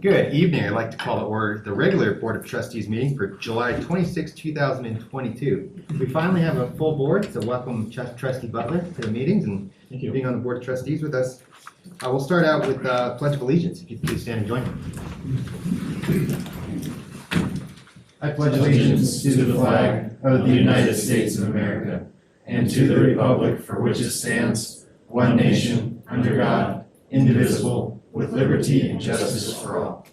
Good evening. I'd like to call to order the regular Board of Trustees meeting for July 26, 2022. We finally have a full board, so welcome Trustee Butler to the meetings and being on the Board of Trustees with us. We'll start out with Pledge of Allegiance. If you could please stand and join me. I pledge allegiance to the flag of the United States of America and to the republic for which it stands, one nation, under God, indivisible, with liberty and justice for all.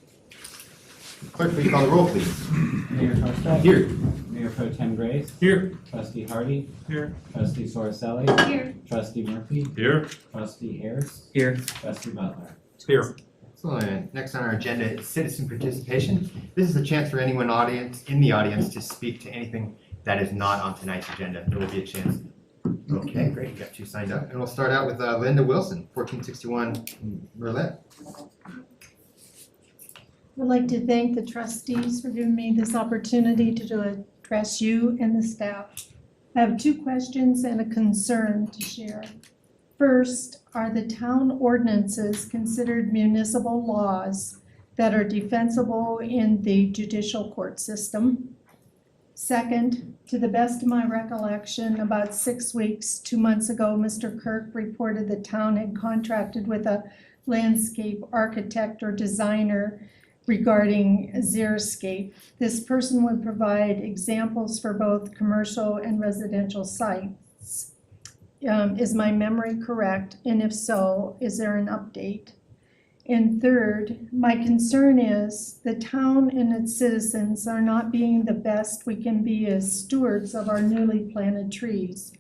Clerk, will you call the roll, please? Mayor Hurstad. Here. Mayor Pro Tem Grace. Here. Trustee Hardy. Here. Trustee Soriselli. Here. Trustee Murphy. Here. Trustee Ayers. Here. Trustee Butler. Here. Excellent. Next on our agenda is citizen participation. This is a chance for anyone in the audience to speak to anything that is not on tonight's agenda. There will be a chance. Okay, great. Got you signed up. And we'll start out with Linda Wilson, 1461 Merlet. I'd like to thank the trustees for giving me this opportunity to address you and the staff. I have two questions and a concern to share. First, are the town ordinances considered municipal laws that are defensible in the judicial court system? Second, to the best of my recollection, about 2 months ago, Mr. Kirk reported the town had contracted with a landscape architect or designer regarding xeriscape. This person would provide examples for both commercial and residential sites. Is my memory correct? And if so, is there an update? And third, my concern is the town and its citizens are not being the best we can be as stewards of our newly planted trees.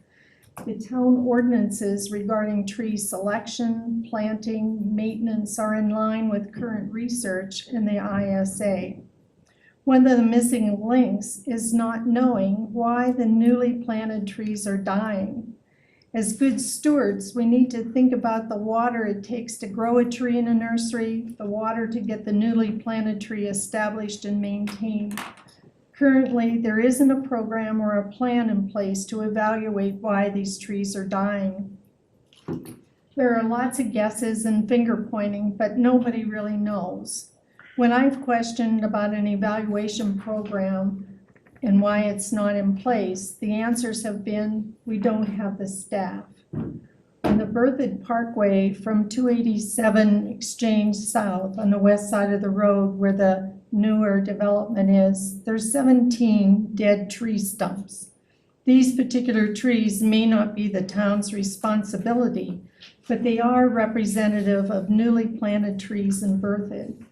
The town ordinances regarding tree selection, planting, maintenance are in line with current research in the ISA. One of the missing links is not knowing why the newly planted trees are dying. As good stewards, we need to think about the water it takes to grow a tree in a nursery, the water to get the newly planted tree established and maintained. Currently, there isn't a program or a plan in place to evaluate why these trees are dying. There are lots of guesses and finger pointing, but nobody really knows. When I've questioned about an evaluation program and why it's not in place, the answers have been, we don't have the staff. On the Berthoud Parkway from 287 Exchange South on the west side of the road where the newer development is, there's 17 dead tree stumps. These particular trees may not be the town's responsibility, but they are representative of newly planted trees in Berthoud.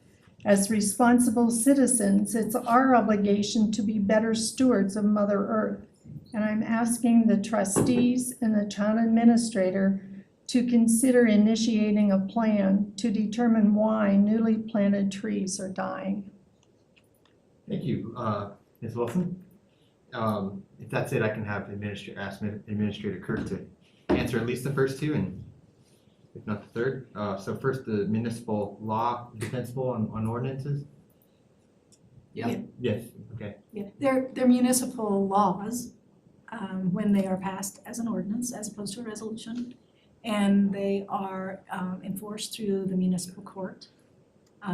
As responsible citizens, it's our obligation to be better stewards of Mother Earth. And I'm asking the trustees and the town administrator to consider initiating a plan to determine why newly planted trees are dying. Thank you, Ms. Wilson. If that's it, I can have ask Administrator Kirk to answer at least the first two, and if not the third. So first, the municipal law defensible on ordinances? Yeah. Yes, okay. Yeah, they're municipal laws when they are passed as an ordinance as opposed to a resolution. And they are enforced through the municipal court.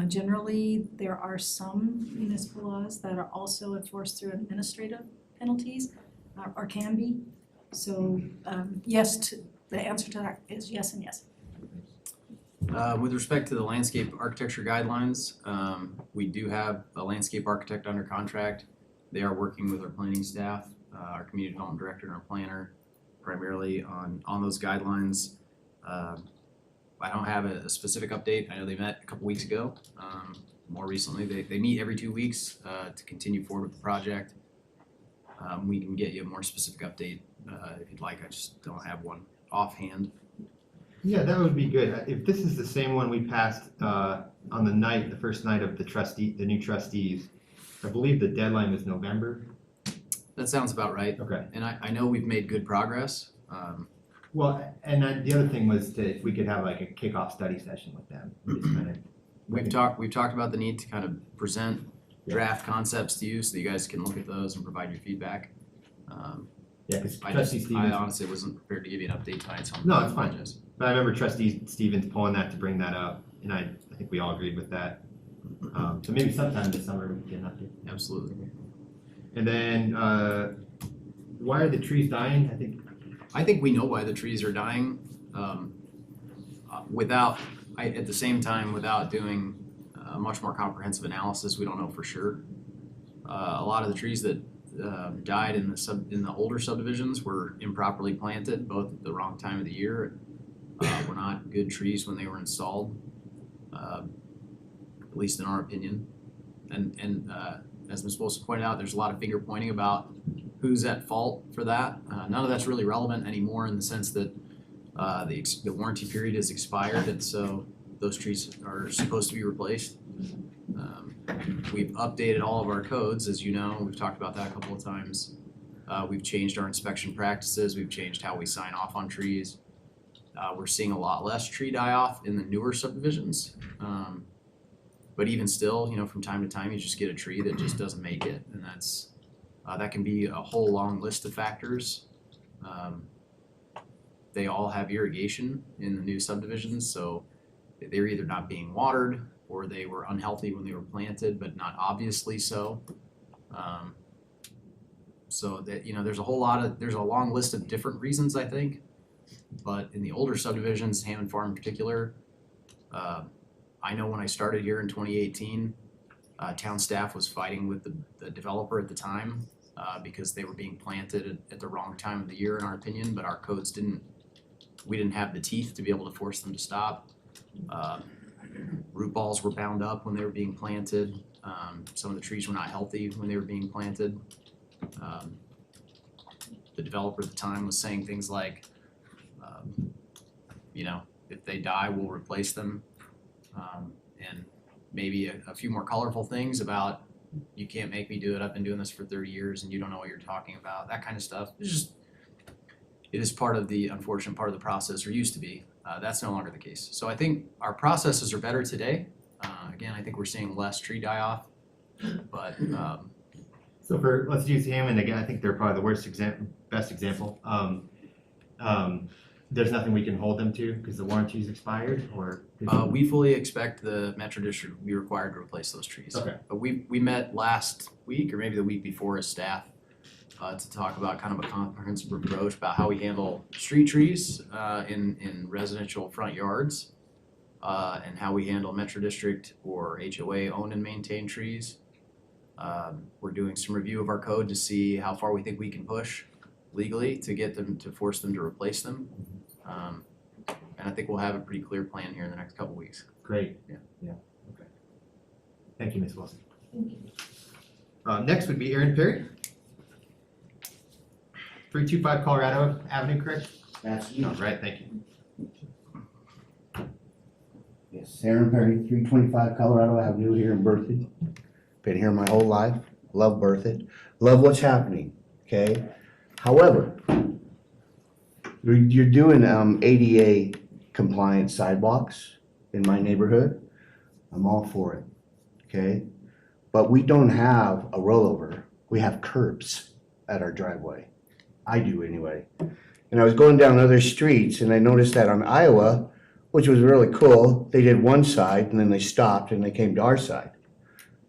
Generally, there are some municipal laws that are also enforced through administrative penalties or can be. So yes, the answer to that is yes and yes. With respect to the landscape architecture guidelines, we do have a landscape architect under contract. They are working with our planning staff, our community development director and our planner, primarily on those guidelines. I don't have a specific update. I know they met a couple weeks ago. More recently, they meet every 2 weeks to continue forward with the project. We can get you a more specific update if you'd like. I just don't have one offhand. Yeah, that would be good. If this is the same one we passed on the first night of the new trustees, I believe the deadline was November. That sounds about right. Okay. And I know we've made good progress. Well, and the other thing was if we could have like a kickoff study session with them. We've talked about the need to kind of present draft concepts to you so that you guys can look at those and provide your feedback. Yeah, because I Trustee Stevens. honestly wasn't prepared to give you an update tonight, so No, it's fine. apologize. But I remember Trustee Stevens pulling that to bring that up, and I think we all agreed with that. So maybe sometime this summer we can update. Absolutely. And then, why are the trees dying? I think we know why the trees are dying. At the same time, without doing a much more comprehensive analysis, we don't know for sure. A lot of the trees that died in the older subdivisions were improperly planted, both at the wrong time of the year. Were not good trees when they were installed, at least in our opinion. And as Ms. Wilson pointed out, there's a lot of finger pointing about who's at fault for that. None of that's really relevant anymore in the sense that the warranty period is expired, and so those trees are supposed to be replaced. We've updated all of our codes, as you know, we've talked about that a couple of times. We've changed our inspection practices, we've changed how we sign off on trees. We're seeing a lot less tree die-off in the newer subdivisions. But even still, you know, from time to time, you just get a tree that just doesn't make it, and that can be a whole long list of factors. They all have irrigation in the new subdivisions, so they're either not being watered or they were unhealthy when they were planted, but not obviously so. So that, you know, there's a long list of different reasons, I think. But in the older subdivisions, Hammond Farm in particular, I know when I started here in 2018, town staff was fighting with the developer at the time because they were being planted at the wrong time of the year, in our opinion, but our codes we didn't have the teeth to be able to force them to stop. Root balls were bound up when they were being planted. Some of the trees were not healthy when they were being planted. The developer at the time was saying things like, you know, if they die, we'll replace them. And maybe a few more colorful things about, you can't make me do it, I've been doing this for 30 years and you don't know what you're talking about, that kind of stuff. It is part of the unfortunate part of the process, or used to be. That's no longer the case. So I think our processes are better today. Again, I think we're seeing less tree die-off, but So let's use Hammond again, I think they're probably the best example. There's nothing we can hold them to because the warranty's expired, or? we fully expect the Metro District will be required to replace those trees. Okay. But we met last week, or maybe the week before, as staff to talk about kind of a comprehensive approach about how we handle street trees in residential front yards, and how we handle Metro District or HOA owned and maintained trees. We're doing some review of our code to see how far we think we can push legally to force them to replace them. And I think we'll have a pretty clear plan here in the next couple weeks. Great. Yeah. Okay. Thank you, Ms. Wilson. Next would be Aaron Perry. 325 Colorado Avenue, correct? That's All right, thank you. Yes, Aaron Perry, 325 Colorado Avenue here in Berthoud. Been here my whole life, love Berthoud, love what's happening, okay? However, you're doing ADA compliant sidewalks in my neighborhood. I'm all for it, okay? But we don't have a rollover, we have curbs at our driveway. I do anyway. And I was going down other streets and I noticed that on Iowa, which was really cool, they did one side and then they stopped and they came to our side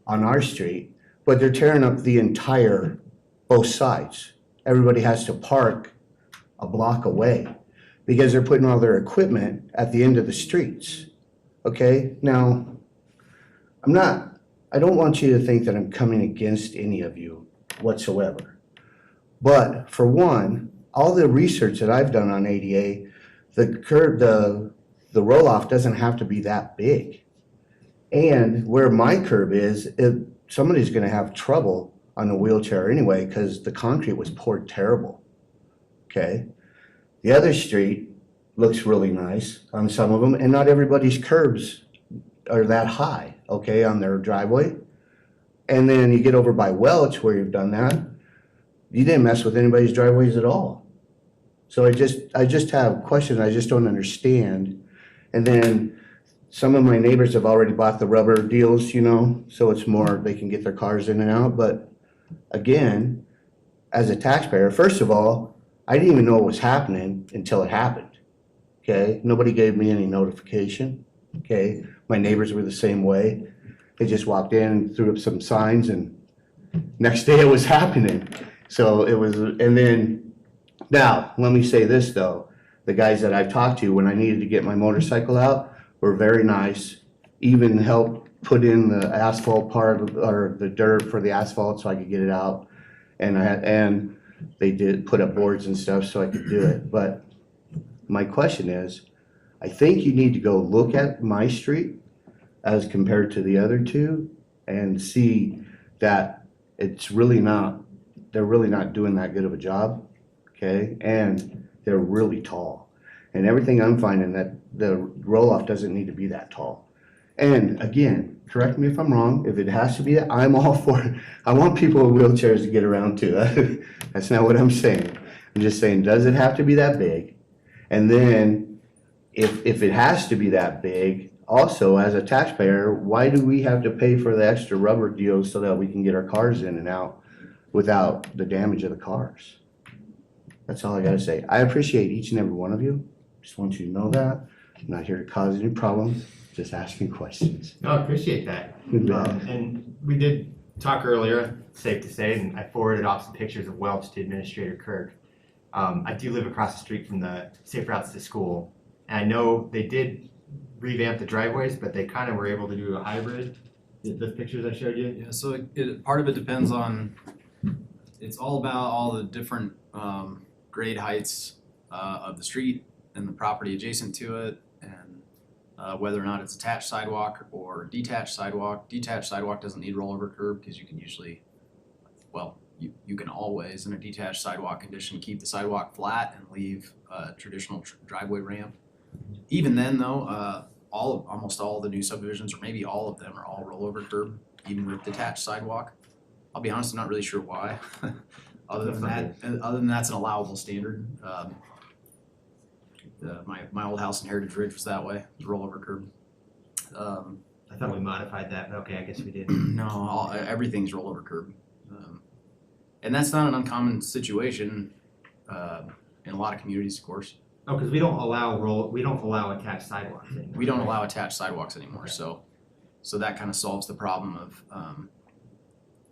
on our street, but they're tearing up the entire, both sides. Everybody has to park a block away because they're putting all their equipment at the end of the streets. Okay, now, I don't want you to think that I'm coming against any of you whatsoever. But for one, all the research that I've done on ADA, the roll-off doesn't have to be that big. And where my curb is, somebody's gonna have trouble on a wheelchair anyway, because the concrete was poured terrible, okay? The other street looks really nice on some of them, and not everybody's curbs are that high, okay, on their driveway. And then you get over by Welch where you've done that, you didn't mess with anybody's driveways at all. So I just have questions I just don't understand. And then some of my neighbors have already bought the rubber deals, you know, so it's more, they can get their cars in and out. But again, as a taxpayer, first of all, I didn't even know what was happening until it happened, okay? Nobody gave me any notification, okay? My neighbors were the same way. They just walked in, threw up some signs, and next day it was happening. So it was, and then, now, let me say this though, the guys that I've talked to, when I needed to get my motorcycle out, were very nice, even helped put in the asphalt part, or the dirt for the asphalt so I could get it out. And they did put up boards and stuff so I could do it. But my question is, I think you need to go look at my street as compared to the other two and see that it's really not, they're really not doing that good of a job, okay? And they're really tall. And everything I'm finding that the roll-off doesn't need to be that tall. And again, correct me if I'm wrong, if it has to be that, I'm all for it. I want people with wheelchairs to get around too. That's not what I'm saying. I'm just saying, does it have to be that big? And then, if it has to be that big, also as a taxpayer, why do we have to pay for the extra rubber deals so that we can get our cars in and out without the damage of the cars? That's all I gotta say. I appreciate each and every one of you. Just want you to know that. I'm not here to cause any problems, just asking questions. No, I appreciate that. You bet. And we did talk earlier, safe to say, and I forwarded off some pictures of Welch to Administrator Kirk. I do live across the street from the Safe Routes to School, and I know they did revamp the driveways, but they kind of were able to do a hybrid. The pictures I showed you. Yeah, so part of it depends on, it's all about all the different grade heights of the street and the property adjacent to it, and whether or not it's attached sidewalk or detached sidewalk. Detached sidewalk doesn't need rollover curb because you can usually, well, you can always, in a detached sidewalk condition, keep the sidewalk flat and leave a traditional driveway ramp. Even then though, almost all the new subdivisions, or maybe all of them, are all rollover curb, even with detached sidewalk. I'll be honest, I'm not really sure why. Other than that's an allowable standard. My old house in Heritage Ridge was that way, it was rollover curb. I thought we modified that, but okay, I guess we did. No, everything's rollover curb. And that's not an uncommon situation in a lot of communities, of course. Oh, because we don't allow attached sidewalks anymore. We don't allow attached sidewalks anymore, so that kind of solves the problem of,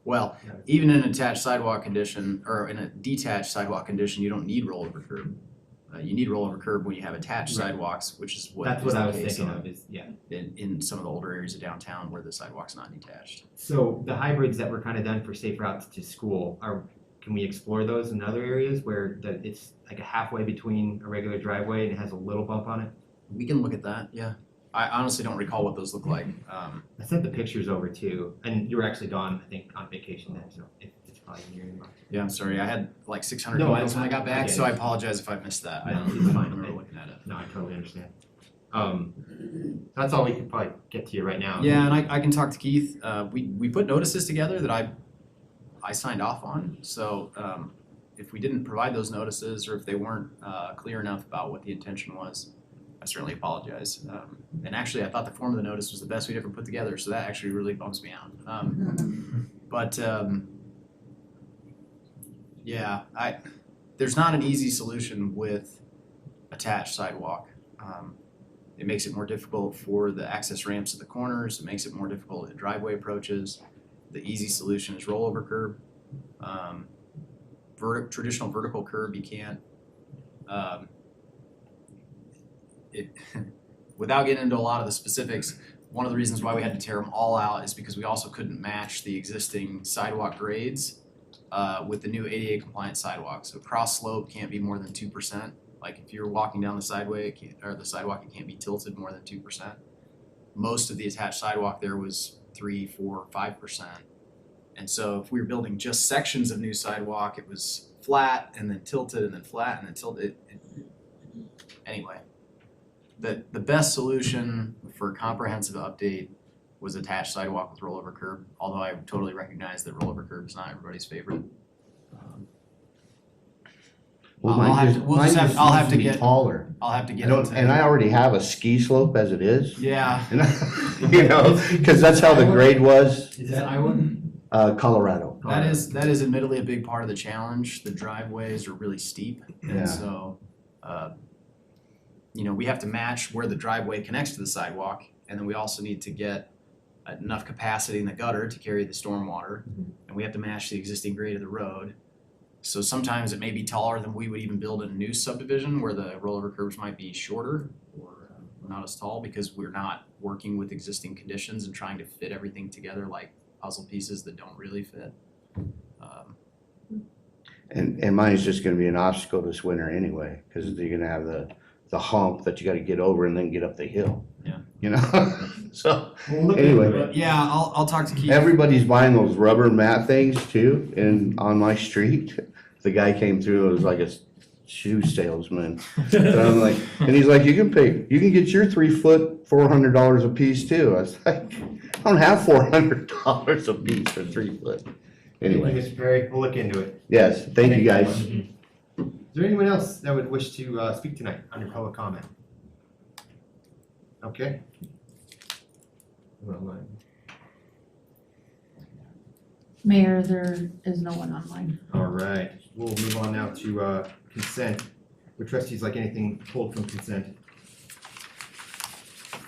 well, even in an attached sidewalk condition, or in a detached sidewalk condition, you don't need rollover curb. You need rollover curb when you have attached Right. sidewalks, which is what That's is what I the was case thinking of, is, yeah. in some of the older areas of downtown where the sidewalk's not detached. So the hybrids that were kind of done for Safe Routes to School, can we explore those in other areas where it's like a halfway between a regular driveway and it has a little bump on it? We can look at that, yeah. I honestly don't recall what those look like. I sent the pictures over too, and you were actually gone, I think, on vacation then, so it's probably in your inbox. Yeah, I'm sorry, I had like 600 No, emails when I got I back, get so it. I apologize if I missed that. I No, don't it's fine. remember looking at it. No, I totally understand. That's all we could probably get to you right now. Yeah, and I can talk to Keith. We put notices together that I signed off on. So if we didn't provide those notices, or if they weren't clear enough about what the intention was, I certainly apologize. And actually, I thought the form of the notice was the best we'd ever put together, so that actually really bums me out. But yeah, there's not an easy solution with attached sidewalk. It makes it more difficult for the access ramps at the corners. It makes it more difficult at driveway approaches. The easy solution is rollover curb. Traditional vertical curb, you can't. Without getting into a lot of the specifics, one of the reasons why we had to tear them all out is because we also couldn't match the existing sidewalk grades with the new ADA compliant sidewalk. So cross slope can't be more than 2%. Like if you're walking down the sidewalk, it can't be tilted more than 2%. Most of the attached sidewalk there was 3, 4, 5%. And so if we were building just sections of new sidewalk, it was flat and then tilted and then flat and then tilted. Anyway, the best solution for a comprehensive update was attached sidewalk with rollover curb, although I totally recognize that rollover curb is not everybody's favorite. Well, I'll have to- mine we'll just just I'll have needs to be get- taller. I'll have to I get don't, into. and I already have a ski slope as it is. Yeah, You know, because that's how the grade was, Is that Iowa? Colorado. that is admittedly a big part of the challenge. The driveways are really steep, Yeah. and so, we have to match where the driveway connects to the sidewalk, and then we also need to get enough capacity in the gutter to carry the stormwater, and we have to match the existing grade of the road. So sometimes it may be taller than we would even build in a new subdivision where the rollover curbs might be shorter or not as tall because we're not working with existing conditions and trying to fit everything together like puzzle pieces that don't really fit. And mine's just gonna be an obstacle this winter anyway, cause you're gonna have the hump that you gotta get over and then get up the hill. Yeah. You know, so We'll look Anyway. into it. Yeah, I'll talk to Keith. everybody's buying those rubber mat things too, and on my street, the guy came through, it was like a shoe salesman. And I'm like, and he's like, you can get your 3 foot, $400 a piece too. I was like, I don't have $400 a piece for 3 foot. Thank you, Anyway, Mr. Perry, we'll look into it. yes, thank you guys. Is there anyone else that would wish to speak tonight under public comment? Okay. Mayor, there is no one online. All right, we'll move on now to consent. Would trustees like anything pulled from consent?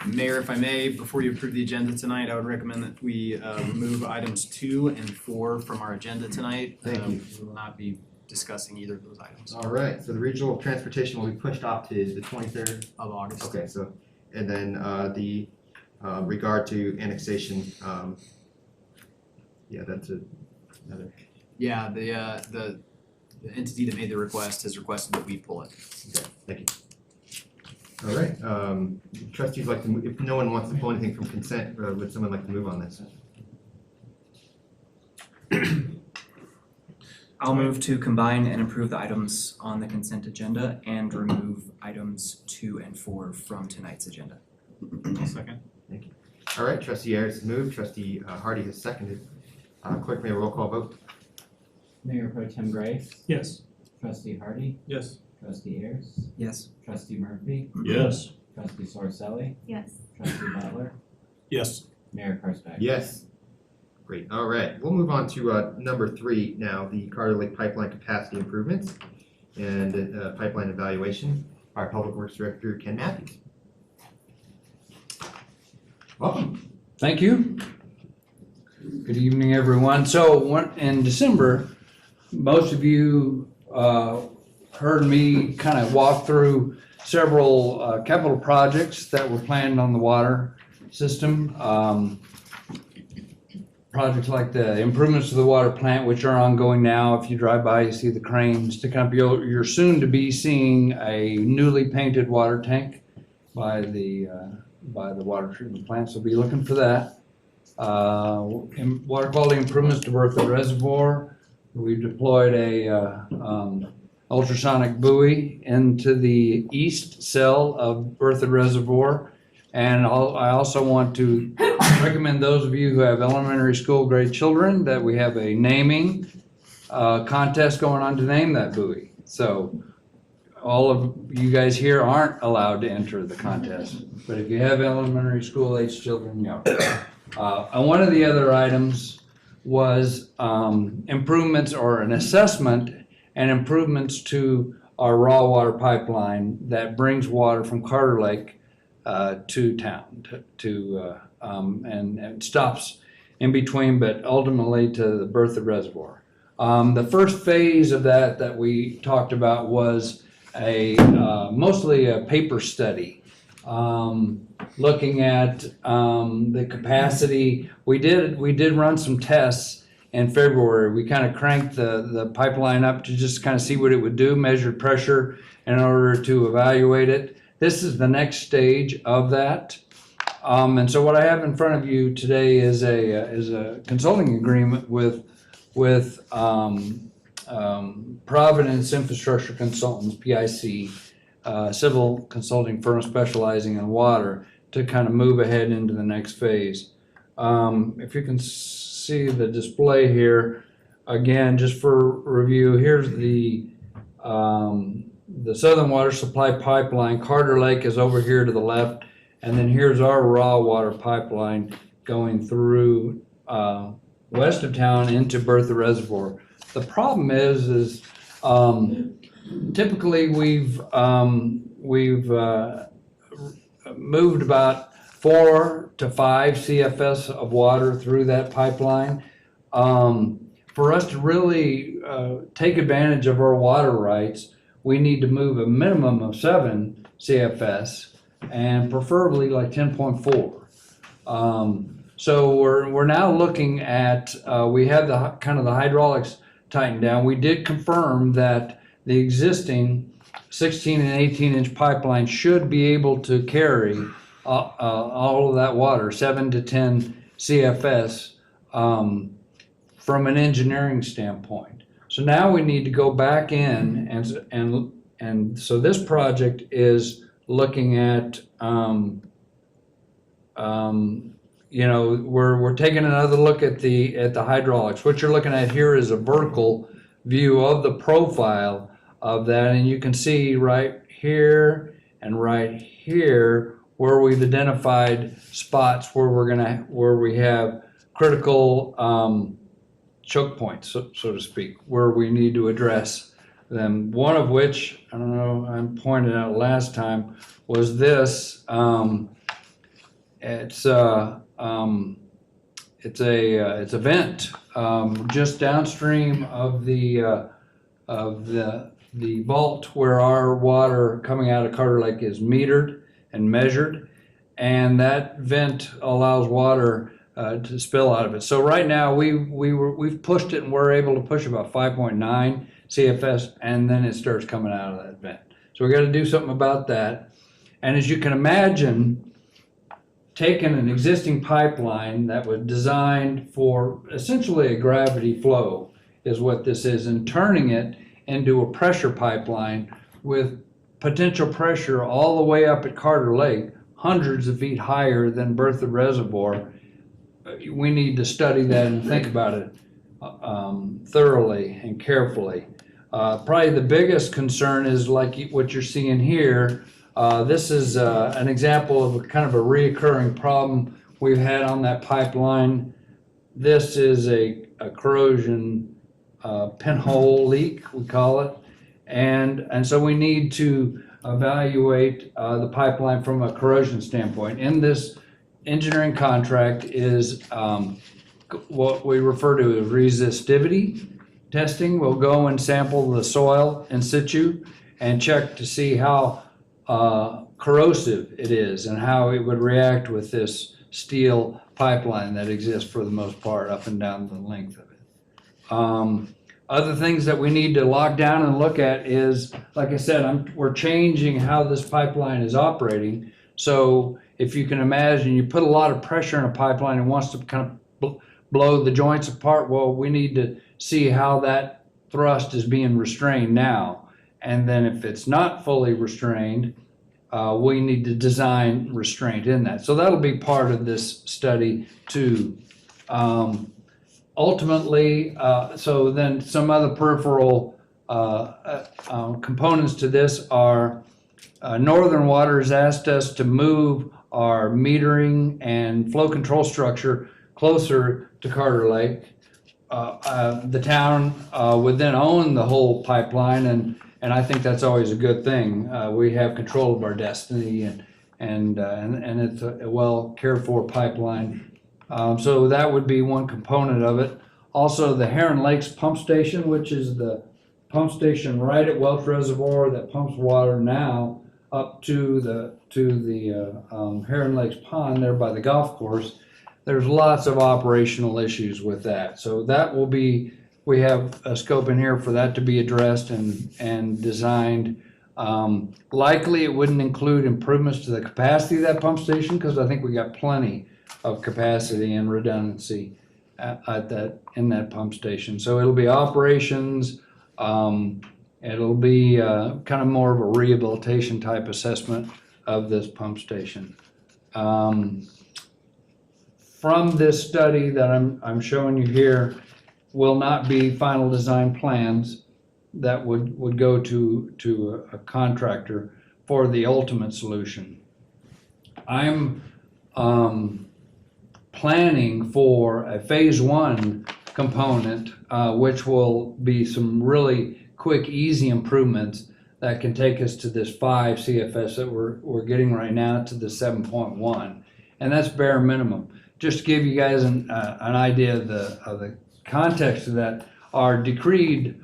Mayor, if I may, before you approve the agenda tonight, I would recommend that we remove items 2 and 4 from our agenda tonight. Thank you. We will not be discussing either of those items All right, so the regional transportation will be pushed off to the 23rd. of August. Okay, so, and then the regard to annexation, yeah, that's another. Yeah, the entity that made the request has requested that we pull it. Okay, thank you. All right, trustees like to, if no one wants to pull anything from consent, would someone like to move on this? I'll move to combine and approve the items on the consent agenda and remove items 2 and 4 from tonight's agenda. Second. All right, trustee Ayers has moved, trustee Hardy has seconded. Clerk, may I roll call vote? Mayor Pro Tem Gray, Yes. trustee Hardy, Yes. trustee Ayers, Yes. trustee Murphy, Yes. trustee Sorsali, Yes. trustee Butler, Yes. Mayor Karsbeck. Yes. Great, all right, we'll move on to number 3 now, the Carter Lake Pipeline Capacity Improvements and Pipeline Evaluation. Our Public Works Director, Ken Matthews. Welcome. Thank you. Good evening, everyone. So in December, most of you heard me kind of walk through several capital projects that were planned on the water system. Projects like the improvements to the water plant, which are ongoing now. If you drive by, you see the cranes sticking up. You're soon to be seeing a newly painted water tank by the water treatment plant, so be looking for that. Water quality improvements to Berthoud Reservoir. We've deployed a ultrasonic buoy into the east cell of Berthoud Reservoir. And I also want to recommend those of you who have elementary school grade children that we have a naming contest going on to name that buoy. So all of you guys here aren't allowed to enter the contest, but if you have elementary school age children, you know. And one of the other items was improvements or an assessment and improvements to our raw water pipeline that brings water from Carter Lake to town, and it stops in between, but ultimately to the Berthoud Reservoir. The first phase of that we talked about was mostly a paper study, looking at the capacity. We did run some tests in February. We kind of cranked the pipeline up to just kind of see what it would do, measured pressure in order to evaluate it. This is the next stage of that. And so what I have in front of you today is a consulting agreement with Providence Infrastructure Consultants, PIC, civil consulting firm specializing in water, to kind of move ahead into the next phase. If you can see the display here, again, just for review, here's the Southern Water Supply Pipeline. Carter Lake is over here to the left, and then here's our raw water pipeline going through west of town into Berthoud Reservoir. The problem is typically we've moved about 4 to 5 CFS of water through that pipeline. For us to really take advantage of our water rights, we need to move a minimum of 7 CFS and preferably like 10.4. So we're now looking at, we have the kind of the hydraulics tightened down. We did confirm that the existing 16 and 18-inch pipeline should be able to carry all of that water, 7 to 10 CFS, from an engineering standpoint. So now we need to go back in and so this project is looking at, we're taking another look at the hydraulics. What you're looking at here is a vertical view of the profile of that, and you can see right here and right here where we've identified spots where we have critical choke points, so to speak, where we need to address them. One of which, I don't know, I pointed out last time, was this. It's a vent just downstream of the vault where our water coming out of Carter Lake is metered and measured, and that vent allows water to spill out of it. So right now we've pushed it, and we're able to push about 5.9 CFS, and then it starts coming out of that vent. So we got to do something about that. And as you can imagine, taking an existing pipeline that was designed for essentially a gravity flow is what this is, and turning it into a pressure pipeline with potential pressure all the way up at Carter Lake, hundreds of feet higher than Berthoud Reservoir. We need to study that and think about it thoroughly and carefully. Probably the biggest concern is like what you're seeing here. This is an example of a kind of a reoccurring problem we've had on that pipeline. This is a corrosion pinhole leak, we call it. And so we need to evaluate the pipeline from a corrosion standpoint. In this engineering contract is what we refer to as resistivity testing. We'll go and sample the soil in situ and check to see how corrosive it is and how it would react with this steel pipeline that exists for the most part up and down the length of it. Other things that we need to lock down and look at is, like I said, we're changing how this pipeline is operating. So if you can imagine, you put a lot of pressure in a pipeline and wants to kind of blow the joints apart. Well, we need to see how that thrust is being restrained now. And then if it's not fully restrained, we need to design restraint in that. So that'll be part of this study too. Ultimately, so then some other peripheral components to this are Northern Water has asked us to move our metering and flow control structure closer to Carter Lake. The town would then own the whole pipeline, and I think that's always a good thing. We have control of our destiny, and it's a well cared for pipeline. So that would be one component of it. Also, the Heron Lakes pump station, which is the pump station right at Welch Reservoir that pumps water now up to the Heron Lakes pond there by the golf course. There's lots of operational issues with that. So that will be, we have a scope in here for that to be addressed and designed. Likely it wouldn't include improvements to the capacity of that pump station, because I think we got plenty of capacity and redundancy in that pump station. So it'll be operations. It'll be kind of more of a rehabilitation type assessment of this pump station. From this study that I'm showing you here will not be final design plans that would go to a contractor for the ultimate solution. I'm planning for a phase 1 component, which will be some really quick, easy improvements that can take us to this 5 CFS that we're getting right now to the 7.1. and that's bare minimum. Just to give you guys an idea of the context of that, our decreed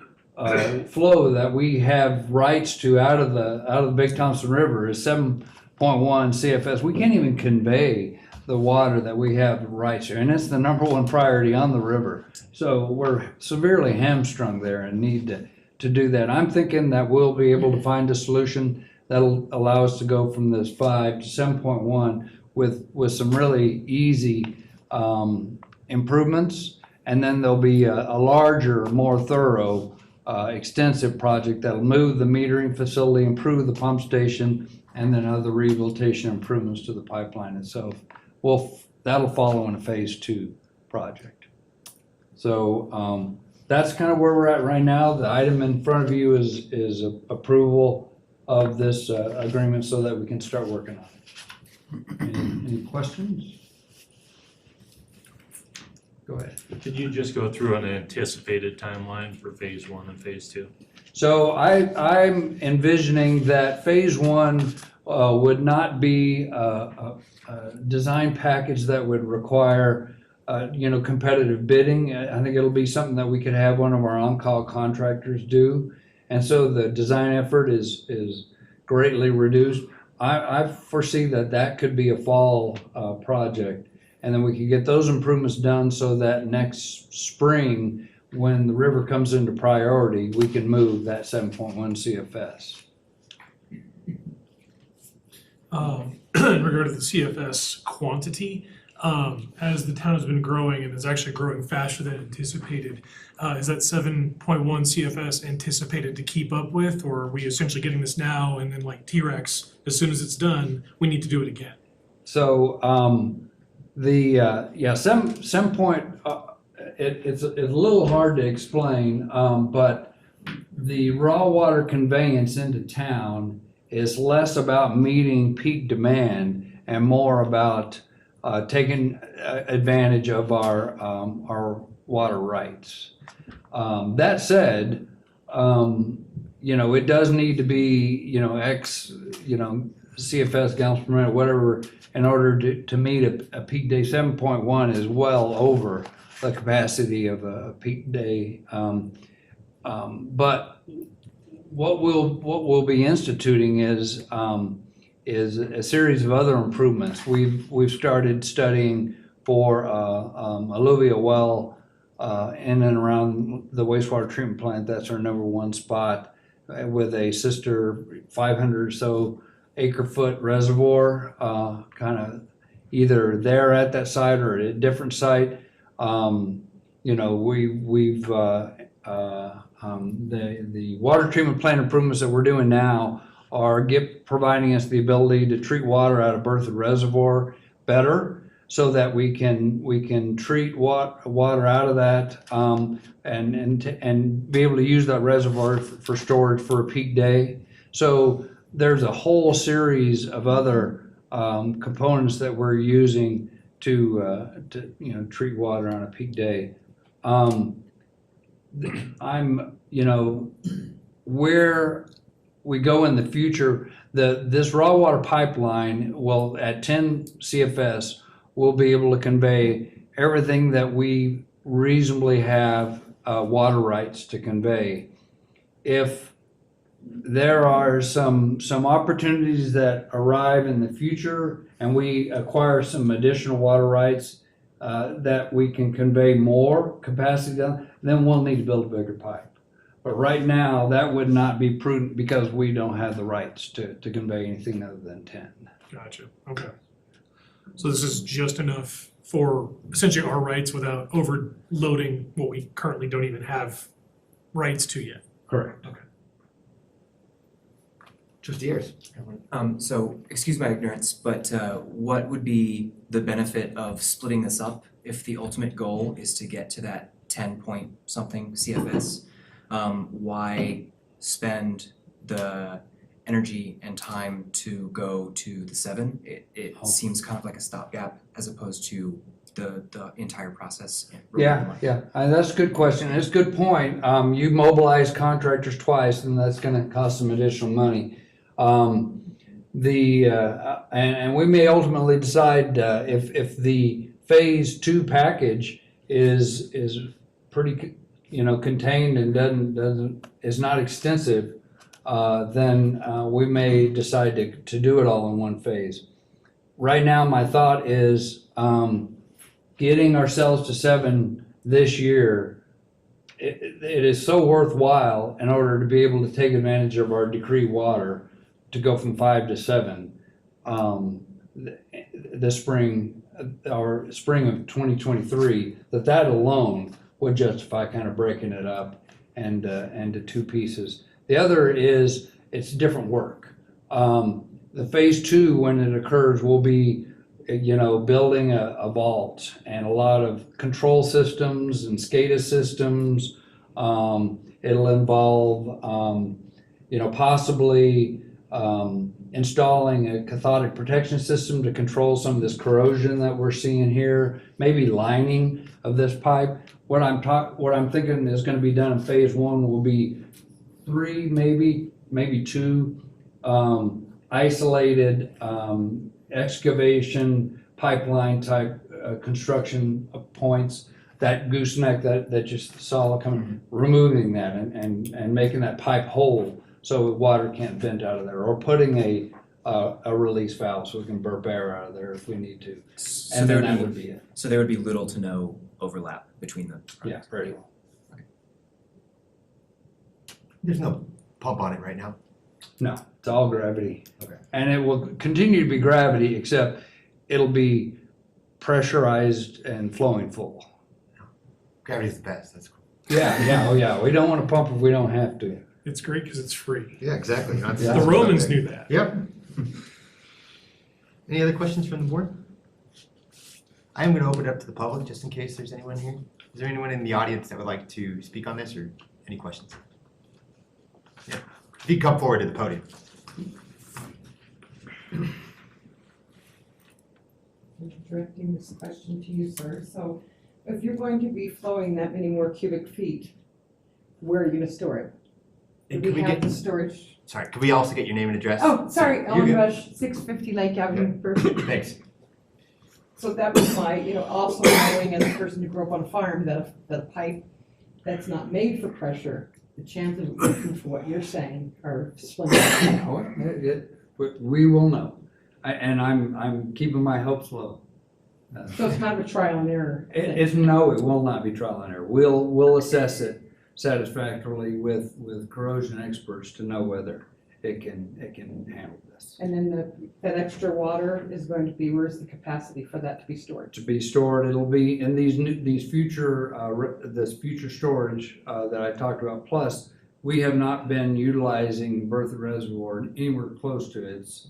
flow that we have rights to out of the Big Thompson River is 7.1 CFS. We can't even convey the water that we have rights to, and it's the number one priority on the river. So we're severely hamstrung there and need to do that. I'm thinking that we'll be able to find a solution that'll allow us to go from this 5 to 7.1 with some really easy improvements, and then there'll be a larger, more thorough, extensive project that'll move the metering facility, improve the pump station, and then other rehabilitation improvements to the pipeline itself. That'll follow in a phase 2 project. So that's kind of where we're at right now. The item in front of you is approval of this agreement so that we can start working on it. Any questions? Go ahead. Could you just go through an anticipated timeline for phase 1 and phase 2? So I'm envisioning that phase 1 would not be a design package that would require competitive bidding. I think it'll be something that we could have one of our on-call contractors do. And so the design effort is greatly reduced. I foresee that could be a fall project. And then we could get those improvements done so that next spring, when the river comes into priority, we can move that 7.1 CFS. In regard to the CFS quantity, as the town has been growing and is actually growing faster than anticipated, is that 7.1 CFS anticipated to keep up with, or are we essentially getting this now and then like T-Rex, as soon as it's done, we need to do it again? So it's a little hard to explain, but the raw water conveyance into town is less about meeting peak demand and more about taking advantage of our water rights. That said, it does need to be, X, CFS gallons per minute, whatever, in order to meet a peak day. 7.1 is well over the capacity of a peak day. But what we'll be instituting is a series of other improvements. We've started studying for alluvial well in and around the wastewater treatment plant. That's our number one spot, with a sister 500 or so acre foot reservoir, kind of either there at that site or at a different site. The water treatment plant improvements that we're doing now are providing us the ability to treat water out of Berthoud Reservoir better, so that we can treat water out of that and be able to use that reservoir for storage for a peak day. So there's a whole series of other components that we're using to treat water on a peak day. Where we go in the future, this raw water pipeline will, at 10 CFS, will be able to convey everything that we reasonably have water rights to convey. If there are some opportunities that arrive in the future and we acquire some additional water rights that we can convey more capacity down, then we'll need to build a bigger pipe. But right now, that would not be prudent because we don't have the rights to convey anything other than 10. Gotcha, okay. So this is just enough for essentially our rights without overloading what we currently don't even have rights to yet? Correct. Okay. Trustee Ayers. So, excuse my ignorance, but what would be the benefit of splitting this up if the ultimate goal is to get to that 10 point something CFS? Why spend the energy and time to go to the 7? It seems kind of like a stopgap as opposed to the entire process. Yeah, that's a good question. It's a good point. You mobilize contractors twice, and that's going to cost some additional money. and we may ultimately decide if the phase 2 package is pretty, contained and is not extensive, then we may decide to do it all in one phase. Right now, my thought is getting ourselves to 7 this year. It is so worthwhile in order to be able to take advantage of our decree water to go from 5 to 7 the spring or spring of 2023, that alone would justify kind of breaking it up and into 2 pieces. The other is it's different work. The phase 2, when it occurs, will be building a vault and a lot of control systems and SCADA systems. It'll involve possibly installing a cathodic protection system to control some of this corrosion that we're seeing here, maybe lining of this pipe. What I'm thinking is going to be done in phase 1 will be 3, maybe 2 isolated excavation pipeline type construction points. That gooseneck that you saw coming, removing that and making that pipe whole so water can't vent out of there, or putting a release valve so we can burp air out of there if we need to. So And there then that would would be it. So there would be little to no overlap between the Yeah, very well. There's no pump on it right now. No, it's all gravity. Okay. And it will continue to be gravity, except it'll be pressurized and flowing full. Gravity's the best, that's cool. Yeah. We don't want to pump if we don't have to. It's great because it's free. Yeah, exactly. Yeah. The Romans knew that. Yep. Any other questions from the board? I am going to open it up to the public just in case there's anyone here. Is there anyone in the audience that would like to speak on this or any questions? Yeah. If you come forward to the podium. I'm directing this question to you, sir. So if you're going to be flowing that many more cubic feet, where are you going to store it? And Do could we we have get, the storage? sorry, could we also get your name and address? Oh, sorry, You're Ellen good. Rush, 650 Lake Avenue, Berkeley. Thanks. So that was my, also knowing as a person who grew up on a farm that a pipe that's not made for pressure, the chances of working for what you're saying are slim. We will know. I'm keeping my hopes low. So it's kind of a trial and error thing. No, it will not be trial and error. We'll assess it satisfactorily with corrosion experts to know whether it can handle this. And then that extra water is going to be, where's the capacity for that to be stored? To be stored, it'll be in these future storage that I talked about. Plus, we have not been utilizing Berthoud Reservoir anywhere close to its,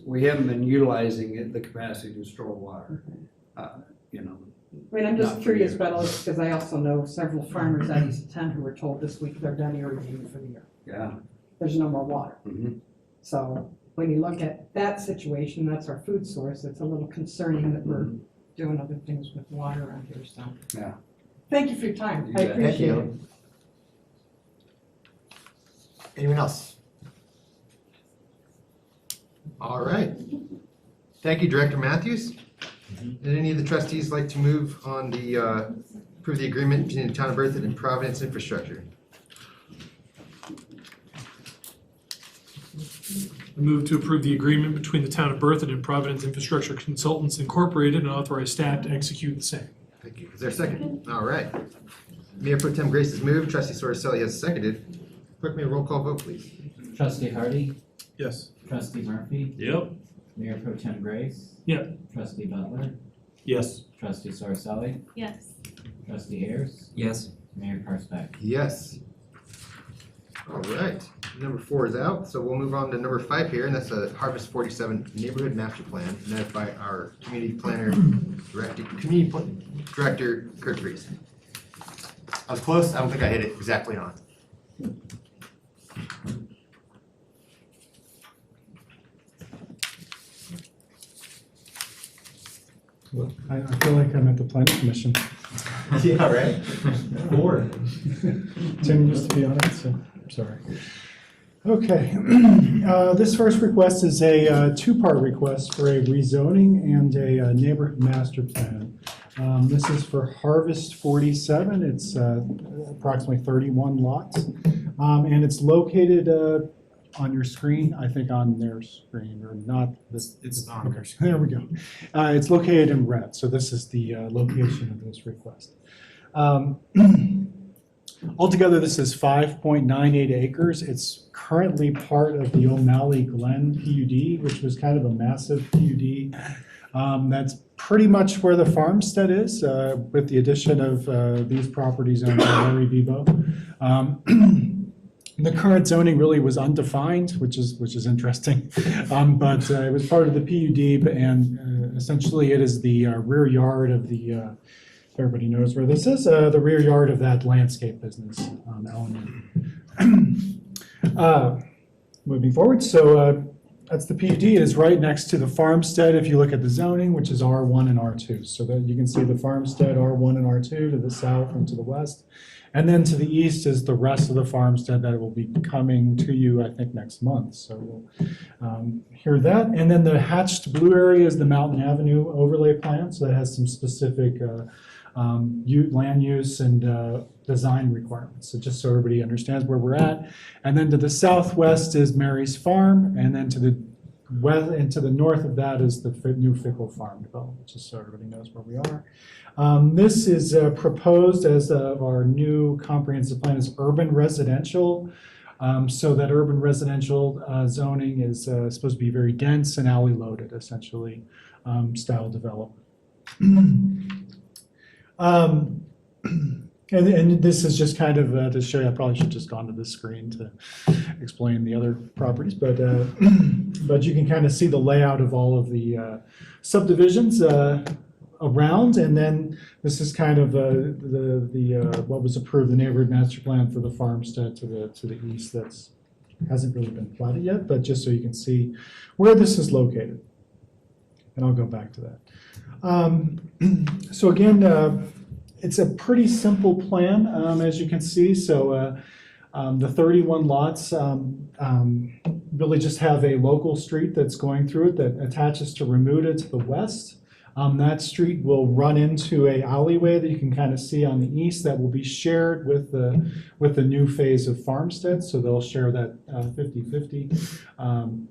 we haven't been utilizing the capacity to store water. I mean, I'm just Not for curious years. about all this because I also know several farmers out east of town who were told this week they're done irrigating for the year. Yeah. There's no more water. Mhm. So when you look at that situation, that's our food source. It's a little concerning that we're doing other things with water around here, so. Yeah. Thank you for your time. You I bet. appreciate it. Thank you. Anyone else? All right. Thank you, Director Matthews. Did any of the trustees like to move on approve the agreement between the Town of Berthoud and Providence Infrastructure? I move to approve the agreement between the Town of Berthoud and Providence Infrastructure Consultants Incorporated and authorize staff to execute the same. Thank you. Is there a second? All right. Mayor Pro Tem Grace has moved. Trustee Sorcelli has seconded. Clerk, may a roll call vote, please? Trustee Hardy, Yes. Trustee Murphy, Yep. Mayor Pro Tem Grace. Yep. Trustee Butler, Yes. Trustee Sorcelli, Yes. Trustee Ayers, Yes. Mayor Parsbeck. Yes. All right. Number 4 is out, so we'll move on to number 5 here, and that's a Harvest 47 Neighborhood Master Plan, and that's by our Community Director, Kurt Reese. I was close. I don't think I hit it exactly on. Well, I feel like I'm at the planning commission. Yeah, right? Bored. Turning used to be on it, so I'm sorry. Okay, this first request is a two-part request for a rezoning and a neighborhood master plan. This is for Harvest 47. It's approximately 31 lots. And it's located on your screen, I think on their screen, or not. It's on their screen. There we go. It's located in red, so this is the location of this request. Altogether, this is 5.98 acres. It's currently part of the O'Malley Glen PUD, which was kind of a massive PUD. That's pretty much where the farmstead is, with the addition of these properties owned by Larry Bebo. The current zoning really was undefined, which is interesting, but it was part of the PUD, and essentially it is the rear yard of the. Everybody knows where this is, the rear yard of that landscape business element. Moving forward, so that's the PUD. It is right next to the farmstead if you look at the zoning, which is R1 and R2. So that you can see the farmstead R1 and R2 to the south and to the west. And then to the east is the rest of the farmstead that will be coming to you, I think, next month. So we'll hear that. And then the hatched blue area is the Mountain Avenue overlay plan. So that has some specific land use and design requirements. So just so everybody understands where we're at. And then to the southwest is Mary's Farm, and then to the west and to the north of that is the new Fickle Farm development, just so everybody knows where we are. This is proposed as our new comprehensive plan is urban residential. So that urban residential zoning is supposed to be very dense and alley loaded, essentially, style development. And this is just kind of to show you, I probably should have just gone to this screen to explain the other properties, but you can kind of see the layout of all of the subdivisions around, and then this is kind of the what was approved, the neighborhood master plan for the farmstead to the east. That's hasn't really been platted yet, but just so you can see where this is located, and I'll go back to that. So again. It's a pretty simple plan, as you can see. So the 31 lots really just have a local street that's going through it that attaches to Remuda to the west. That street will run into a alleyway that you can kind of see on the east that will be shared with the new phase of Farmstead. So they'll share that 50-50.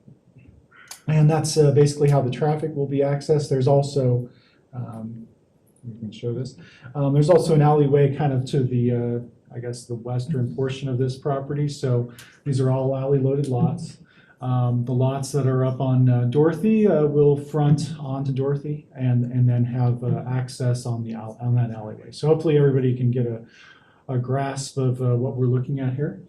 And that's basically how the traffic will be accessed. There's also we can show this. There's also an alleyway kind of to the, I guess, the western portion of this property. So these are all alley loaded lots. The lots that are up on Dorothy will front onto Dorothy and then have access on that alleyway. So hopefully everybody can get a grasp of what we're looking at here.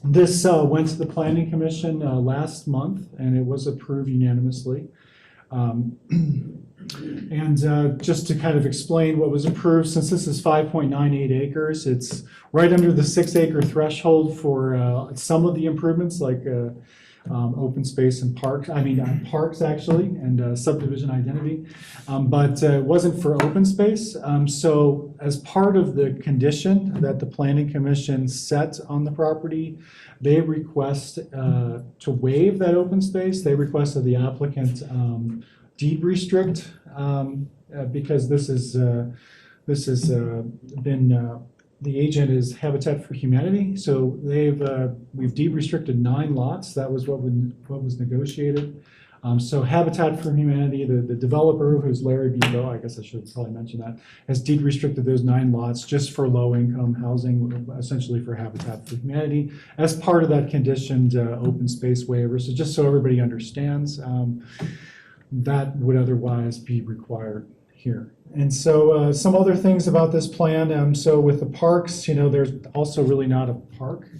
This went to the Planning Commission last month, and it was approved unanimously. Just to kind of explain what was approved, since this is 5.98 acres, it's right under the 6 acre threshold for some of the improvements like open space and parks, parks actually, and subdivision identity, but it wasn't for open space. So as part of the condition that the Planning Commission set on the property, they request to waive that open space. They requested the applicant deed restrict because this has been the agent is Habitat for Humanity. So we've deed restricted 9 lots. That was what was negotiated. So Habitat for Humanity, the developer, who's Larry Bebo, I guess I should probably mention that, has deed restricted those 9 lots just for low-income housing, essentially for Habitat for Humanity, as part of that conditioned open space waiver. So just so everybody understands, that would otherwise be required here. And so some other things about this plan. So with the parks, there's also really not a park.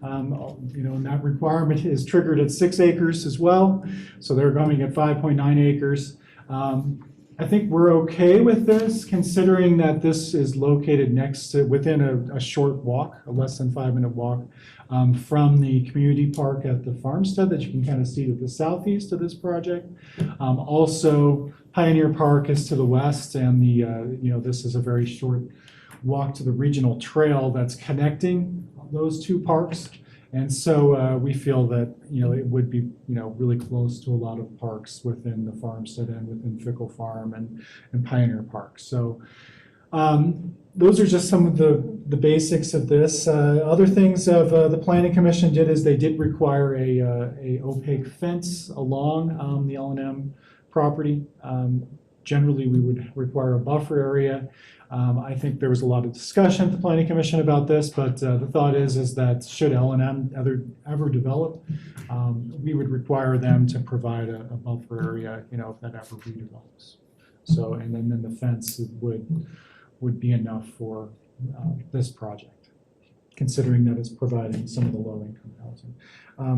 And that requirement is triggered at 6 acres as well. So they're going at 5.9 acres. I think we're okay with this, considering that this is located within a short walk, a less than 5-minute walk from the community park at the farmstead that you can kind of see to the southeast of this project. Also, Pioneer Park is to the west, and this is a very short walk to the regional trail that's connecting those two parks. And so we feel that, it would be, really close to a lot of parks within the farmstead and within Fickle Farm and Pioneer Park. So those are just some of the basics of this. Other things the Planning Commission did is they did require a opaque fence along the L&M property. Generally, we would require a buffer area. I think there was a lot of discussion at the Planning Commission about this, but the thought is that should L&M ever develop, we would require them to provide a buffer area, if that ever redevelops. So, and then the fence would be enough for this project, considering that it's providing some of the low-income housing. I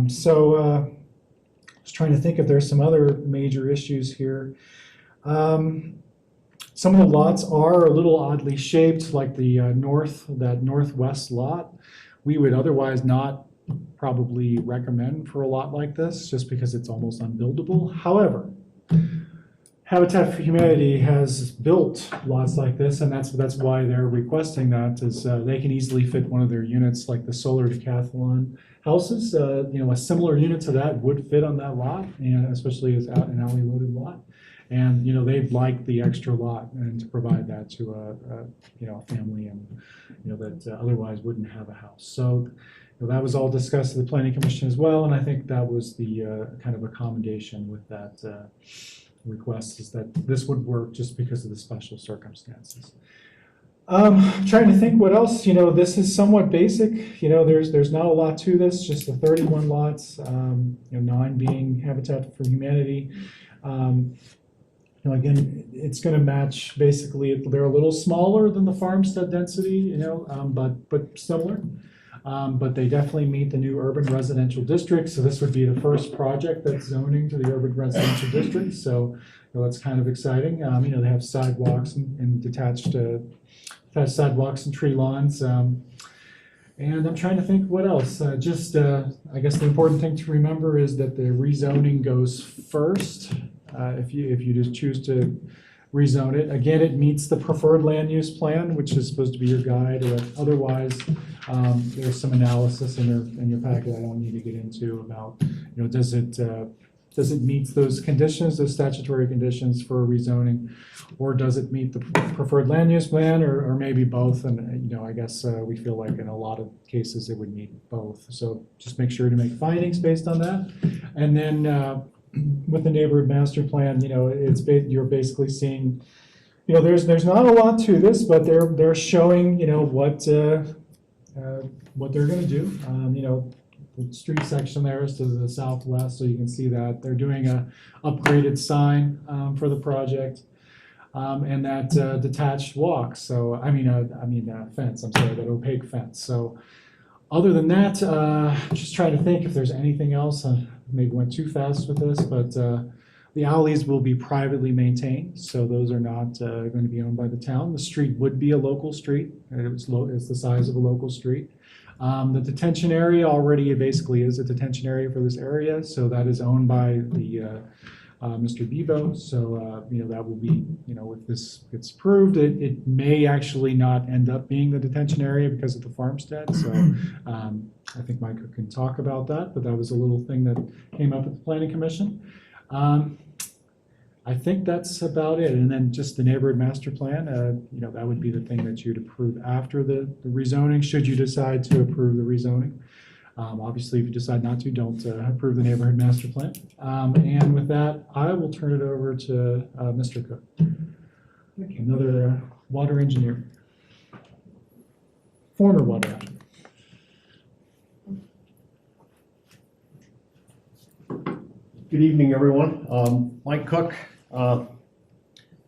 was trying to think if there's some other major issues here. Some of the lots are a little oddly shaped, like the northwest lot. We would otherwise not probably recommend for a lot like this, just because it's almost unbuildable. However, Habitat for Humanity has built lots like this, and that's why they're requesting that, is they can easily fit one of their units, like the solar decathlon houses. A similar unit to that would fit on that lot, and especially as an alley loaded lot. And, they'd like the extra lot and to provide that to a family and, that otherwise wouldn't have a house. So that was all discussed at the Planning Commission as well. And I think that was the kind of accommodation with that request, is that this would work just because of the special circumstances. Trying to think what else, this is somewhat basic. There's not a lot to this, just the 31 lots, 9 being Habitat for Humanity. Again, it's going to match, basically, they're a little smaller than the farmstead density, but similar. But they definitely meet the new urban residential district. So this would be the first project that's zoning to the urban residential district. So that's kind of exciting. They have sidewalks and detached sidewalks and tree lawns. And I'm trying to think what else. I guess the important thing to remember is that the rezoning goes first. If you just choose to rezone it. Again, it meets the preferred land use plan, which is supposed to be your guide, or otherwise, there's some analysis in your packet I don't need to get into about, does it meet those conditions, those statutory conditions for rezoning, or does it meet the preferred land use plan, or maybe both? And, I guess we feel like in a lot of cases it would meet both. So just make sure to make findings based on that. And then, with the neighborhood master plan, you're basically seeing, there's not a lot to this, but they're showing, what they're going to do. The street section there is to the southwest, so you can see that they're doing a upgraded sign for the project, and that detached walk. So fence. I'm sorry, that opaque fence. So other than that, just trying to think if there's anything else. Maybe went too fast with this, but the alleys will be privately maintained, so those are not going to be owned by the town. The street would be a local street, and it's the size of a local street. The detention area already basically is a detention area for this area, so that is owned by the Mr. Bebo. So that will be, if this gets approved, it may actually not end up being the detention area because of the farmstead. So I think Micah can talk about that, but that was a little thing that came up at the Planning Commission. I think that's about it. And then just the neighborhood master plan, that would be the thing that you'd approve after the rezoning, should you decide to approve the rezoning. Obviously, if you decide not to, don't approve the neighborhood master plan. And with that, I will turn it over to Mr. Cook, another water engineer, former water engineer. Good evening, everyone. Mike Cook,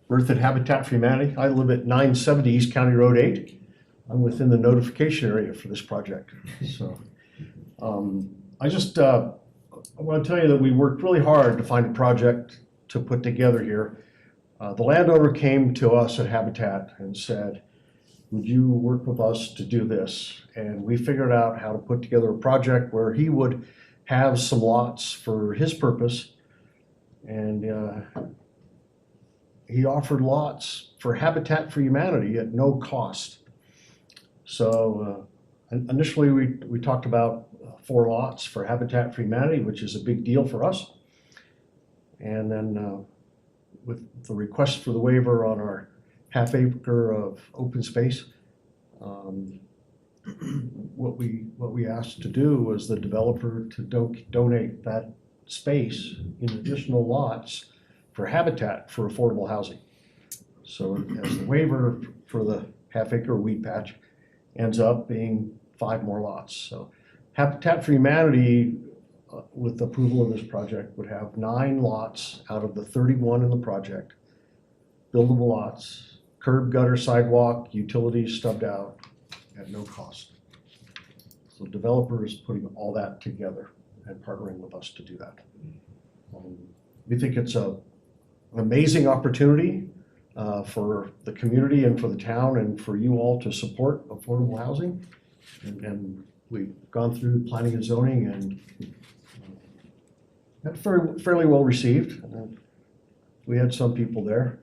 birth at Habitat for Humanity. I live at 970 East County Road 8. I'm within the notification area for this project. So I want to tell you that we worked really hard to find a project to put together here. The landowner came to us at Habitat and said, would you work with us to do this? And we figured out how to put together a project where he would have some lots for his purpose, and he offered lots for Habitat for Humanity at no cost. So initially, we talked about 4 lots for Habitat for Humanity, which is a big deal for us. And then with the request for the waiver on our half acre of open space, what we asked to do was the developer to donate that space in additional lots for Habitat for affordable housing. So as the waiver for the half acre weed patch ends up being 5 more lots. So Habitat for Humanity, with approval of this project, would have 9 lots out of the 31 in the project, buildable lots, curb, gutter, sidewalk, utilities stubbed out at no cost. So the developer is putting all that together and partnering with us to do that. We think it's an amazing opportunity for the community and for the town and for you all to support affordable housing. And we've gone through planning and zoning and that's fairly well received. We had some people there.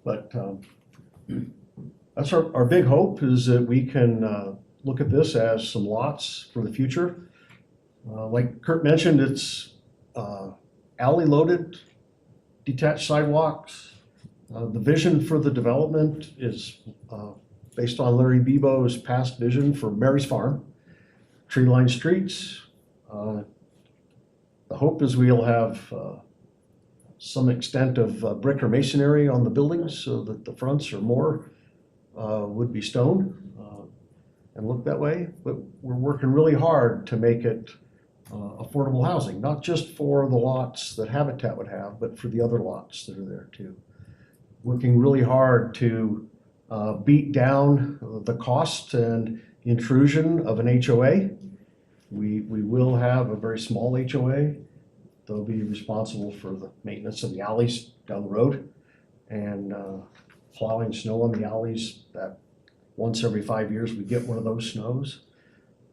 But that's our big hope, is that we can look at this as some lots for the future. Like Kurt mentioned, it's alley loaded, detached sidewalks. The vision for the development is based on Larry Bebo's past vision for Mary's Farm, tree-lined streets. The hope is we'll have some extent of brick or masonry on the buildings so that the fronts are more would be stone and look that way. But we're working really hard to make it affordable housing, not just for the lots that Habitat would have, but for the other lots that are there too. Working really hard to beat down the cost and intrusion of an HOA. We will have a very small HOA. They'll be responsible for the maintenance of the alleys down the road and plowing snow on the alleys. That once every 5 years we get one of those snows.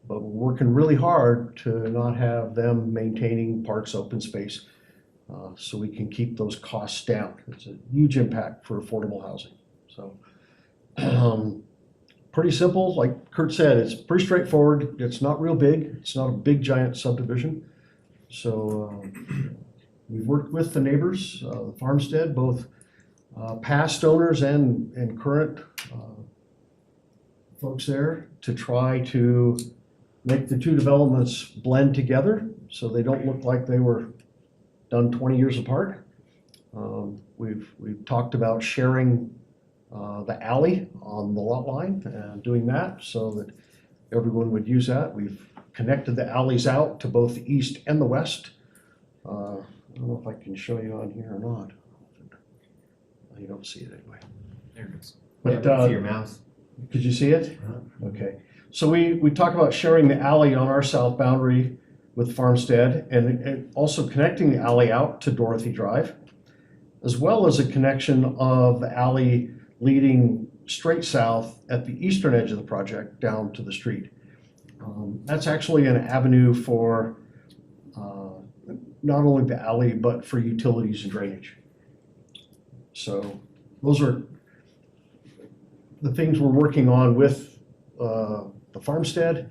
But we're working really hard to not have them maintaining parks, open space, so we can keep those costs down. It's a huge impact for affordable housing. So pretty simple, like Kurt said, it's pretty straightforward. It's not real big. It's not a big giant subdivision. So we've worked with the neighbors, the farmstead, both past owners and current folks there, to try to make the 2 developments blend together so they don't look like they were done 20 years apart. We've talked about sharing the alley on the lot line and doing that so that everyone would use that. We've connected the alleys out to both the east and the west. I don't know if I can show you on here or not. You don't see it anyway. There it is. But Yeah, I can see your mouse. Could you see it? Okay. So we talk about sharing the alley on our south boundary with Farmstead and also connecting the alley out to Dorothy Drive, as well as a connection of the alley leading straight south at the eastern edge of the project down to the street. That's actually an avenue for not only the alley, but for utilities and drainage. So those are the things we're working on with the Farmstead,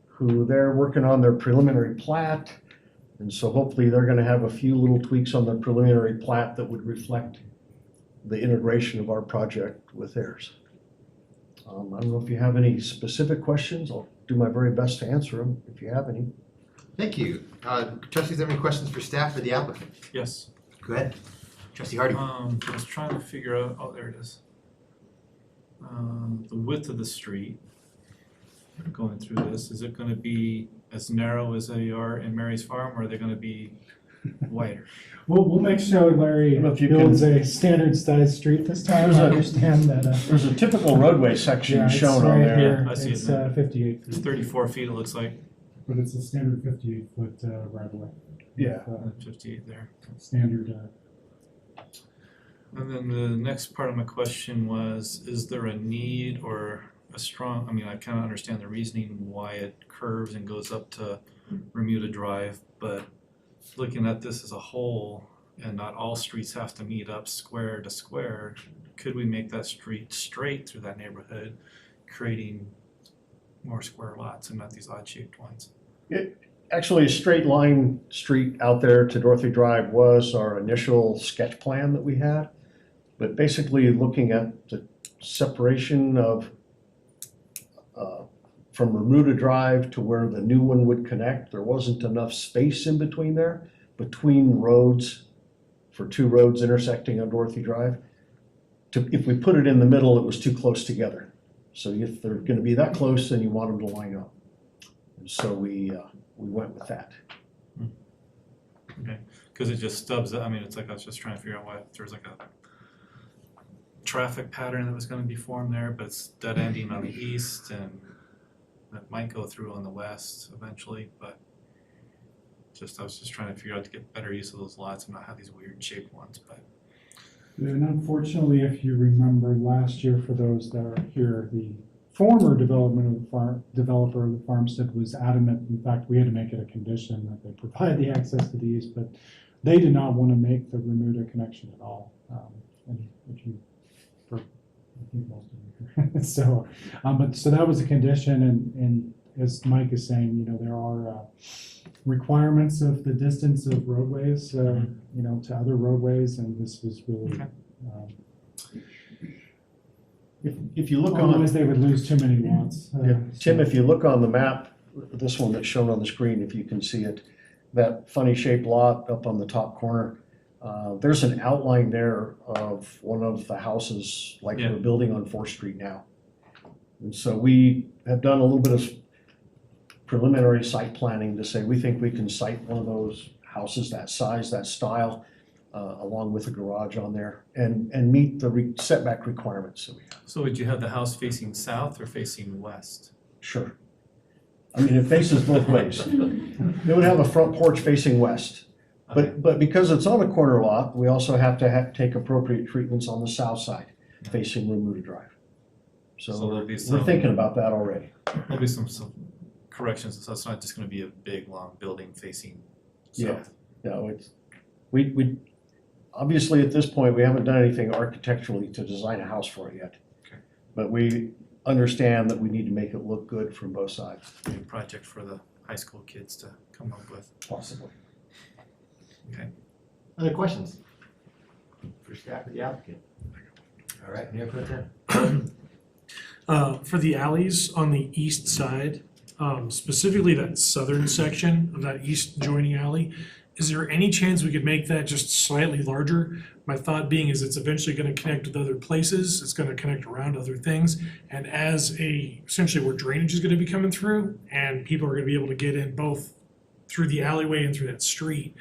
who they're working on their preliminary plat. And so hopefully they're gonna have a few little tweaks on the preliminary plat that would reflect the integration of our project with theirs. I don't know if you have any specific questions. I'll do my very best to answer them if you have any. Thank you. Trustees, have any questions for staff or the applicant? Yes. Go ahead. Trustee Hardy. I was trying to figure out, oh, there it is. The width of the street, going through this, is it gonna be as narrow as they are in Mary's Farm, or are they gonna be wider? We'll make sure Larry I don't know if you builds a standard sized street this time. I understand that. There's a typical roadway section Yeah, it's shown on right there. here. I see it It's now. 58 It's feet, 34 feet, it looks like, but it's a standard 58 foot right of way. Yeah. 58 there. Standard. And then the next part of my question was, is there a need or a strong, I mean, I kind of understand the reasoning why it curves and goes up to Bermuda Drive, but looking at this as a whole, and not all streets have to meet up square to square, could we make that street straight through that neighborhood? creating more square lots and not these odd shaped ones? Actually, a straight line street out there to Dorothy Drive was our initial sketch plan that we had. But basically looking at the separation of, from Remuda Drive to where the new one would connect, there wasn't enough space in between there, between roads, for two roads intersecting on Dorothy Drive. If we put it in the middle, it was too close together. So if they're gonna be that close, then you want them to line up. And so we went with that. Okay, because it just stubs, I mean, it's like I was just trying to figure out why, if there's like a traffic pattern that was gonna be formed there, but it's dead ending on the east and that might go through on the west eventually, but I was just trying to figure out to get better use of those lots and not have these weird shaped ones, but. And unfortunately, if you remember last year, for those that are here, the former developer of the farmstead was adamant. In fact, we had to make it a condition that they provide the access to the east, but they did not want to make the Remuda connection at all. And if you, I think most of you. So that was a condition, and as Mike is saying, you know, there are requirements of the distance of roadways, you know, to other roadways, and this was really. If you look on, otherwise they would lose too many lots. Tim, if you look on the map, this one that's shown on the screen, if you can see it, that funny shaped lot up on the top corner, there's an outline there of one of the houses like we're building on 4th Street now. And so we have done a little bit of preliminary site planning to say we think we can site one of those houses that size, that style, along with a garage on there and meet the setback requirements that we have. So would you have the house facing south or facing west? Sure. I mean, it faces both ways. It would have a front porch facing west. But because it's on a corner lot, we also have to take appropriate treatments on the south side facing Remuda Drive. So there'll be we're thinking about that already. There'll be some corrections, so it's not just gonna be a big, long building facing south. Yeah, we obviously at this point, we haven't done anything architecturally to design a house for it yet. Okay. But we understand that we need to make it look good from both sides. Big project for the high school kids to come up with. Possibly. Okay. Other questions for staff or the applicant? All right, Mayor Pro Tem. For the alleys on the east side, specifically that southern section of that east joining alley, is there any chance we could make that just slightly larger? My thought being is it's eventually gonna connect with other places, it's gonna connect around other things, and as essentially where drainage is gonna be coming through, and people are gonna be able to get in both through the alleyway and through that street.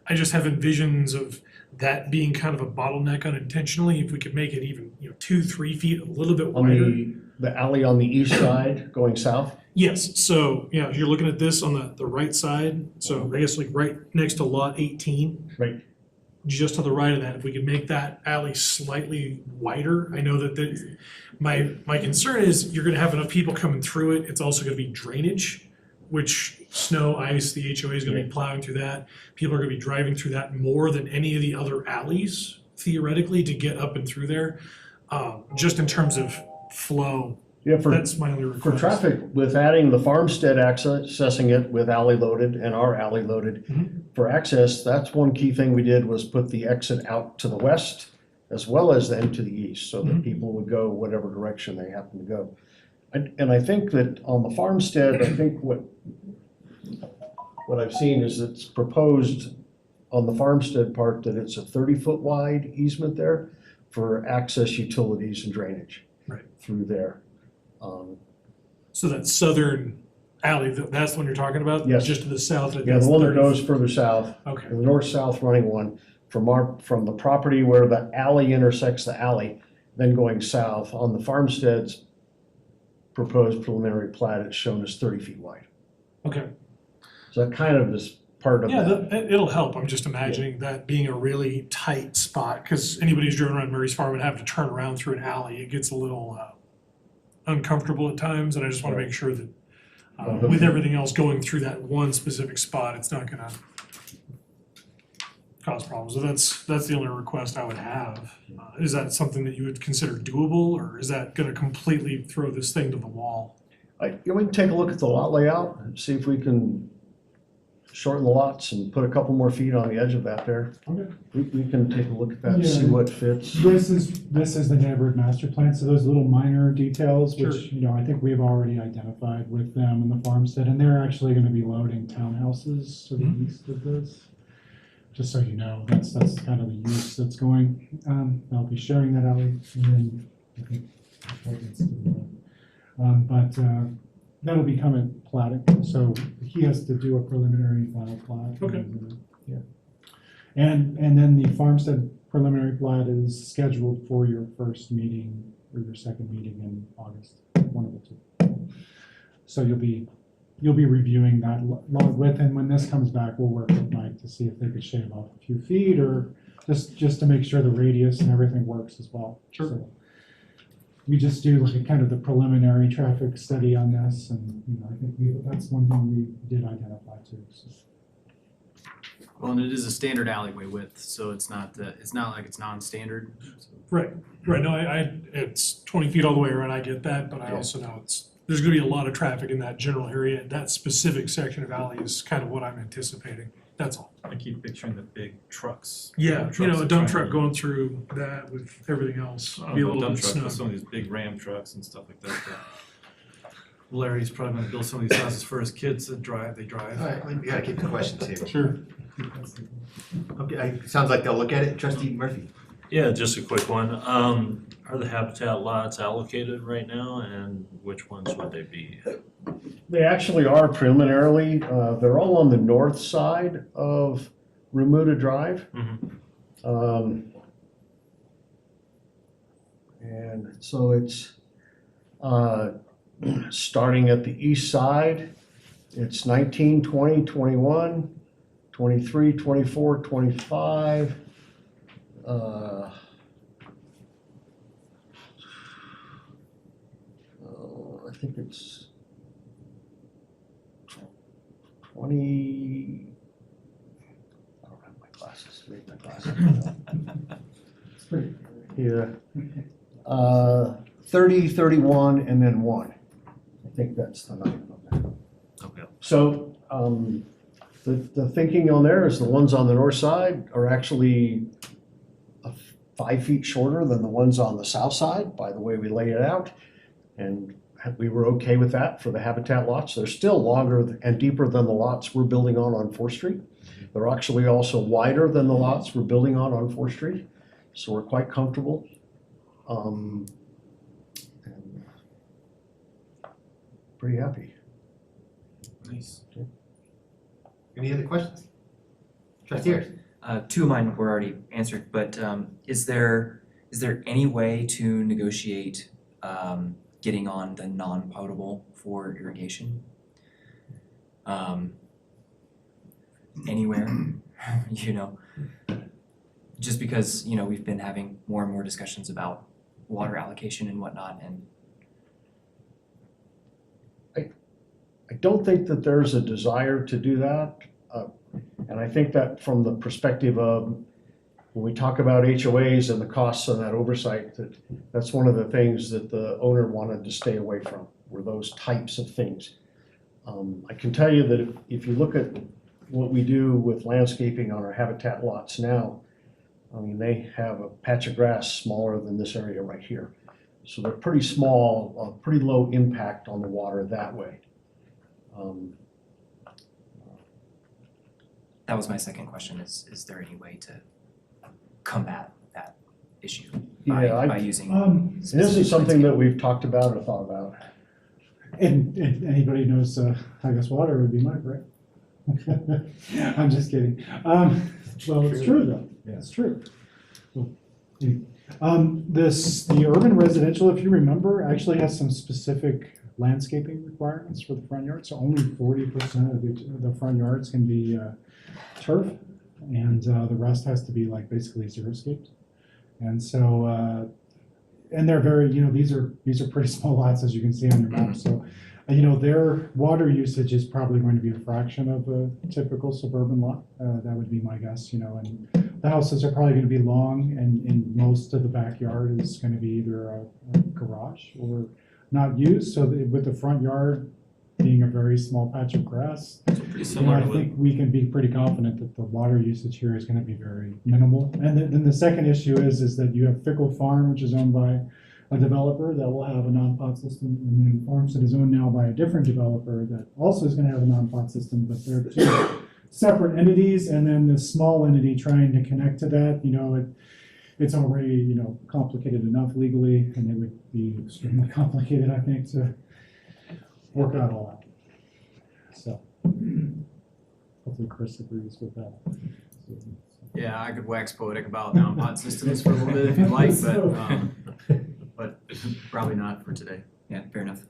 I just have visions of that being kind of a bottleneck unintentionally, if we could make it even, 2-3 feet, a little bit wider. On the alley on the east side going south? Yes, so, if you're looking at this on the right side, so I guess like right next to lot 18. Right. Just to the right of that, if we could make that alley slightly wider, I know that my concern is you're gonna have enough people coming through it, it's also gonna be drainage, which snow, ice, the HOA is gonna be plowing through that. People are gonna be driving through that more than any of the other alleys theoretically to get up and through there. Just in terms of flow, that's my only request. For traffic, with adding the farmstead accessing it with alley loaded and our alley loaded, for access, that's one key thing we did was put the exit out to the west as well as then to the east so that people would go whatever direction they happen to go. And I think that on the farmstead, I think what I've seen is it's proposed on the farmstead part that it's a 30-foot wide easement there for access utilities and drainage through there. So that southern alley, that's the one you're talking about? Yes. Just to the south? Yeah, the one that goes further south. Okay. The north-south running one from the property where the alley intersects the alley, then going south on the farmstead's proposed preliminary plat, it's shown as 30 feet wide. Okay. So that kind of is part of that. It'll help. I'm just imagining that being a really tight spot, because anybody who's driven around Murray's Farm would have to turn around through an alley. It gets a little uncomfortable at times, and I just want to make sure that with everything else going through that one specific spot, it's not gonna cause problems. So that's the only request I would have. Is that something that you would consider doable, or is that gonna completely throw this thing to the wall? We can take a look at the lot layout and see if we can shorten the lots and put a couple more feet on the edge of that there. Okay. We can take a look at that and see Yeah. what fits. This is the neighborhood master plan, so those little minor details, Sure. which, I think we've already identified with them in the farmstead, and they're actually gonna be loading townhouses to the east of this. Just so you know, that's kind of the use that's going, I'll be sharing that alley, and then I think. But that'll be coming platted, so he has to do a preliminary final plat. Okay. Yeah. And then the farmstead preliminary plat is scheduled for your first meeting or your second meeting in August, one of the two. So you'll be reviewing that log width, and when this comes back, we'll work with Mike to see if they could shave off a few feet or just to make sure the radius and everything works as well. Sure. So we just do like a kind of the preliminary traffic study on this, and I think that's one thing we did identify too. So. Well, and it is a standard alleyway width, so it's not like it's non-standard. Right, no, it's 20 feet all the way around, I get that, but I also know there's gonna be a lot of traffic in that general area. That specific section of alley is kind of what I'm anticipating, that's all. I keep picturing the big trucks. Yeah, Trucks a are dump trying truck to- going through that with everything else, I don't be a know, little dump bit trucks, but snug. some of these big Ram trucks and stuff like that. Larry's probably gonna build some of these houses for his kids that drive. All right, we gotta keep the questions here. Sure. Okay, sounds like they'll look at it. Trustee Murphy. Yeah, just a quick one. Are the habitat lots allocated right now, and which ones would they be? They actually are preliminarily. They're all on the north side of Remuda Drive. And so it's starting at the east side. It's 19, 20, 21, 23, 24, 25. I think it's 20. I don't have my glasses. Read my glasses. Yeah. 30, 31, and then 1. I think that's the number of them. Okay. So the thinking on there is the ones on the north side are actually 5 feet shorter than the ones on the south side by the way we lay it out. And we were okay with that for the habitat lots. They're still longer and deeper than the lots we're building on 4th Street. They're actually also wider than the lots we're building on 4th Street. So we're quite comfortable. And pretty happy. Nice. Any other questions? Trustee Ayers. Two of mine were already answered, but is there any way to negotiate getting on the non-potable for irrigation? Anywhere, just because, we've been having more and more discussions about water allocation and whatnot, and I don't think that there's a desire to do that. And I think that from the perspective of when we talk about HOAs and the costs of that oversight, that's one of the things that the owner wanted to stay away from, were those types of things. I can tell you that if you look at what we do with landscaping on our habitat lots now, they have a patch of grass smaller than this area right here. So they're pretty small, pretty low impact on the water that way. that was my second question, is there any way to combat that issue by using? It isn't something that we've talked about or thought about. And anybody knows, I guess water would be Mike, right? I'm just kidding. Well, it's true though. Yeah. It's true. The urban residential, if you remember, actually has some specific landscaping requirements for the front yard. So only 40% of the front yards can be turf, and the rest has to be like basically xeriscaped. And so, and they're very, these are pretty small lots, as you can see on your map. So Their water usage is probably going to be a fraction of a typical suburban lot. That would be my guess, and the houses are probably going to be long, and most of the backyard is going to be either a garage or not used. So with the front yard being a very small patch of grass, Pretty similar I to what, think we can be pretty confident that the water usage here is going to be very minimal. And then the second issue is that you have Fickle Farm, which is owned by a developer that will have a non-pot system, and then Farmstead is owned now by a different developer that also is going to have a non-pot system, but they're two separate entities, and then the small entity trying to connect to that, it's already, complicated enough legally, and it would be extremely complicated, I think, to work out all that. So hopefully Chris agrees with that. Yeah, I could wax poetic about non-pot systems for a little bit if you'd like, but probably not for today. Yeah, fair enough.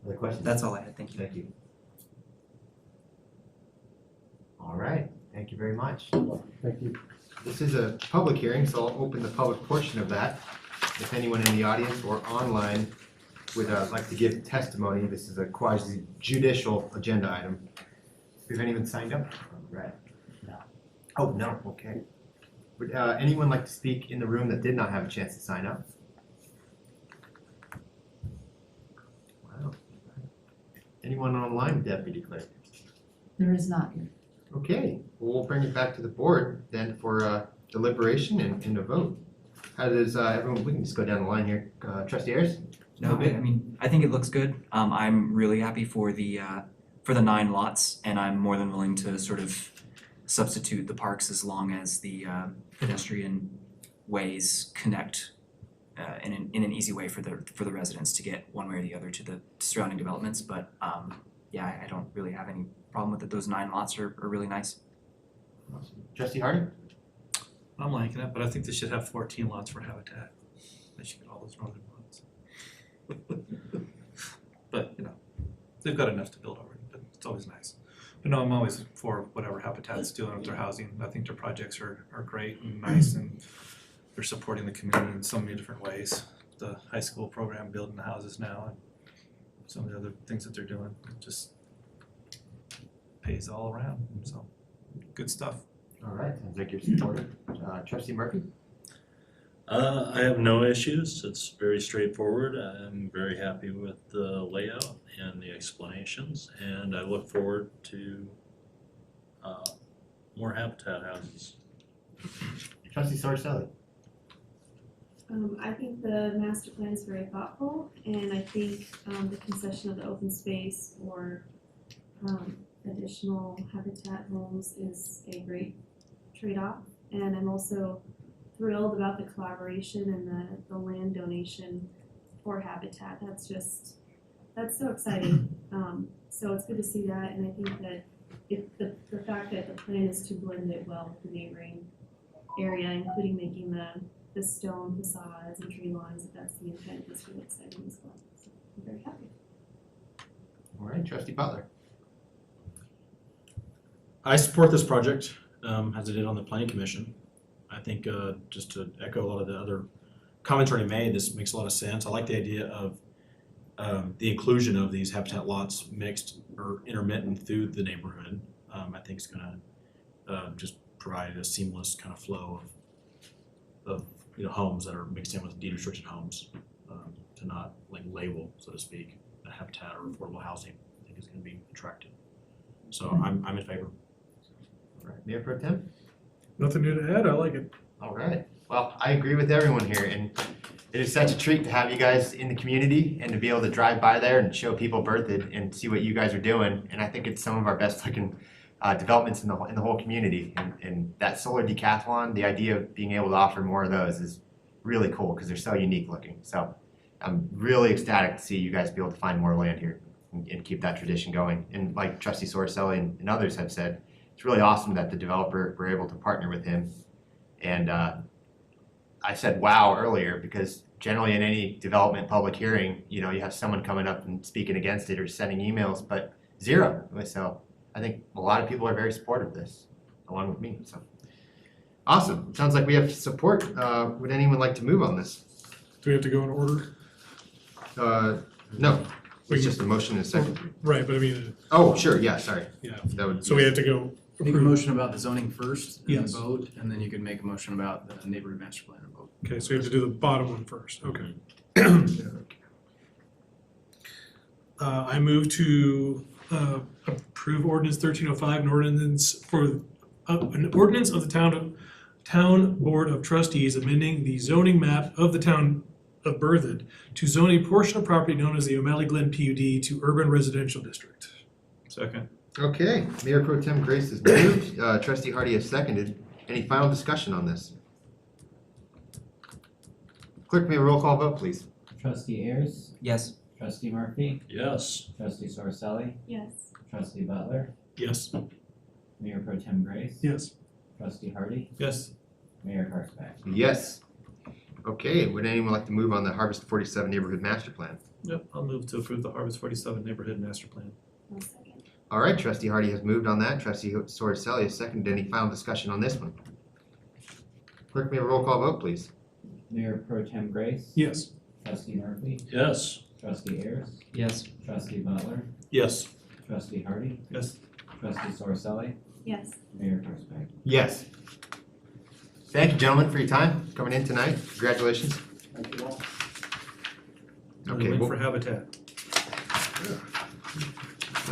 Other questions? That's all I had, thank you. Thank you. All right, thank you very much. Thank you. This is a public hearing, so I'll open the public portion of that. If anyone in the audience or online would like to give testimony, this is a quasi judicial agenda item. Do you have anyone signed up? Right. No. Oh, no, okay. Would anyone like to speak in the room that did not have a chance to sign up? Wow. Anyone online, Deputy Clerk? There is not. Okay, well, we'll bring it back to the board then for deliberation and a vote. How does everyone, we can just go down the line here. Trustee Ayers? No, I think it looks good. I'm really happy for the 9 lots, and I'm more than willing to sort of substitute the parks as long as the pedestrian ways connect in an easy way for the residents to get one way or the other to the surrounding developments. But I don't really have any problem with it. Those 9 lots are really nice. Awesome. Trustee Hardy? I'm liking it, but I think they should have 14 lots for habitat. They should get all those northern lots. But, they've got enough to build already, but it's always nice. But no, I'm always for whatever Habitat's doing with their housing. I think their projects are great and nice, and they're supporting the community in so many different ways. The high school program building the houses now and some of the other things that they're doing, it just pays all around, so good stuff. All right, sounds like you're supportive. Trustee Murphy? I have no issues. It's very straightforward. I'm very happy with the layout and the explanations, and I look forward to more habitat houses. Trustee Sarcelli? I think the master plan is very thoughtful, and I think the concession of the open space or additional habitat homes is a great trade-off. And I'm also thrilled about the collaboration and the land donation for habitat. That's so exciting. So it's good to see that, and I think that the fact that the plan is to blend it well with the neighboring area, including making the stone facades and tree lines, if that's the intent, is really exciting as well. So I'm very happy. All right, Trustee Butler? I support this project, as I did on the planning commission. I think just to echo a lot of the other comments already made, this makes a lot of sense. I like the idea of the inclusion of these habitat lots mixed or intermittent through the neighborhood. I think it's gonna just provide a seamless kind of flow of homes that are mixed in with deed restricted homes, to not like label, so to speak, a habitat or affordable housing. I think is gonna be attractive. So I'm in favor. All right, Mayor Pro Tem? Nothing new to add, I like it. All right, well, I agree with everyone here, and it is such a treat to have you guys in the community and to be able to drive by there and show people Berthoud and see what you guys are doing. And I think it's some of our best looking developments in the whole community. And that solar decathlon, the idea of being able to offer more of those is really cool because they're so unique looking. So I'm really ecstatic to see you guys be able to find more land here and keep that tradition going. And like Trustee Sorcelli and others have said, it's really awesome that the developer were able to partner with him. And I said wow earlier because generally in any development public hearing, you have someone coming up and speaking against it or sending emails, but zero. So I think a lot of people are very supportive of this, along with me. So awesome. It sounds like we have support. Would anyone like to move on this? Do we have to go in order? No, it's just a motion and a second. Right, but I mean, Oh, sure, yeah, sorry. yeah, That would. so we have to go Make a approve. motion about the zoning first, and then Yes. vote, and then you can make a motion about the neighborhood master plan and vote. Okay, so we have to do the bottom one first, okay. I move to approve ordinance 1305, an ordinance of the town board of trustees amending the zoning map of the town of Berthoud to zone a portion of property known as the O'Malley Glen PUD to urban residential district. Second. Okay, Mayor Pro Tem Grace has moved, Trustee Hardy has seconded. Any final discussion on this? Clerk, may a roll call vote, please? Trustee Ayers, Yes. trustee Murphy, Yes. trustee Sorsali, Yes. trustee Butler, Yes. Mayor Pro Tem Grace, Yes. trustee Hardy, Yes. Mayor Karspeck. Yes. Okay, would anyone like to move on the Harvest 47 Neighborhood Master Plan? Yep, I'll move to approve the Harvest 47 Neighborhood Master Plan. One second. All right, Trustee Hardy has moved on that. Trustee Sorsali has seconded. Any final discussion on this one? Clerk, may I have a roll call vote, please? Mayor Pro Tem Grace, Yes. trustee Murphy, Yes. trustee Ayers, Yes. trustee Butler, Yes. trustee Hardy, Yes. trustee Sorsali, Yes. Mayor Karspeck. Yes. Thank you, gentlemen, for your time coming in tonight. Congratulations. Okay, Win we'll for Habitat.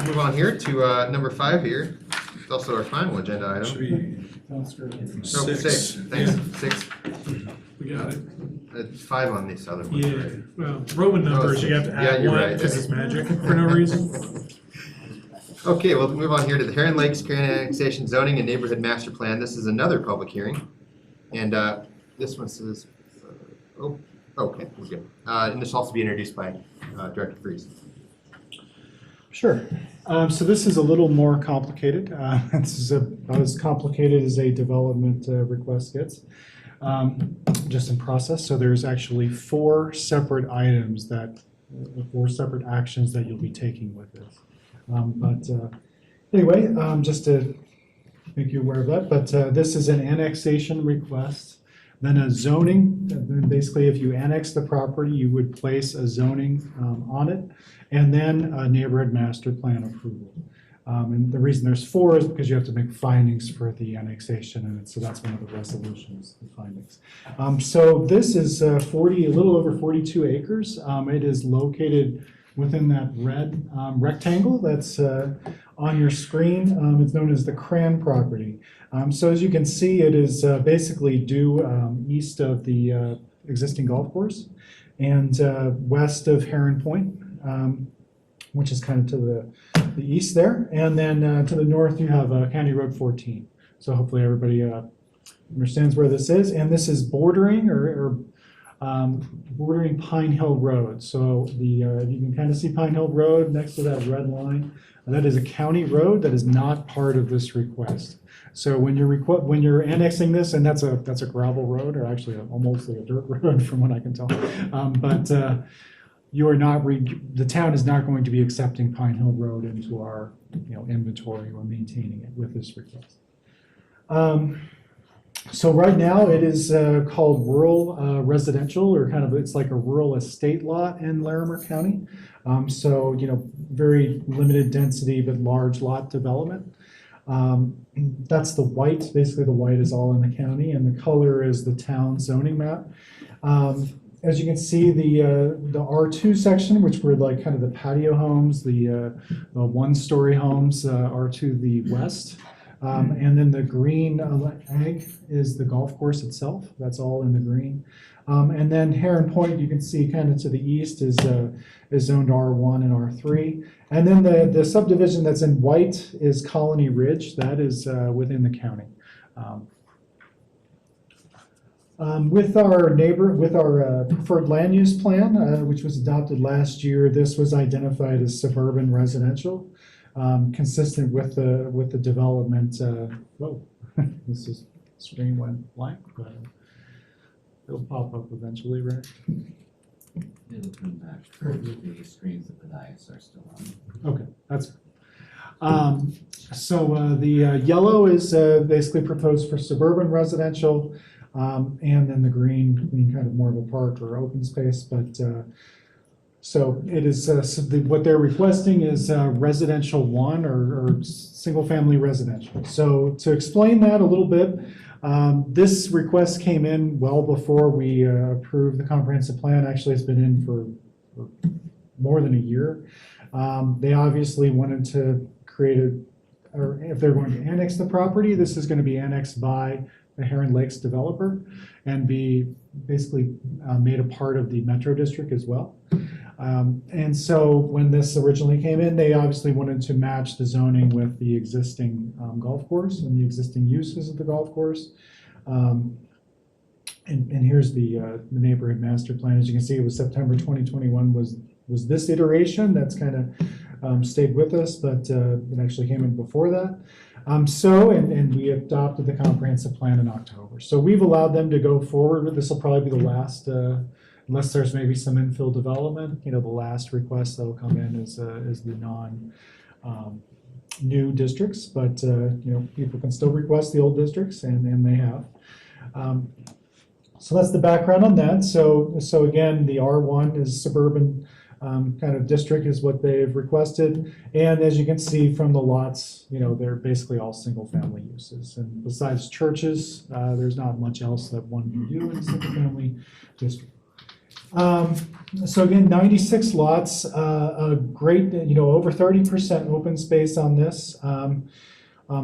move on here to number 5 here. It's also our final agenda item. Should be, No, Six. 6. Thanks, 6. we got it. It's 5 on this other one. Yeah, right? well, Roman numbers, you have to Yeah, add you're one right. because it's magic for no reason. Okay, we'll move on here to the Heron Lakes Karen Annexation Zoning and Neighborhood Master Plan. This is another public hearing. And this one says, okay, we're good. And this will also be introduced by Director Freeze. Sure. So this is a little more complicated. This is about as complicated as a development request gets, just in process. So there's actually 4 separate items that, 4 separate actions that you'll be taking with this. Anyway, just to make you aware of that, but this is an annexation request, then a zoning. Basically, if you annex the property, you would place a zoning on it, and then a neighborhood master plan approval. And the reason there's 4 is because you have to make findings for the annexation, and so that's one of the resolutions, the findings. So this is a little over 42 acres. It is located within that red rectangle that's on your screen. It's known as the Cran property. So as you can see, it is basically due east of the existing golf course and west of Heron Point, which is kind of to the east there. And then to the north, you have County Road 14. So hopefully everybody understands where this is. And this is bordering bordering Pine Hill Road. So you can kind of see Pine Hill Road next to that red line. That is a county road that is not part of this request. So when you're annexing this, and that's a gravel road, or actually almost like a dirt road from what I can tell, you are not the town is not going to be accepting Pine Hill Road into our inventory or maintaining it with this request. So right now it is called rural residential, or it's like a rural estate lot in Larimer County. So very limited density but large lot development. That's the white. Basically, the white is all in the county, and the color is the town zoning map. As you can see, the R2 section, which were like kind of the patio homes, the one-story homes, are to the west. And then the green ag is the golf course itself. That's all in the green. And then Heron Point, you can see kind of to the east is zoned R1 and R3. And then the subdivision that's in white is Colony Ridge. That is within the county. With our preferred land use plan, which was adopted last year, this was identified as suburban residential. Consistent with the development. This screen went blank, but it'll pop up eventually, right? It'll come back. The screens at the dais are still on. Okay, that's. So the yellow is basically proposed for suburban residential, and then the green being kind of more of a park or open space, but So it is, what they're requesting is residential one or single-family residential. So to explain that a little bit, this request came in well before we approved the comprehensive plan. Actually, it's been in for more than a year. They obviously wanted to create or if they're going to annex the property, this is going to be annexed by the Heron Lakes developer and be basically made a part of the Metro District as well. And so when this originally came in, they obviously wanted to match the zoning with the existing golf course and the existing uses of the golf course. And here's the neighborhood master plan. As you can see, it was September 2021 was this iteration that's kind of stayed with us, but it actually came in before that. And we adopted the comprehensive plan in October. So we've allowed them to go forward with this. Will probably be the last, unless there's maybe some infill development. The last request that will come in is the new districts, but people can still request the old districts, and they have. So that's the background on that. So again, the R1 is suburban kind of district is what they've requested. And as you can see from the lots, they're basically all single family uses. And besides churches, there's not much else that one can do in a single family district. So again, 96 lots, a great, over 30% open space on this.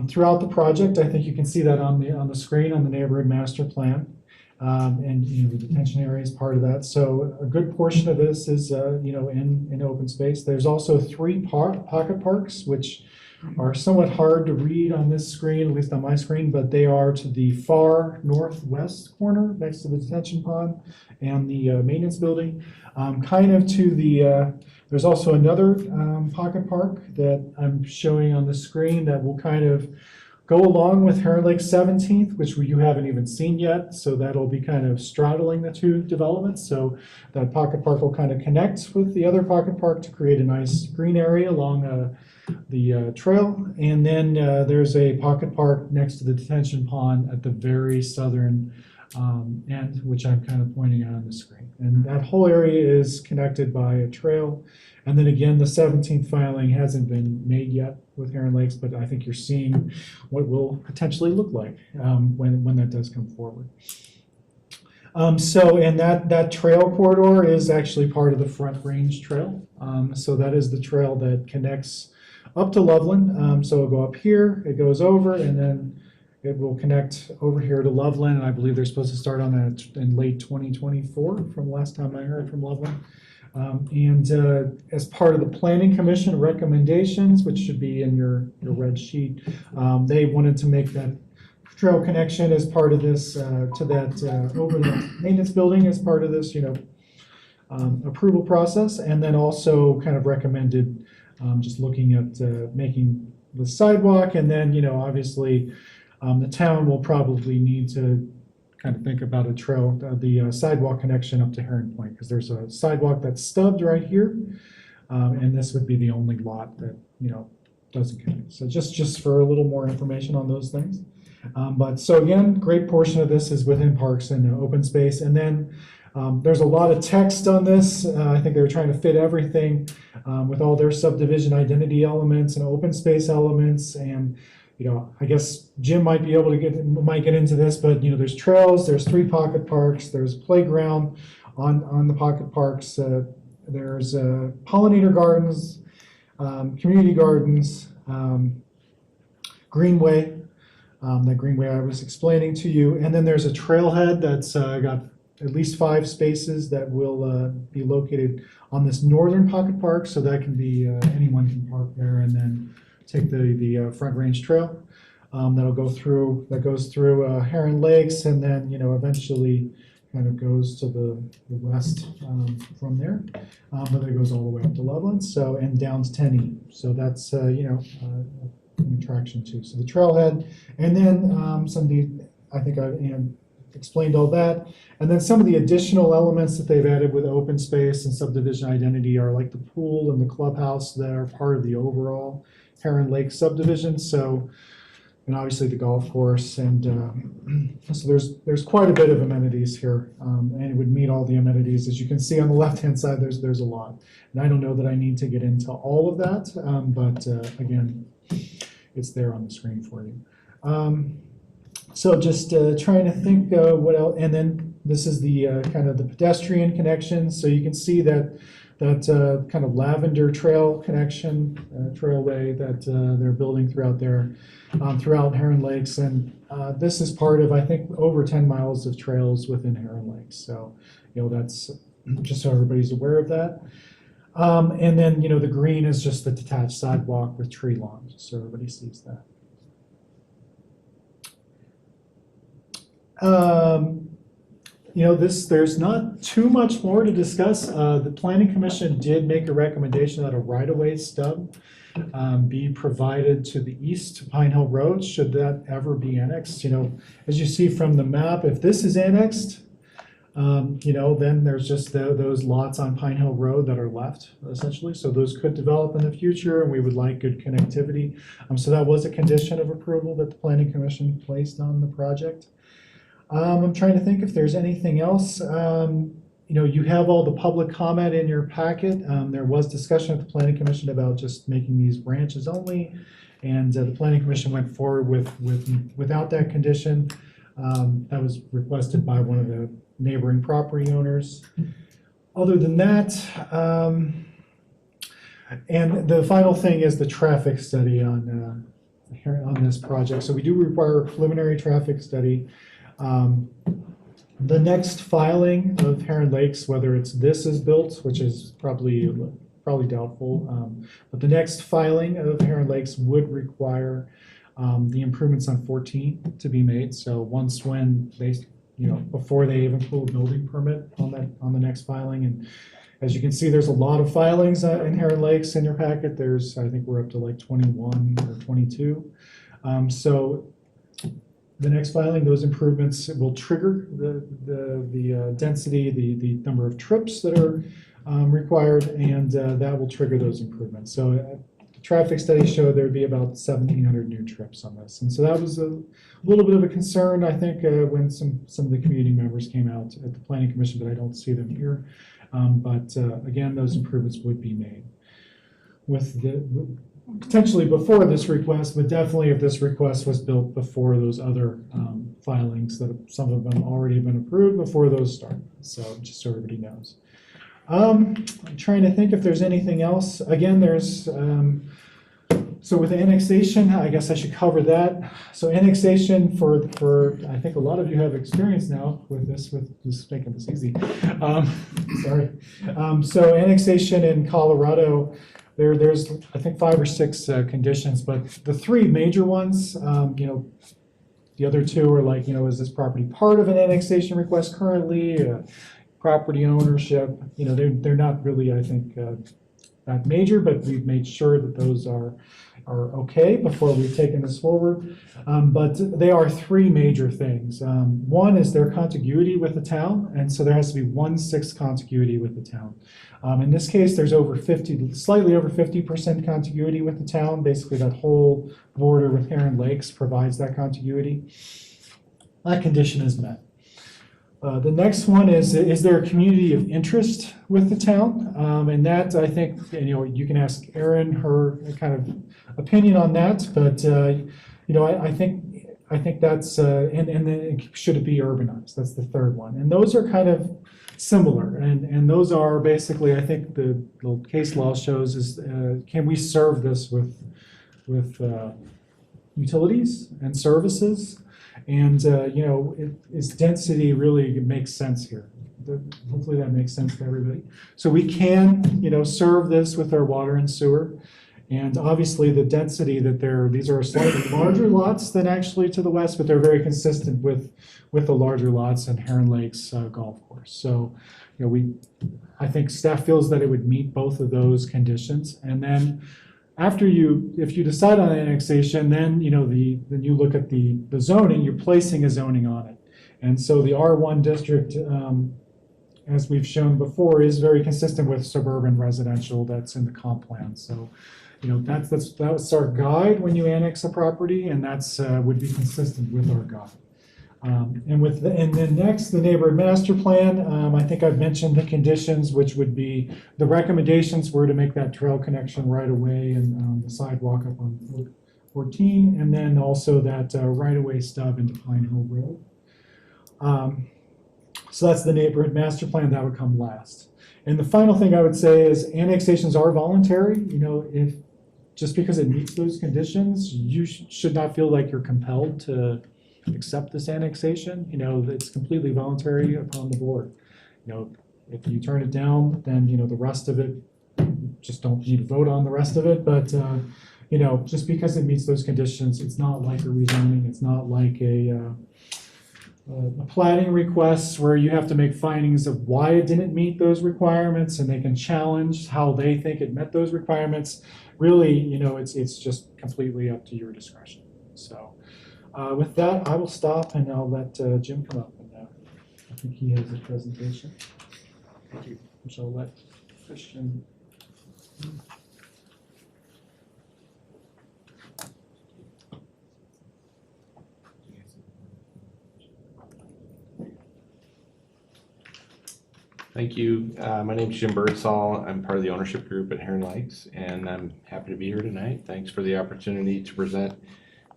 Throughout the project, I think you can see that on the screen on the neighborhood master plan. And the detention area is part of that. So a good portion of this is in open space. There's also 3 pocket parks, which are somewhat hard to read on this screen, at least on my screen, but they are to the far northwest corner next to the detention pond and the maintenance building. Kind of to the, there's also another pocket park that I'm showing on the screen that will kind of go along with Heron Lake 17th, which you haven't even seen yet. So that'll be kind of straddling the 2 developments. So that pocket park will kind of connect with the other pocket park to create a nice green area along the trail. And then there's a pocket park next to the detention pond at the very southern end, which I'm kind of pointing out on the screen. And that whole area is connected by a trail. And then again, the 17th filing hasn't been made yet with Heron Lakes, but I think you're seeing what will potentially look like when that does come forward. And that trail corridor is actually part of the Front Range Trail. So that is the trail that connects up to Loveland. So it'll go up here, it goes over, and then it will connect over here to Loveland. And I believe they're supposed to start on that in late 2024 from last time I heard from Loveland. As part of the Planning Commission recommendations, which should be in your red sheet, they wanted to make that trail connection as part of this to that over the maintenance building as part of this approval process, and then also kind of recommended just looking at making the sidewalk, and then obviously the town will probably need to kind of think about a trail, the sidewalk connection up to Heron Point, because there's a sidewalk that's stubbed right here, and this would be the only lot that doesn't connect. So just for a little more information on those things. But so again, great portion of this is within parks and open space, and then there's a lot of text on this. I think they were trying to fit everything with all their subdivision identity elements and open space elements, and I guess Jim might be able to get into this, but there's trails, there's 3 pocket parks, there's playground on the pocket parks, there's pollinator gardens, community gardens, greenway, that greenway I was explaining to you, and then there's a trailhead that's got at least 5 spaces that will be located on this northern pocket park, so that can be anyone can park there and then take the Front Range Trail that goes through Heron Lakes, and then eventually kind of goes to the west from there, but then it goes all the way up to Loveland, and down to Tenney. So that's an attraction too. So the trailhead, and then I think I explained all that, and then some of the additional elements that they've added with open space and subdivision identity are like the pool and the clubhouse that are part of the overall Heron Lake subdivision. So and obviously the golf course, and so there's quite a bit of amenities here, and it would meet all the amenities. As you can see on the left-hand side, there's a lot. And I don't know that I need to get into all of that, but again, it's there on the screen for you. So just trying to think what else, and then this is the kind of the pedestrian connection. So you can see that kind of lavender trail connection, trailway that they're building throughout there, throughout Heron Lakes. And this is part of, I think, over 10 miles of trails within Heron Lakes. So, that's just so everybody's aware of that. And then, the green is just the detached sidewalk with tree lawn, just so everybody sees that. There's not too much more to discuss. The Planning Commission did make a recommendation that a right-of-way stub be provided to the east to Pine Hill Road, should that ever be annexed. As you see from the map, if this is annexed, then there's just those lots on Pine Hill Road that are left, essentially. So those could develop in the future, and we would like good connectivity. So that was a condition of approval that the Planning Commission placed on the project. I'm trying to think if there's anything else. You have all the public comment in your packet. There was discussion at the Planning Commission about just making these branches only, and the Planning Commission went forward without that condition. That was requested by one of the neighboring property owners. Other than that, and the final thing is the traffic study on this project. So we do require a preliminary traffic study. The next filing of Heron Lakes, whether this is built, which is probably doubtful, but the next filing of Heron Lakes would require the improvements on 14 to be made. So when they, before they even pull a building permit on the next filing. And as you can see, there's a lot of filings in Heron Lakes in your packet. I think we're up to like 21 or 22. So the next filing, those improvements will trigger the density, the number of trips that are required, and that will trigger those improvements. So the traffic study showed there'd be about 1,700 new trips on this. And so that was a little bit of a concern, I think, when some of the community members came out at the Planning Commission, but I don't see them here. But again, those improvements would be made potentially before this request, but definitely if this request was built before those other filings, that some of them already have been approved before those start. So just so everybody knows. I'm trying to think if there's anything else. Again, there's so with annexation, I guess I should cover that. So annexation for I think a lot of you have experience now with this making this easy. Sorry. So annexation in Colorado. There's I think 5 or 6 conditions, but the 3 major ones, the other 2 are like, is this property part of an annexation request currently? Property ownership, they're not really, I think, that major, but we've made sure that those are okay before we've taken this forward. But they are 3 major things. One is their contiguity with the town, and so there has to be 1/6 contiguity with the town. In this case, there's slightly over 50% contiguity with the town. Basically, that whole border with Heron Lakes provides that contiguity. That condition is met. The next one is there a community of interest with the town? And that, I think, you can ask Erin her kind of opinion on that, but I think that's and then should it be urbanized? That's the third one, and those are kind of similar, and those are basically, I think the case law shows is can we serve this with utilities and services? And, is density really makes sense here? Hopefully that makes sense to everybody. So we can, serve this with our water and sewer. And obviously the density these are slightly larger lots than actually to the west, but they're very consistent with the larger lots in Heron Lakes Golf Course. So, I think staff feels that it would meet both of those conditions. And then if you decide on annexation, then you look at the zoning, you're placing a zoning on it. And so the R1 district, as we've shown before, is very consistent with suburban residential that's in the comp plan. So, that's our guide when you annex a property, and that's, would be consistent with our guide. And then next, the neighborhood master plan. I think I've mentioned the conditions, which would be, the recommendations were to make that trail connection right away and the sidewalk up on 14, and then also that right-of-way stub into Pine Hill Road. So that's the neighborhood master plan, that would come last. And the final thing I would say is annexations are voluntary. If just because it meets those conditions, you should not feel like you're compelled to accept this annexation. It's completely voluntary upon the board. If you turn it down, then, the rest of it, just don't need to vote on the rest of it. But, just because it meets those conditions, it's not like a rezoning. It's not like a platting request where you have to make findings of why it didn't meet those requirements, and they can challenge how they think it met those requirements. Really, it's just completely up to your discretion. So with that, I will stop and I'll let Jim come up. And I think he has a presentation. Thank you. Which I'll let Christian. Thank you. My name is Jim Birdsall. I'm part of the ownership group at Heron Lakes, and I'm happy to be here tonight. Thanks for the opportunity to present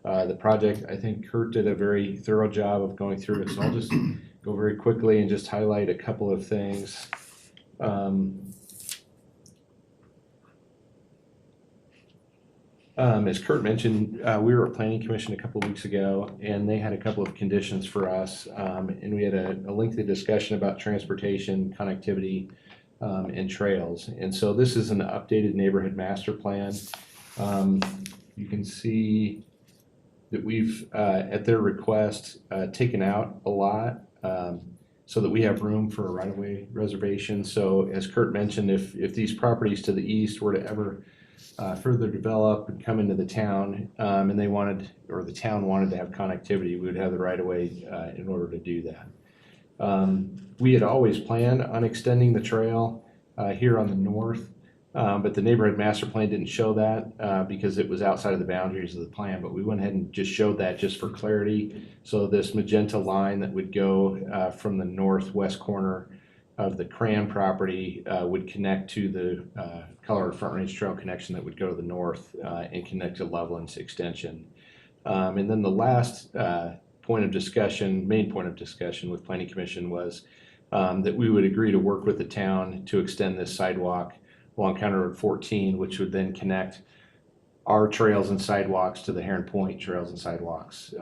the project. I think Kurt did a very thorough job of going through it, so I'll just go very quickly and just highlight a couple of things. As Kurt mentioned, we were at Planning Commission a couple of weeks ago, and they had a couple of conditions for us, and we had a lengthy discussion about transportation, connectivity, and trails. And so this is an updated neighborhood master plan. You can see that we've, at their request, taken out a lot so that we have room for a right-of-way reservation. So as Kurt mentioned, if these properties to the east were to ever further develop and come into the town, and they wanted, or the town wanted to have connectivity, we would have the right of way in order to do that. We had always planned on extending the trail here on the north, but the neighborhood master plan didn't show that because it was outside of the boundaries of the plan, but we went ahead and just showed that just for clarity. So this magenta line that would go from the northwest corner of the Cran property would connect to the Colorado Front Range Trail connection that would go to the north and connect to Loveland's extension. And then the last point of discussion, main point of discussion with Planning Commission was that we would agree to work with the town to extend this sidewalk along County Road 14, which would then connect our trails and sidewalks to the Heron Point trails and sidewalks,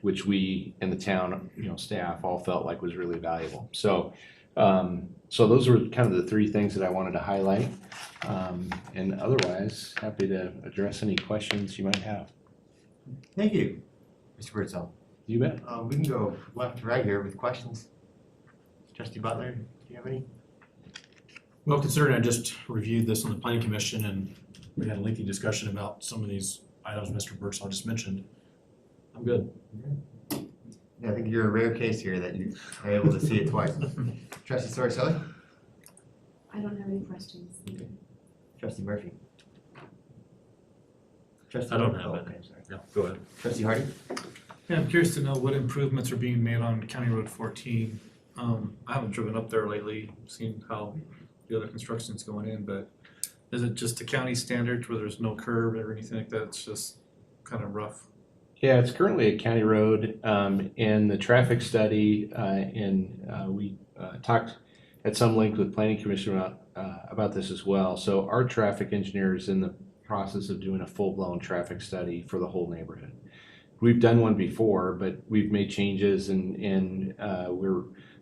which we and the town, staff all felt like was really valuable. So those were kind of the three things that I wanted to highlight. And otherwise, happy to address any questions you might have. Thank you, Mr. Birdsall. You bet. We can go left to right here with questions. Trustee Butler, do you have any? Well, considering I just reviewed this on the Planning Commission and we had a lengthy discussion about some of these items Mr. Birdsall just mentioned, I'm good. Yeah, I think you're a rare case here that you are able to see it twice. Trustee Sorcelli? I don't have any questions. Trustee Murphy? Trustee I don't have okay, any. sorry. No, go ahead. Trustee Hardy? Yeah, I'm curious to know what improvements are being made on County Road 14. I haven't driven up there lately, seen how the other construction's going in, but is it just a county standard where there's no curb or anything like that? It's just kind of rough. Yeah, it's currently a county road, and the traffic study, we talked at some length with Planning Commission about this as well. So our traffic engineer is in the process of doing a full-blown traffic study for the whole neighborhood. We've done one before, but we've made changes and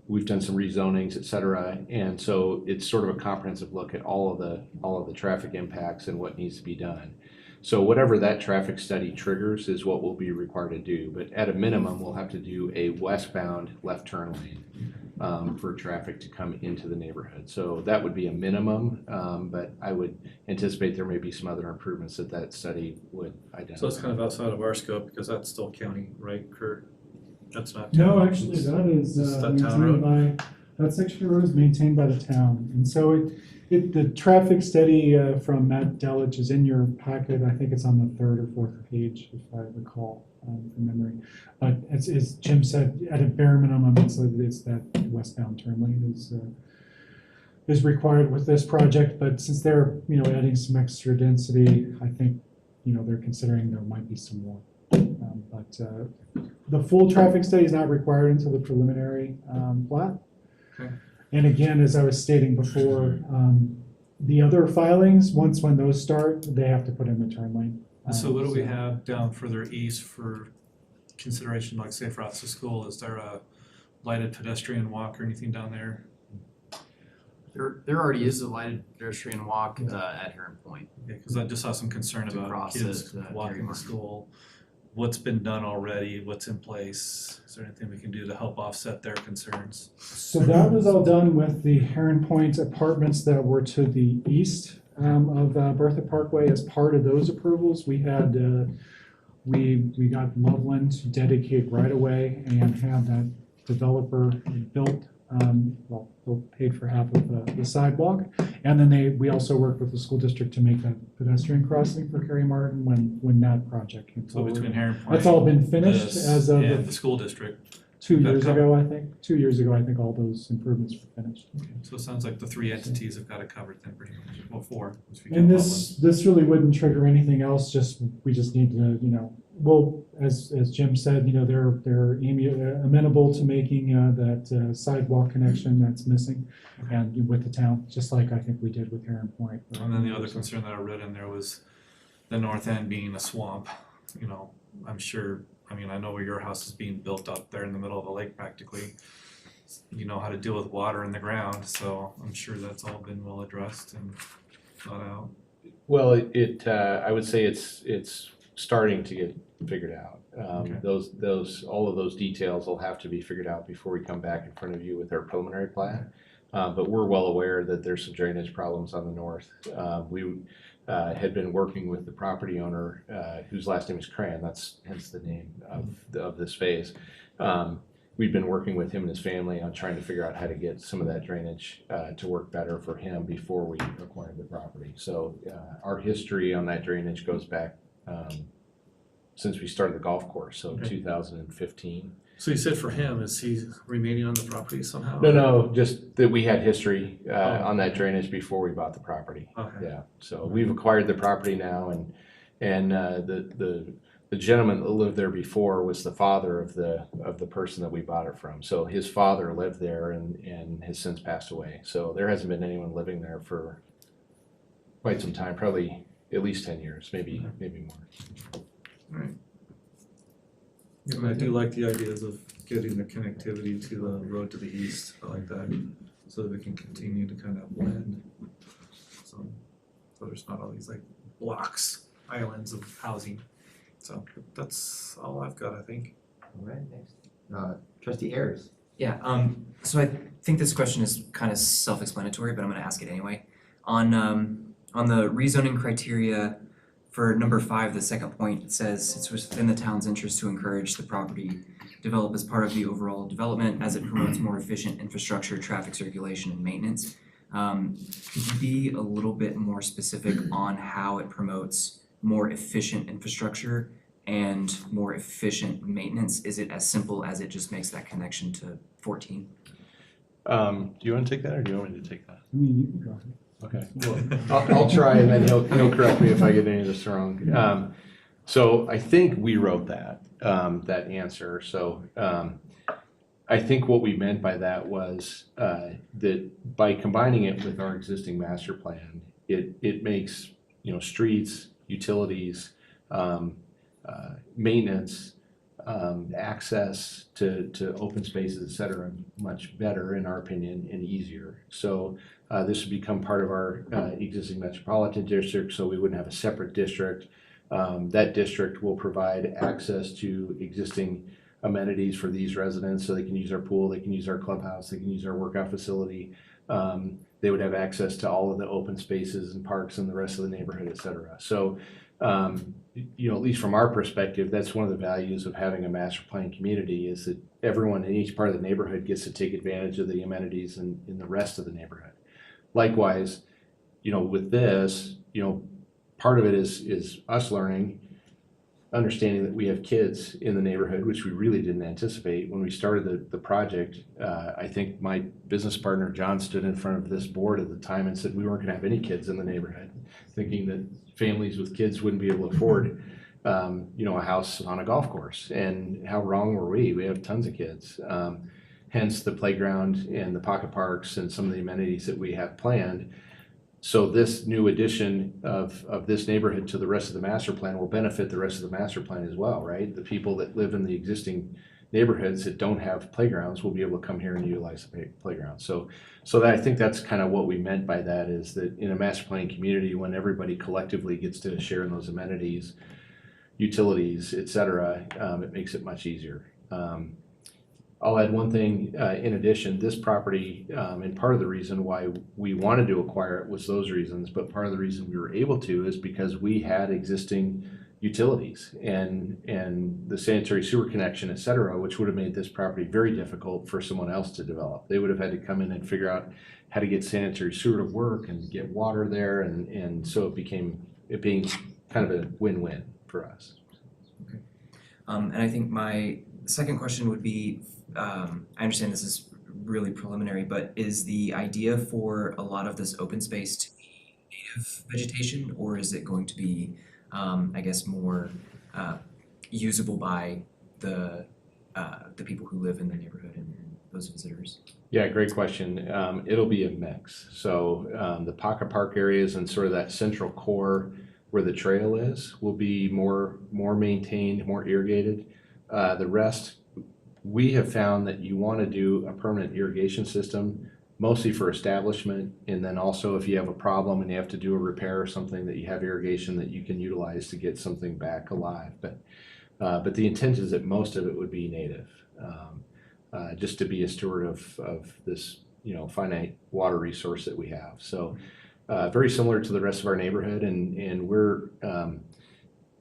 we've done some rezonings, et cetera. And so it's sort of a comprehensive look at all of the traffic impacts and what needs to be done. So whatever that traffic study triggers is what we'll be required to do. But at a minimum, we'll have to do a westbound left turn lane for traffic to come into the neighborhood. So that would be a minimum, but I would anticipate there may be some other improvements that study would identify. So it's kind of outside of our scope because that's still county, right, Kurt? That's not No, town. actually, that is Is that town maintained road? by, that section of road is maintained by the town. And so The traffic study from Matt Delich is in your packet. I think it's on the third or fourth page, if I recall from memory. But as Jim said, at a bare minimum, it's that westbound turn lane is required with this project. But since they're adding some extra density, I think they're considering there might be some more. But the full traffic study is not required until the preliminary plat. Okay. And again, as I was stating before, the other filings, when those start, they have to put in the turn lane. So what do we have down further east for consideration, like say for out to school? Is there a lighted pedestrian walk or anything down there? There already is a lighted pedestrian walk at Heron Point. Because I just saw some concern To about cross kids at, walking Terry to Martin. school. What's been done already? What's in place? Is there anything we can do to help offset their concerns? So that was all done with the Heron Point apartments that were to the east of Bertha Parkway. As part of those approvals, we had we got Loveland to dedicate right away and have that developer built. Paid for half of the sidewalk, and then we also worked with the school district to make that pedestrian crossing for Carrie Martin when that project came So forward. between Heron Point, That's all been finished this, as of and the school district. 2 that years covered? ago, I think. 2 years ago, I think all those improvements were finished. So it sounds like the three entities have got it covered then pretty much. Well, four. if you And count this really wouldn't trigger anything else. We just need to well, as Jim said, they're amenable to making that sidewalk connection that's missing, and with the town, just like I think we did with Heron Point. And then the other concern that I read in there was the north end being a swamp. I'm sure, I know where your house is being built up there in the middle of a lake practically. You know how to deal with water in the ground, so I'm sure that's all been well addressed and thought out. Well, I would say it's starting to get figured out. Okay. All of those details will have to be figured out before we come back in front of you with our preliminary plan. But we're well aware that there's some drainage problems on the north. We had been working with the property owner, whose last name is Cran, that's hence the name of this phase. We've been working with him and his family on trying to figure out how to get some of that drainage to work better for him before we acquired the property. So our history on that drainage goes back since we started the golf course, so Okay. 2015. So you said for him, is he remaining on the property somehow? No, just that we had history on that drainage before we bought the property. Okay. Yeah, so we've acquired the property now, and the gentleman that lived there before was the father of the person that we bought it from. So his father lived there and has since passed away. So there hasn't been anyone living there for quite some time, probably at least 10 years, maybe more. Right. Yeah, I do like the ideas of getting the connectivity to the road to the east. I like that, so that we can continue to kind of blend. So there's not all these like blocks, islands of housing. So that's all I've got, I think. All right, next. Trustee Ayers. Yeah, so I think this question is kind of self-explanatory, but I'm gonna ask it anyway. On the rezoning criteria for number 5, the second point, it says it's within the town's interest to encourage the property develop as part of the overall development as it promotes more efficient infrastructure, traffic circulation, and maintenance. Could you be a little bit more specific on how it promotes more efficient infrastructure and more efficient maintenance? Is it as simple as it just makes that connection to 14? Do you want to take that, or do you want me to take that? I mean, you can go ahead. Okay, well, I'll try, and then he'll correct me if I get any of this wrong. So I think we wrote that answer. So I think what we meant by that was that by combining it with our existing master plan, it makes streets, utilities, maintenance, access to open spaces, et cetera, much better in our opinion and easier. So this would become part of our existing metropolitan district, so we wouldn't have a separate district. That district will provide access to existing amenities for these residents, so they can use our pool, they can use our clubhouse, they can use our workout facility. They would have access to all of the open spaces and parks in the rest of the neighborhood, et cetera. So at least from our perspective, that's one of the values of having a master plan community, is that everyone in each part of the neighborhood gets to take advantage of the amenities in the rest of the neighborhood. Likewise, with this, part of it is us learning, understanding that we have kids in the neighborhood, which we really didn't anticipate. When we started the project, I think my business partner, John, stood in front of this board at the time and said we weren't gonna have any kids in the neighborhood, thinking that families with kids wouldn't be able to afford, a house on a golf course. And how wrong were we? We have tons of kids. Hence the playground and the pocket parks and some of the amenities that we have planned. So this new addition of this neighborhood to the rest of the master plan will benefit the rest of the master plan as well, right? The people that live in the existing neighborhoods that don't have playgrounds will be able to come here and utilize the playground. So that, I think that's kind of what we meant by that, is that in a master plan community, when everybody collectively gets to share in those amenities, utilities, et cetera, it makes it much easier. I'll add one thing in addition. This property, and part of the reason why we wanted to acquire it was those reasons, but part of the reason we were able to is because we had existing utilities and the sanitary sewer connection, et cetera, which would have made this property very difficult for someone else to develop. They would have had to come in and figure out how to get sanitary sewer to work and get water there, and so it being kind of a win-win for us. Okay. And I think my second question would be, I understand this is really preliminary, but is the idea for a lot of this open space to be native vegetation, or is it going to be, I guess, more usable by the people who live in the neighborhood and those visitors? Yeah, great question. It'll be a mix. So the pocket park areas and sort of that central core where the trail is will be more maintained, more irrigated. The rest, we have found that you want to do a permanent irrigation system, mostly for establishment, and then also if you have a problem and you have to do a repair or something, that you have irrigation that you can utilize to get something back alive. But the intent is that most of it would be native, just to be a steward of this finite water resource that we have. So very similar to the rest of our neighborhood, and we're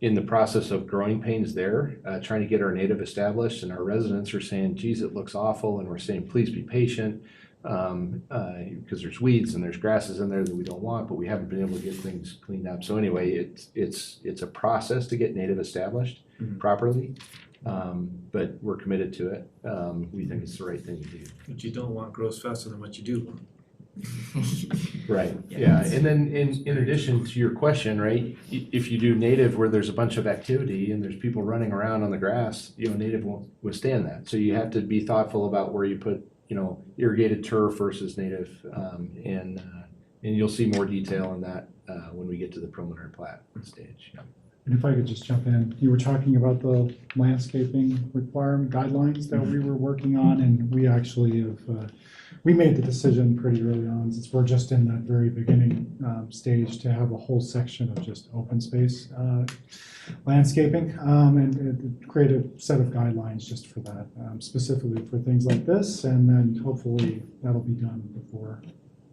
in the process of growing pains there, trying to get our native established, and our residents are saying, geez, it looks awful, and we're saying, please be patient, because there's weeds and there's grasses in there that we don't want, but we haven't been able to get things cleaned up. So anyway, it's a process to get native established properly, but we're committed to it. We think it's the right thing to do. What you don't want grows faster than what you do want. Right, yeah, and then in addition to your question, right, if you do native where there's a bunch of activity and there's people running around on the grass, native won't withstand that. So you have to be thoughtful about where you put, irrigated turf versus native, and you'll see more detail on that when we get to the preliminary plat stage. Yeah. And if I could just jump in, you were talking about the landscaping requirement guidelines that we were working on, and we actually have, we made the decision pretty early on, since we're just in that very beginning stage, to have a whole section of just open space landscaping, and create a set of guidelines just for that, specifically for things like this, and then hopefully that'll be done before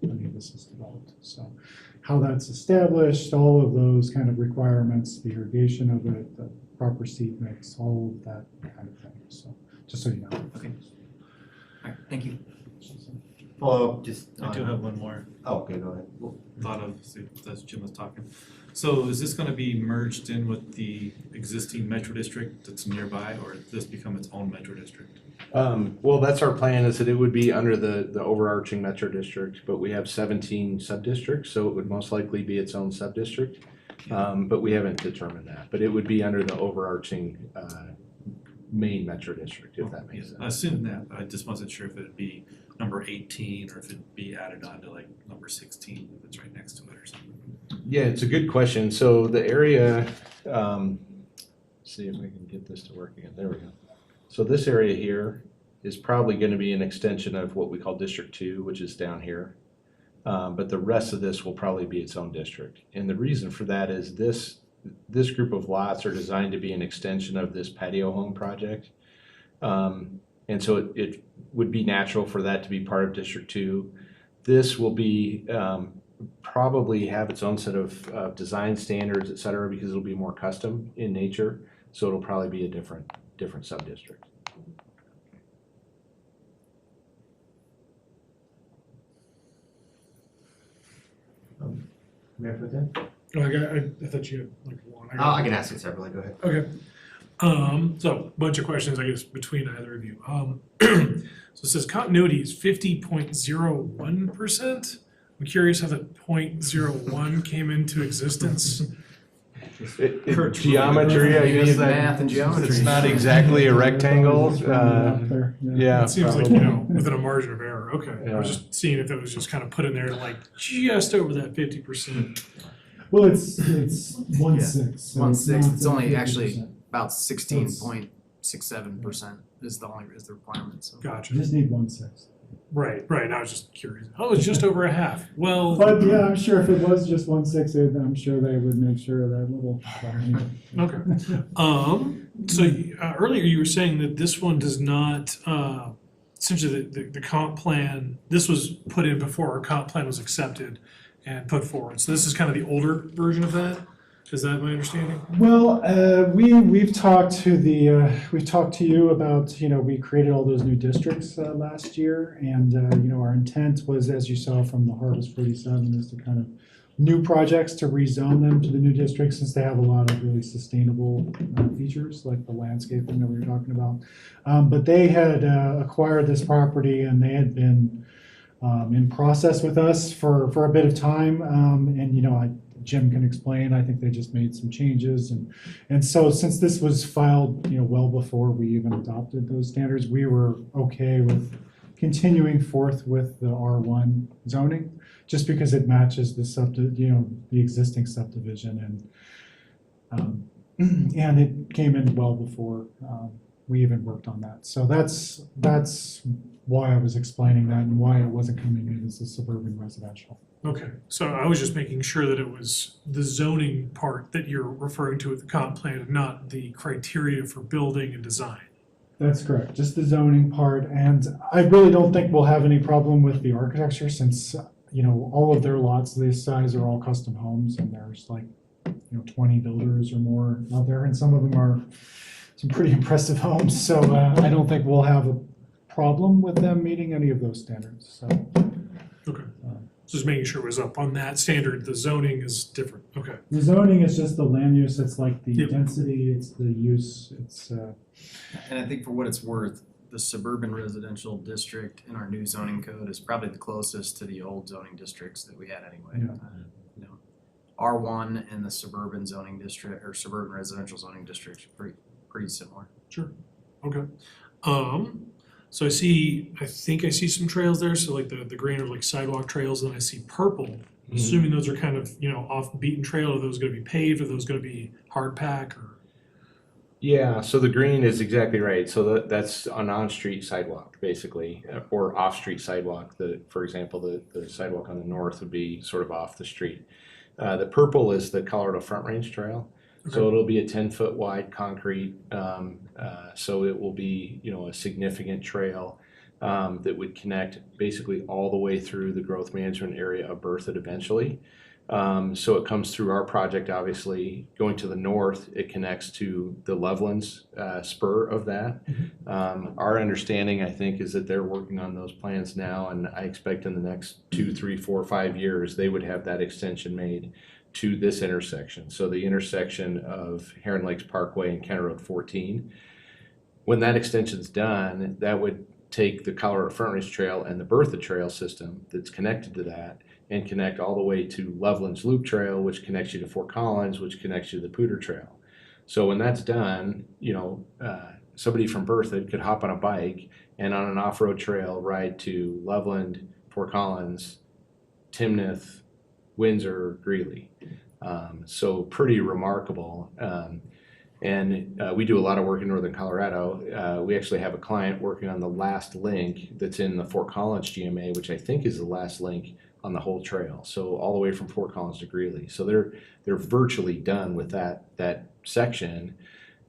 any of this is developed. So how that's established, all of those kind of requirements, the irrigation of it, the proper seed mix, all of that kind of thing. So just so you know. Okay. All right, thank you. Follow up, just. I do have one more. Oh, okay, go ahead. Thought of, as Jim was talking. So is this gonna be merged in with the existing metro district that's nearby, or does this become its own metro district? Well, that's our plan, is that it would be under the overarching metro district, but we have 17 sub-districts, so it would most likely be its own sub-district. But we haven't determined that, but it would be under the overarching main metro district, if that makes sense. I assume that, but I just wasn't sure if it'd be number 18 or if it'd be added on to like number 16 if it's right next to it or something. Yeah, it's a good question. So the area, see if we can get this to work again. There we go. So this area here is probably going to be an extension of what we call District 2, which is down here. But the rest of this will probably be its own district. And the reason for that is this group of lots are designed to be an extension of this patio home project. And so it would be natural for that to be part of District 2. This will be probably have its own set of design standards, et cetera, because it'll be more custom in nature. So it'll probably be a different sub-district. Mayor Pro Tem? Oh, I thought you had like one. I can ask it separately, go ahead. Okay. So bunch of questions, I guess, between either of you. So it says continuity is 50.01%. I'm curious how the 0.01 came into existence. Geometry, I guess. Math and geometry. It's not exactly a rectangle. Yeah. It seems like, within a margin of error. Okay. I was just seeing if it was just kind of put in there like just over that 50%. Well, it's 1/6. So 1/6, it's not only 50%. actually about 16.67% is the requirement, so. Gotcha. You just need 1/6. Right. I was just curious. Oh, it's just over a half. Well. But yeah, I'm sure if it was just 1/6, I'm sure they would make sure of that little. Okay. So earlier you were saying that this one does not, essentially the comp plan, this was put in before our comp plan was accepted and put forward. So this is kind of the older version of that? Is that my understanding? Well, we've talked to you about, we created all those new districts last year, and our intent was, as you saw from the Harvest 47, is to kind of new projects to rezone them to the new districts, since they have a lot of really sustainable features like the landscaping that we were talking about. But they had acquired this property, and they had been in process with us for a bit of time, and Jim can explain. I think they just made some changes, and so since this was filed, well before we even adopted those standards, we were okay with continuing forth with the R1 zoning, just because it matches the the existing subdivision, and it came in well before we even worked on that. So that's why I was explaining that and why it wasn't coming in as a suburban residential. Okay, so I was just making sure that it was the zoning part that you're referring to with the comp plan, and not the criteria for building and design. That's correct, just the zoning part, and I really don't think we'll have any problem with the architecture, since, all of their lots this size are all custom homes, and there's 20 builders or more out there, and some of them are some pretty impressive homes, so I don't think we'll have a problem with them meeting any of those standards, so. Okay, just making sure it was up on that standard. The zoning is different. Okay. The zoning is just the land use, it's like the density, it's the use, it's. And I think for what it's worth, the suburban residential district in our new zoning code is probably the closest to the old zoning districts that we had anyway. Yeah. R1 and the suburban zoning district, or suburban residential zoning districts are pretty similar. Sure. Okay. So I think I see some trails there. So like the green are like sidewalk trails, and I see purple. Assuming those are kind of, off the beaten trail. Are those going to be paved? Are those going to be hard pack? Or? Yeah, so the green is exactly right. So that's an on-street sidewalk, basically, or off-street sidewalk. For example, the sidewalk on the north would be sort of off the street. The purple is the Colorado Front Range Trail. Okay. So it'll be a 10-foot wide concrete. So it will be, a significant trail that would connect basically all the way through the growth management area of Berthoud eventually. So it comes through our project, obviously. Going to the north, it connects to the Lovelands spur of that. Our understanding, I think, is that they're working on those plans now, and I expect in the next 2, 3, 4, 5 years, they would have that extension made to this intersection. So the intersection of Heron Lakes Parkway and County Road 14. When that extension's done, that would take the Colorado Front Range Trail and the Berthoud Trail system that's connected to that, and connect all the way to Loveland's Loop Trail, which connects you to Fort Collins, which connects you to the Poudre Trail. So when that's done, somebody from Berthoud could hop on a bike and on an off-road trail ride to Loveland, Fort Collins, Timnath, Windsor, Greeley. So pretty remarkable. And we do a lot of work in Northern Colorado. We actually have a client working on the last link that's in the Fort Collins GMA, which I think is the last link on the whole trail. So all the way from Fort Collins to Greeley. So they're virtually done with that section,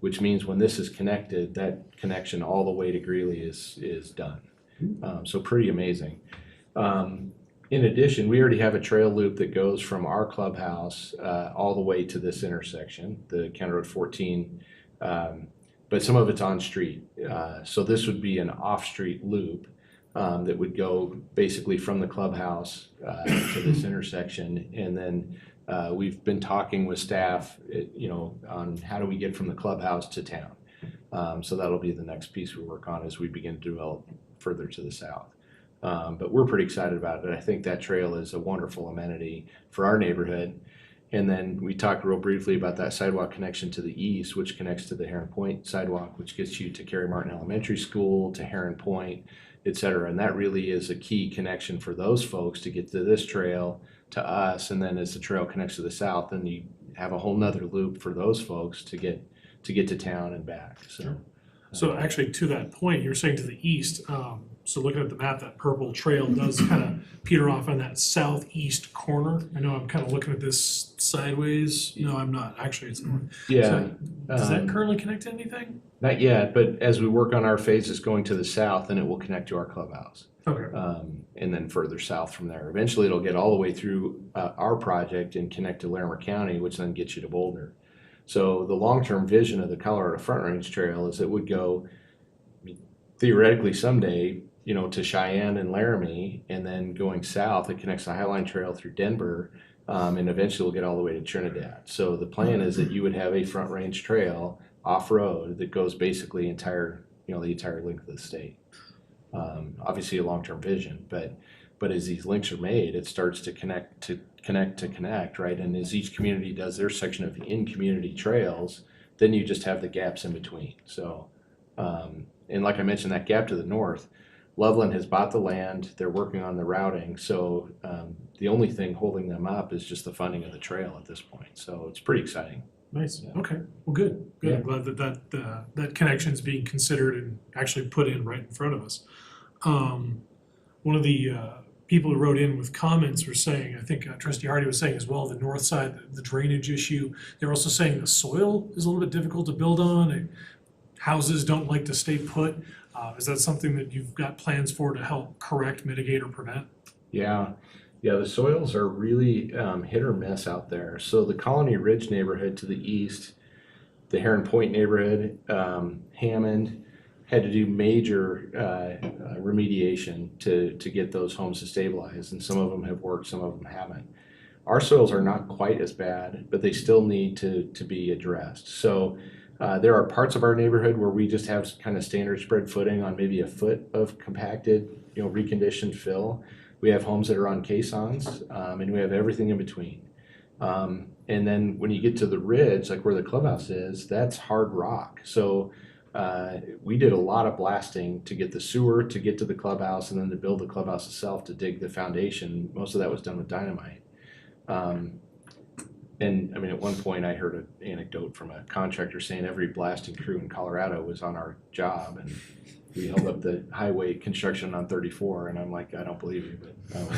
which means when this is connected, that connection all the way to Greeley is done. So pretty amazing. In addition, we already have a trail loop that goes from our clubhouse all the way to this intersection, the County Road 14, but some of it's on street. So this would be an off-street loop that would go basically from the clubhouse to this intersection, and then We've been talking with staff, on how do we get from the clubhouse to town. So that'll be the next piece we work on as we begin to develop further to the south. But we're pretty excited about it. I think that trail is a wonderful amenity for our neighborhood. And then we talked real briefly about that sidewalk connection to the east, which connects to the Heron Point sidewalk, which gets you to Carey Martin Elementary School, to Heron Point, et cetera. And that really is a key connection for those folks to get to this trail, to us. And then as the trail connects to the south, then you have a whole nother loop for those folks to get to town and back. So actually, to that point, you're saying to the east, so looking at the map, that purple trail does kind of peter off on that southeast corner. I know I'm kind of looking at this sideways. No, I'm not. Actually, it's north. Yeah. So does that currently connect to anything? Not yet, but as we work on our phases going to the south, then it will connect to our clubhouse. Okay. And then further south from there. Eventually, it'll get all the way through our project and connect to Larimer County, which then gets you to Boulder. So the long-term vision of the Colorado Front Range Trail is it would go theoretically someday, to Cheyenne and Laramie, and then going south, it connects the Highline Trail through Denver, and eventually we'll get all the way to Trinidad. So the plan is that you would have a Front Range Trail off-road that goes basically the entire length of the state. Obviously a long-term vision, but as these links are made, it starts to connect, right? And as each community does their section of in-community trails, then you just have the gaps in between. So, and like I mentioned, that gap to the north, Loveland has bought the land, they're working on the routing, so the only thing holding them up is just the funding of the trail at this point. So it's pretty exciting. Nice. Okay. Well, good. Good. Yeah. I'm glad that connection is being considered and actually put in right in front of us. One of the people who wrote in with comments were saying, I think Trustee Hardy was saying as well, the north side, the drainage issue. They're also saying the soil is a little bit difficult to build on. And houses don't like to stay put. Is that something that you've got plans for to help correct, mitigate, or prevent? Yeah, the soils are really hit or miss out there. So the Colony Ridge neighborhood to the east, the Heron Point neighborhood, Hammond, had to do major remediation to get those homes to stabilize, and some of them have worked, some of them haven't. Our soils are not quite as bad, but they still need to be addressed. So there are parts of our neighborhood where we just have kind of standard spread footing on maybe a foot of compacted, reconditioned fill. We have homes that are on caissons, and we have everything in between. And then when you get to the ridge, like where the clubhouse is, that's hard rock. So we did a lot of blasting to get the sewer to get to the clubhouse, and then to build the clubhouse itself, to dig the foundation. Most of that was done with dynamite. And I mean, at one point I heard an anecdote from a contractor saying every blasting crew in Colorado was on our job, and we held up the highway construction on 34, and I'm like, I don't believe you, but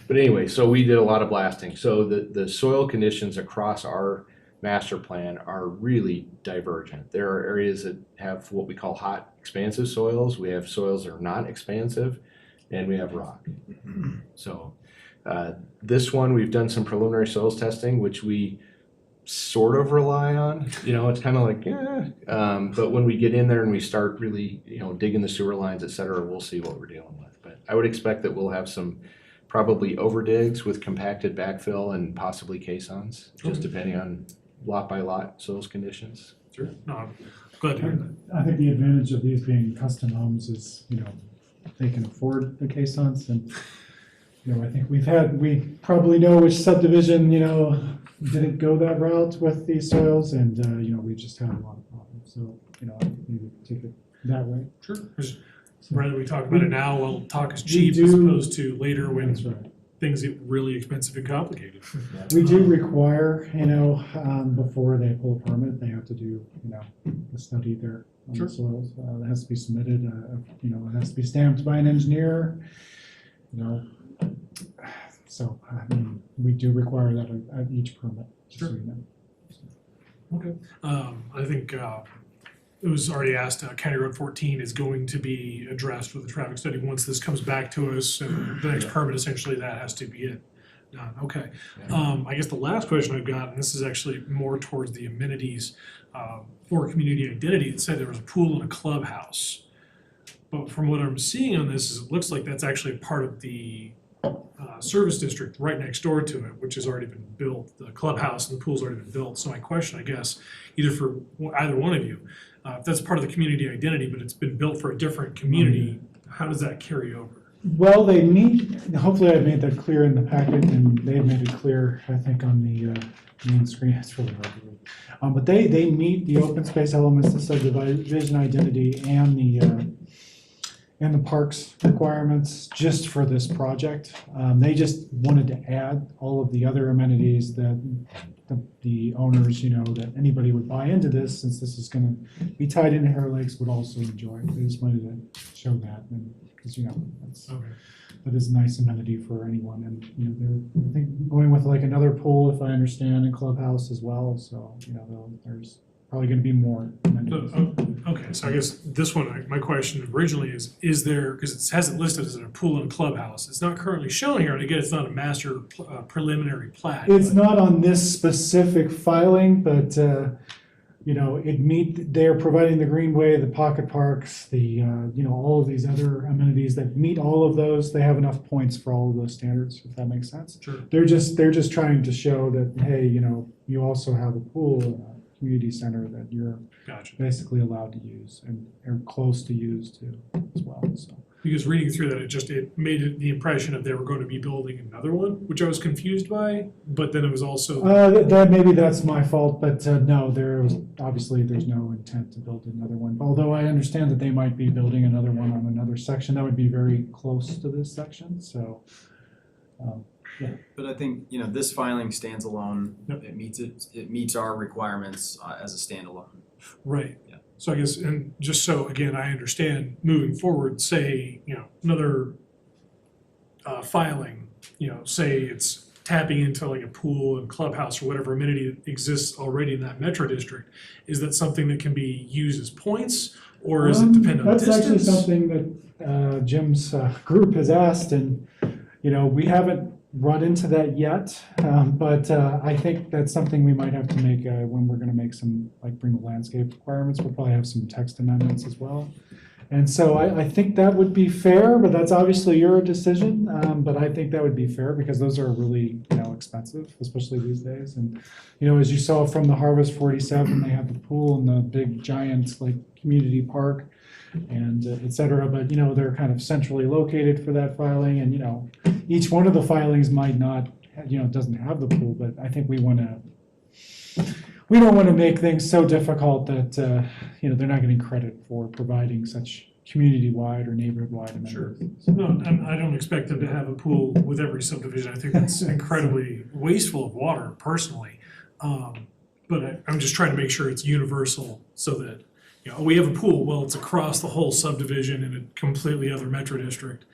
but anyway, so we did a lot of blasting. So the soil conditions across our master plan are really divergent. There are areas that have what we call hot, expansive soils. We have soils that are not expansive, and we have rock. So this one, we've done some preliminary soils testing, which we sort of rely on. It's kind of like, but when we get in there and we start really, digging the sewer lines, et cetera, we'll see what we're dealing with. But I would expect that we'll have some probably overdigs with compacted backfill and possibly caissons, just depending on lot by lot soils conditions. Sure. No, I'm glad to hear that. I think the advantage of these being custom homes is, they can afford the caissons, and I think we probably know which subdivision, didn't go that route with these soils, and we just had a lot of problems. So, I think maybe take it that way. Sure. Rather we talk about it now, we'll talk as cheap as opposed to later when things get really expensive and complicated. We do require, before they pull a permit, they have to do, a study there on the soils. It has to be submitted, it has to be stamped by an engineer, So, we do require that at each permit, just so you know. Okay. I think it was already asked, County Road 14 is going to be addressed with a traffic study once this comes back to us, and the next permit, essentially, that has to be it. Okay. I guess the last question I've got, and this is actually more towards the amenities for community identity, it said there was a pool and a clubhouse. But from what I'm seeing on this, is it looks like that's actually part of the service district right next door to it, which has already been built. The clubhouse and the pool's already been built. So my question, I guess, either for either one of you, if that's part of the community identity, but it's been built for a different community, how does that carry over? Well, they meet, hopefully I've made that clear in the packet, and they've made it clear, I think, on the main screen. It's really hard to read. But they meet the open space elements, the subdivision identity, and the parks requirements just for this project. They just wanted to add all of the other amenities that the owners, that anybody would buy into this, since this is gonna be tied into Hare Lakes, would also enjoy. They just wanted to show that, and because that is a nice amenity for anyone. And they're, I think, going with like another pool, if I understand, and clubhouse as well. So there's probably going to be more amenities. Okay, so I guess this one, my question originally is there, because it has it listed as a pool and clubhouse. It's not currently shown here, and again, it's not a master preliminary plat. It's not on this specific filing, but they're providing the greenway, the pocket parks, the all of these other amenities that meet all of those. They have enough points for all of those standards, if that makes sense. Sure. They're just trying to show that, hey, you also have a pool, a community center that you're basically allowed to use and are close to use too as well. So. Because reading through that, it made the impression that they were going to be building another one, which I was confused by. But then it was also maybe that's my fault, but no, there's no intent to build another one. Although I understand that they might be building another one on another section that would be very close to this section. So, yeah. But I think this filing stands alone. Yep. It meets our requirements as a standalone. Right. Yeah. So I guess, and just so again I understand, moving forward, say another filing, say it's tapping into like a pool and clubhouse or whatever amenity exists already in that metro district. Is that something that can be used as points, or is it depend on that's distance? Actually something that Jim's group has asked, and we haven't run into that yet, but I think that's something we might have to make when we're going to make some, bring the landscape requirements. We'll probably have some text amendments as well. And so I think that would be fair, but that's obviously your decision. But I think that would be fair because those are really, expensive, especially these days. And, as you saw from the Harvest 47, they have the pool and the big giant, community park and et cetera. But, they're kind of centrally located for that filing. And, each one of the filings might not, doesn't have the pool, but I think we don't want to make things so difficult that, they're not getting credit for providing such community-wide or neighborhood-wide amenities. Sure. No, and I don't expect them to have a pool with every subdivision. I think that's incredibly wasteful of water, personally. But I'm just trying to make sure it's universal so that, we have a pool, well, it's across the whole subdivision in a completely other metro district.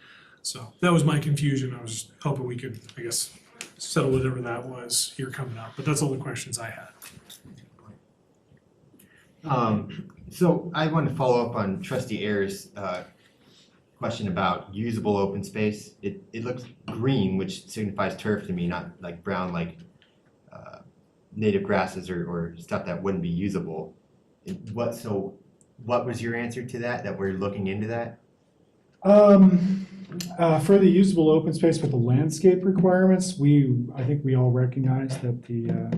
So that was my confusion. I was just hoping we could, I guess, settle whatever that was here coming up. But that's all the questions I had. So I wanted to follow up on Trustee Ayers' question about usable open space. It looks green, which signifies turf to me, not like brown, like native grasses or stuff that wouldn't be usable. What was your answer to that we're looking into that? For the usable open space with the landscape requirements, I think we all recognize that the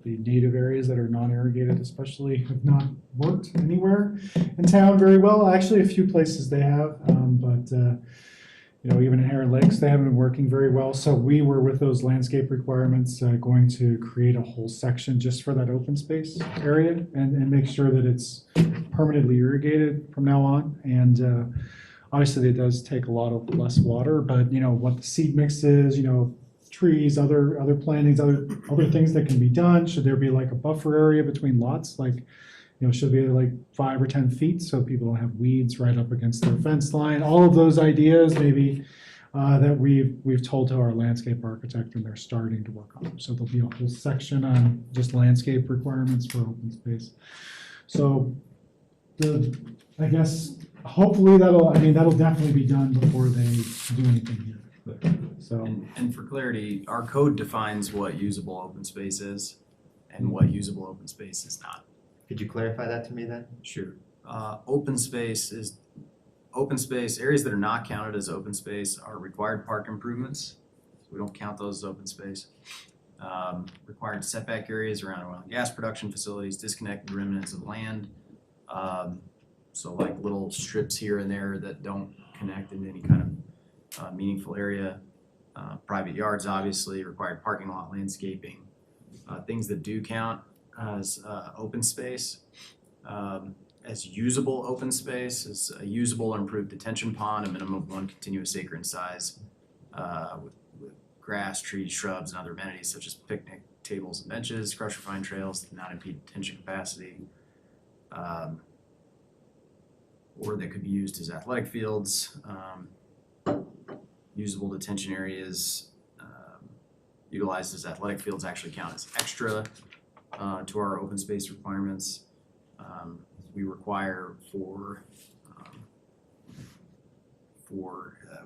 native areas that are non-irrigated especially have not worked anywhere in town very well. Actually, a few places they have, but even in Hare Lakes, they haven't been working very well. So we were, with those landscape requirements, going to create a whole section just for that open space area and make sure that it's permanently irrigated from now on. And obviously, it does take a lot of less water, but what the seed mix is, trees, other plantings, other things that can be done. Should there be like a buffer area between lots, should be like 5 or 10 feet so people don't have weeds right up against their fence line. All of those ideas maybe that we've told to our landscape architect, and they're starting to work on them. So there'll be a whole section on just landscape requirements for open space. So I guess hopefully that'll definitely be done before they do anything here. So and for clarity, our code defines what usable open space is and what usable open space is not. Could you clarify that to me then? Sure. Open space is open space, areas that are not counted as open space are required park improvements. So we don't count those as open space. Required setback areas around oil and gas production facilities, disconnected remnants of land. So like little strips here and there that don't connect into any kind of meaningful area. Private yards, obviously, required parking lot landscaping. Things that do count as open space, as usable open space, is a usable or improved detention pond, a minimum of 1 continuous acre in size, with grass, trees, shrubs, and other amenities such as picnic tables and benches, crusher fine trails that not impede detention capacity, or that could be used as athletic fields. Usable detention areas utilized as athletic fields actually count as extra to our open space requirements. We require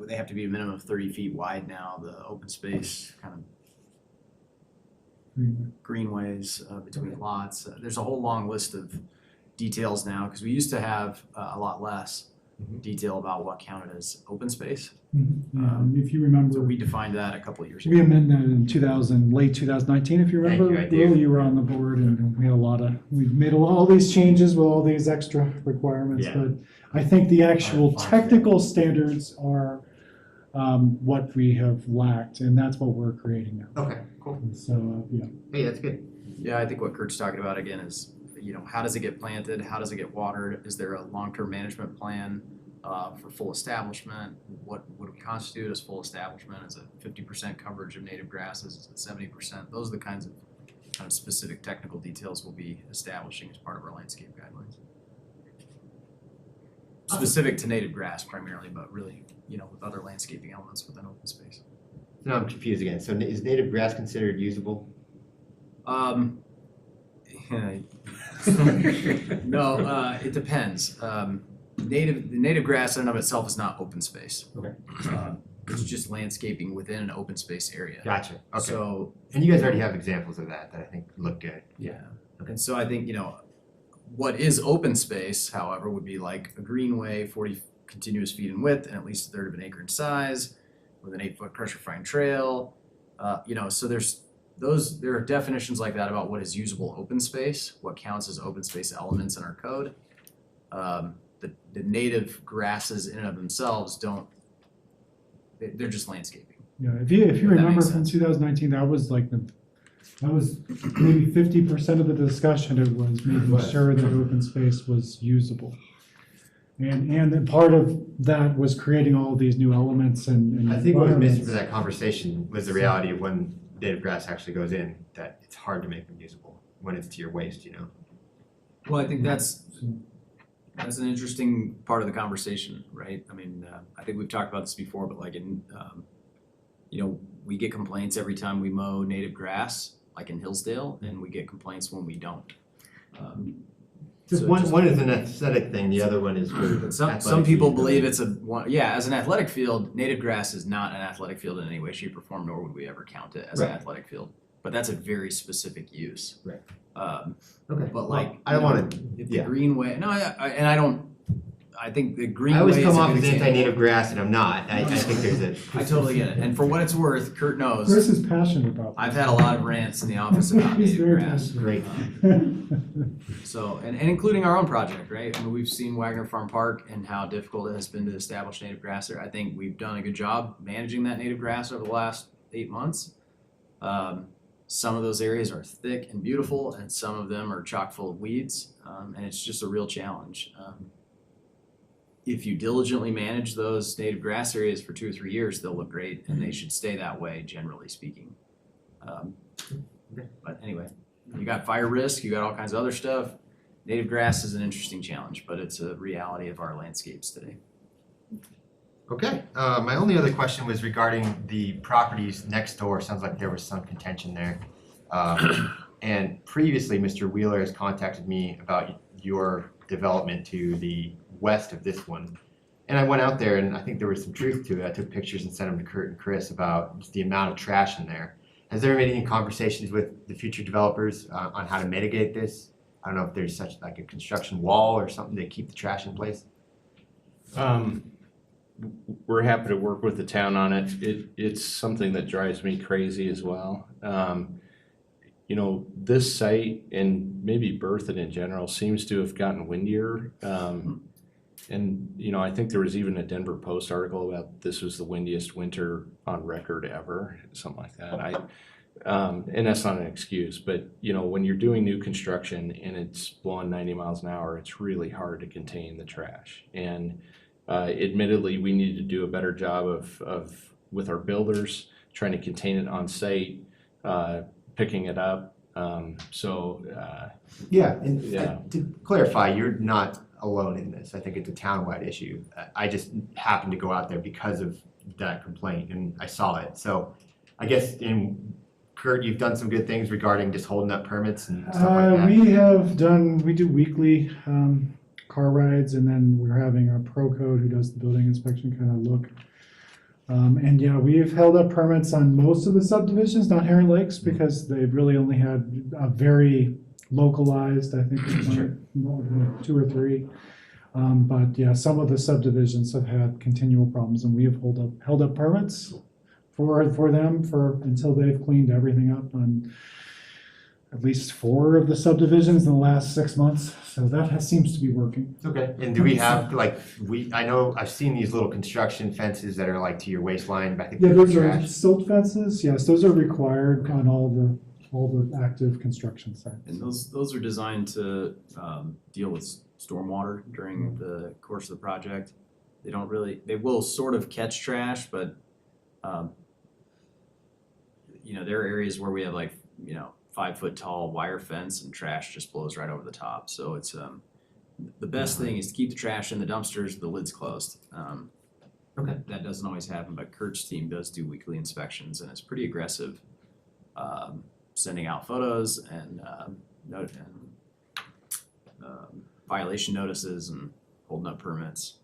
they have to be a minimum of 30 feet wide now, the open space kind of greenways between lots. There's a whole long list of details now, because we used to have a lot less detail about what counted as open space. If you remember, So we defined that a couple of years ago. we amended that in late 2019, if you Thank remember. you, I do. Will, you were on the board, and we had we made all these changes with all these extra requirements. Yeah. But I think the actual technical standards are what we have lacked, and that's what we're creating now. Okay, cool. And so, yeah. Hey, that's good. Yeah, I think what Kurt's talking about again is, how does it get planted? How does it get watered? Is there a long-term management plan for full establishment? What would we constitute as full establishment? Is it 50% coverage of native grasses? Is it 70%? Those are the kinds of specific technical details we'll be establishing as part of our landscape guidelines. Specific to native grass primarily, but really, with other landscaping elements within open space. Now I'm confused again. So is native grass considered usable? No, it depends. The native grass in and of itself is not open space. Okay. It's just landscaping within an open space area. Gotcha. Okay. So, and you guys already have examples of that I think look good. yeah. And so I think, what is open space, however, would be like a greenway, 40 continuous feet in width and at least 1/3 of an acre in size, with an 8-foot crusher fine trail. So there are definitions like that about what is usable open space, what counts as open space elements in our code. The native grasses in and of themselves they're just landscaping. Yeah, if you If that remember makes from sense. 2019, that was maybe 50% of the discussion. It was making sure that open space was usable. And then part of that was creating all of these new elements and I think what was missing from environments. that conversation was the reality of when native grass actually goes in, that it's hard to make them usable when it's to your waist, Well, I think that's an interesting part of the conversation, right? I mean, I think we've talked about this before, but like we get complaints every time we mow native grass, like in Hillsdale, and we get complaints when we don't. Just one is an aesthetic thing, the other one is for But some athletic people use. believe it's as an athletic field, native grass is not an athletic field in any way, shape, or form, nor would we ever count it as an Right. athletic field. But that's a very specific use. Right. But Well, like, I don't wanna- if yeah. the greenway, I think the I greenway always is come a off good as example. anti-native grass and I'm not. I think there's a. I totally get it. And for what it's worth, Kurt knows. Chris is passionate about that. I've had a lot of rants in the office about He's native very grass. Great. So, and including our own project, right? I mean, we've seen Wagner Farm Park and how difficult it has been to establish native grass there. I think we've done a good job managing that native grass over the last 8 months. Some of those areas are thick and beautiful, and some of them are chock full of weeds, and it's just a real challenge. If you diligently manage those native grass areas for 2 or 3 years, they'll look great, and they should stay that way, generally speaking. But anyway, you got fire risk, you got all kinds of other stuff. Native grass is an interesting challenge, but it's a reality of our landscapes today. Okay, my only other question was regarding the properties next door. Sounds like there was some contention there. And previously, Mr. Wheeler has contacted me about your development to the west of this one. And I went out there and I think there was some truth to it. I took pictures and sent them to Kurt and Chris about just the amount of trash in there. Has there been any conversations with the future developers on how to mitigate this? I don't know if there's such like a construction wall or something to keep the trash in place. We're happy to work with the town on it. It's something that drives me crazy as well. You know, this site and maybe Berthoud in general seems to have gotten windier. And, you know, I think there was even a Denver Post article about this was the windiest winter on record ever, something like that. And that's not an excuse, but, you know, when you're doing new construction and it's blowing 90 miles an hour, it's really hard to contain the trash. And admittedly, we need to do a better job of with our builders, trying to contain it on site, picking it up. Yeah, and to clarify, you're not alone in this. I think it's a townwide issue. I just happened to go out there because of that complaint and I saw it. So I guess Kurt, you've done some good things regarding just holding up permits and stuff like that. We do weekly car rides, and then we're having our pro code who does the building inspection kind of look. And yeah, we've held up permits on most of the subdivisions, not Heron Lakes, because they've really only had a very localized, I think, 2 or 3. But yeah, some of the subdivisions have had continual problems, and we have held up permits for them until they've cleaned everything up on at least 4 of the subdivisions in the last 6 months. So that seems to be working. Okay. And do we have I know I've seen these little construction fences that are like to your waistline. I think Yeah, those trash. are silt fences. Yes, those are required on all the active construction sites. And those are designed to deal with stormwater during the course of the project. They will sort of catch trash, but you know, there are areas where we have 5-foot tall wire fence and trash just blows right over the top. So it's the best thing is to keep the trash in the dumpsters, the lid's closed. Okay. That doesn't always happen, but Kurt's team does do weekly inspections and it's pretty aggressive, sending out photos and violation notices and holding up permits.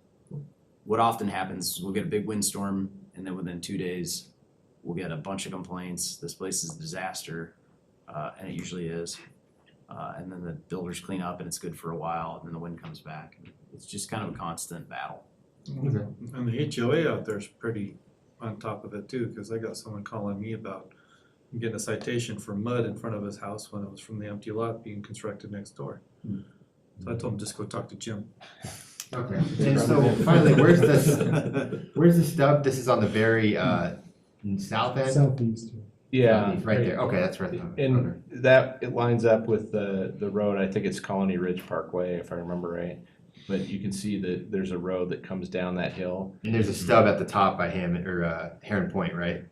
What often happens is we'll get a big windstorm and then within 2 days we'll get a bunch of complaints. This place is a disaster, and it usually is. And then the builders clean up and it's good for a while and then the wind comes back. It's just kind of a constant battle. Okay. And the HOA out there is pretty on top of it too, because I got someone calling me about getting a citation for mud in front of his house when it was from the empty lot being constructed next door. So I told him just go talk to Jim. Okay. And so finally, where's the stub? This is on the very south end? Southeast. Yeah. Right there. Okay, that's right. And that, it lines up with the road, I think it's Colony Ridge Parkway, if I remember right. But you can see that there's a road that comes down that hill. And there's a stub at the top by Heron Point, right?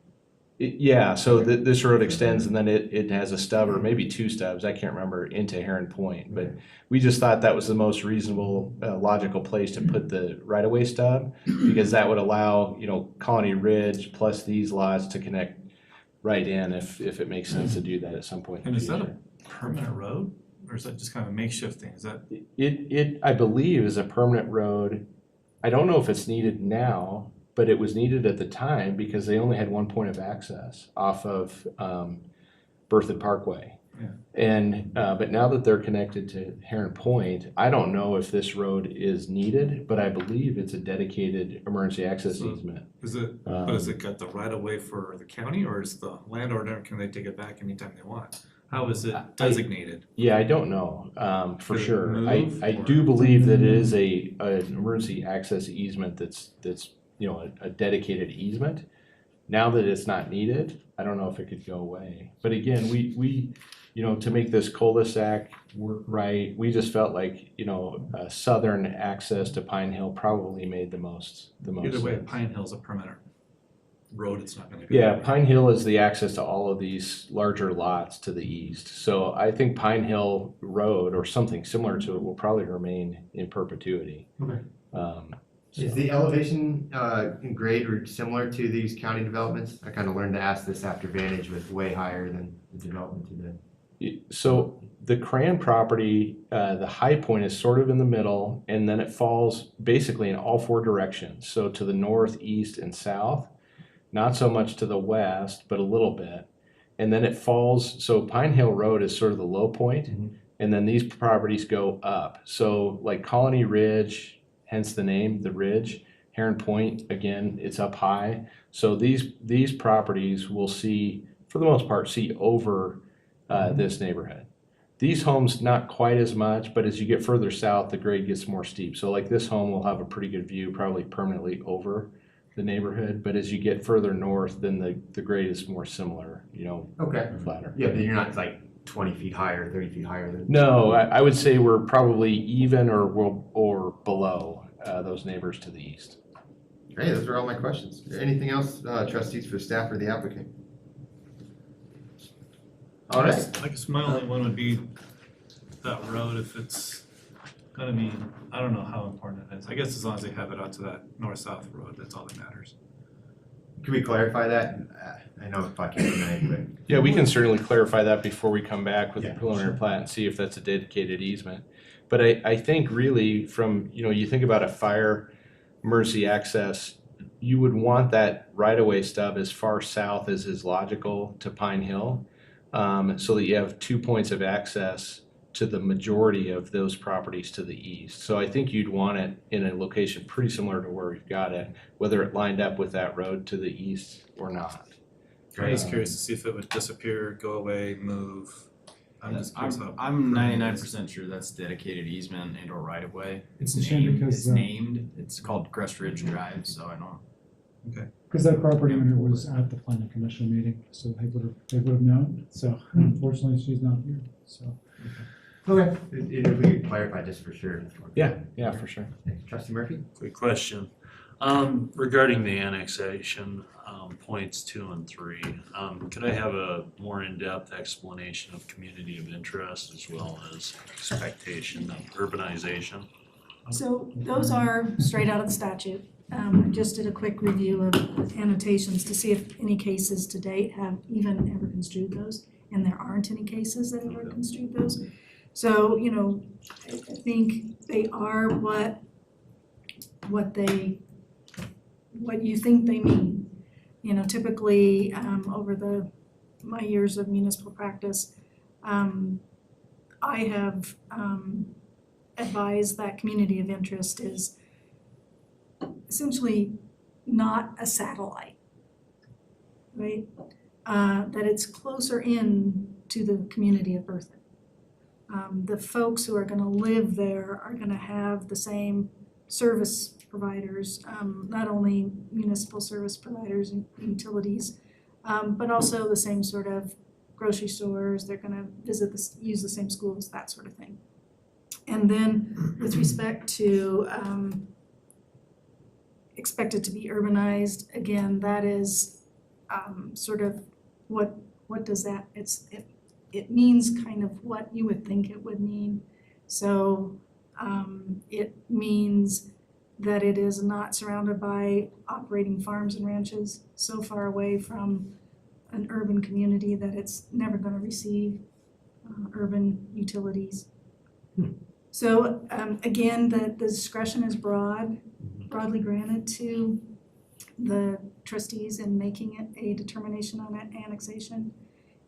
Yeah, so this road extends and then it has a stub or maybe 2 stubs, I can't remember, into Heron Point. But we just thought that was the most reasonable, logical place to put the right-of-way stub because that would allow, Colony Ridge plus these lots to connect right in if it makes sense to do that at some point. And is that a permanent road or is that just kind of a makeshift thing? Is that? It I believe is a permanent road. I don't know if it's needed now, but it was needed at the time because they only had one point of access off of Berthoud Parkway. Yeah. And but now that they're connected to Heron Point, I don't know if this road is needed, but I believe it's a dedicated emergency access easement. Is it? But has it got the right of way for the county, or is the landowner can they take it back anytime they want? How is it designated? Yeah, I don't know for Does it sure. move, I or- do believe that it is an emergency access easement that's a dedicated easement. Now that it's not needed, I don't know if it could go away. But again, we to make this cul-de-sac work right, we just felt like, southern access to Pine Hill probably made the most Either way, sense. Pine Hill's a permanent road, it's not gonna go. Yeah, Pine Hill is the access to all of these larger lots to the east. So I think Pine Hill Road or something similar to it will probably remain in perpetuity. Okay. So- Is the elevation in grade or similar to these county developments? I kind of learned to ask this after Vantage was way higher than the development today. So the Cran property, the high point is sort of in the middle, and then it falls basically in all 4 directions. So to the north, east, and south, not so much to the west, but a little bit. And then it falls, so Pine Hill Road is sort of the low point, and then these properties go up. So like Colony Ridge hence the name, the ridge. Heron Point, again, it's up high. So these properties will see, for the most part, see over this neighborhood. These homes, not quite as much, but as you get further south, the grade gets more steep. So like this home will have a pretty good view, probably permanently over the neighborhood. But as you get further north, then the grade is more similar, Okay. flatter. Yeah, but you're not like 20 feet higher, 30 feet higher than. No, I would say we're probably even or below those neighbors to the east. Great, those are all my questions. Anything else, trustees, for staff or the applicant? All right. I guess my only one would be that road, if it's gonna be, I don't know how important it is. I guess as long as they have it out to that north-south road, that's all that matters. Can we clarify that? I know if I can't tonight, but. Yeah, we can certainly clarify that before we come back with the Yeah, preliminary plat and see if that's a dedicated easement. But I think really from, you think about a fire emergency access, you would want that right-of-way stub as far south as is logical to Pine Hill, so that you have 2 points of access to the majority of those properties to the east. So I think you'd want it in a location pretty similar to where we've got it, whether it lined up with that road to the east or not. I'm just curious to see if it would disappear, go away, move. I'm just curious how. I'm 99% sure that's dedicated easement and or right of way. It's a shame because, It's called Crest Ridge Drive, so I don't. Because that property owner was at the planning commission meeting, so they would have known. So unfortunately, she's not here, so. Okay. If we could clarify just for sure. Yeah, for sure. Trustee Murphy? Quick question. Regarding the annexation, points 2 and 3, could I have a more in-depth explanation of community of interest as well as expectation of urbanization? So those are straight out of the statute. I just did a quick review of annotations to see if any cases to date have even ever construed those, and there aren't any cases that have ever construed those. So, I think they are what you think they mean. Typically, over my years of municipal practice, I have advised that community of interest is essentially not a satellite, right? That it's closer in to the community of Berthoud. The folks who are gonna live there are gonna have the same service providers, not only municipal service providers and utilities, but also the same sort of grocery stores. They're gonna use the same schools, that sort of thing. And then with respect to expected to be urbanized, again, that is sort of what does that, it means kind of what you would think it would mean. So it means that it is not surrounded by operating farms and ranches so far away from an urban community that it's never going to receive urban utilities. So again, the discretion is broadly granted to the trustees in making it a determination on annexation.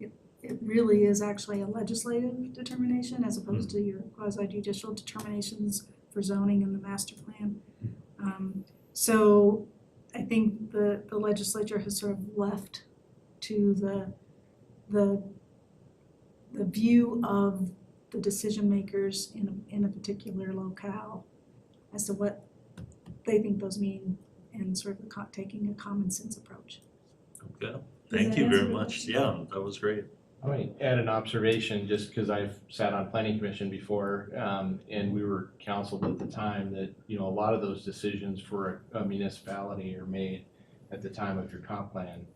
It really is actually a legislative determination as opposed to your quasi-judicial determinations for zoning and the master plan. So I think the legislature has sort of left to the view of the decision makers in a particular locale as to what they think those mean and sort of taking a common sense approach. Okay, thank you very much. Yeah, that was great. I might add an observation, just because I've sat on planning commission before, and we were counseled at the time that, a lot of those decisions for a municipality are made at the time of your comp plan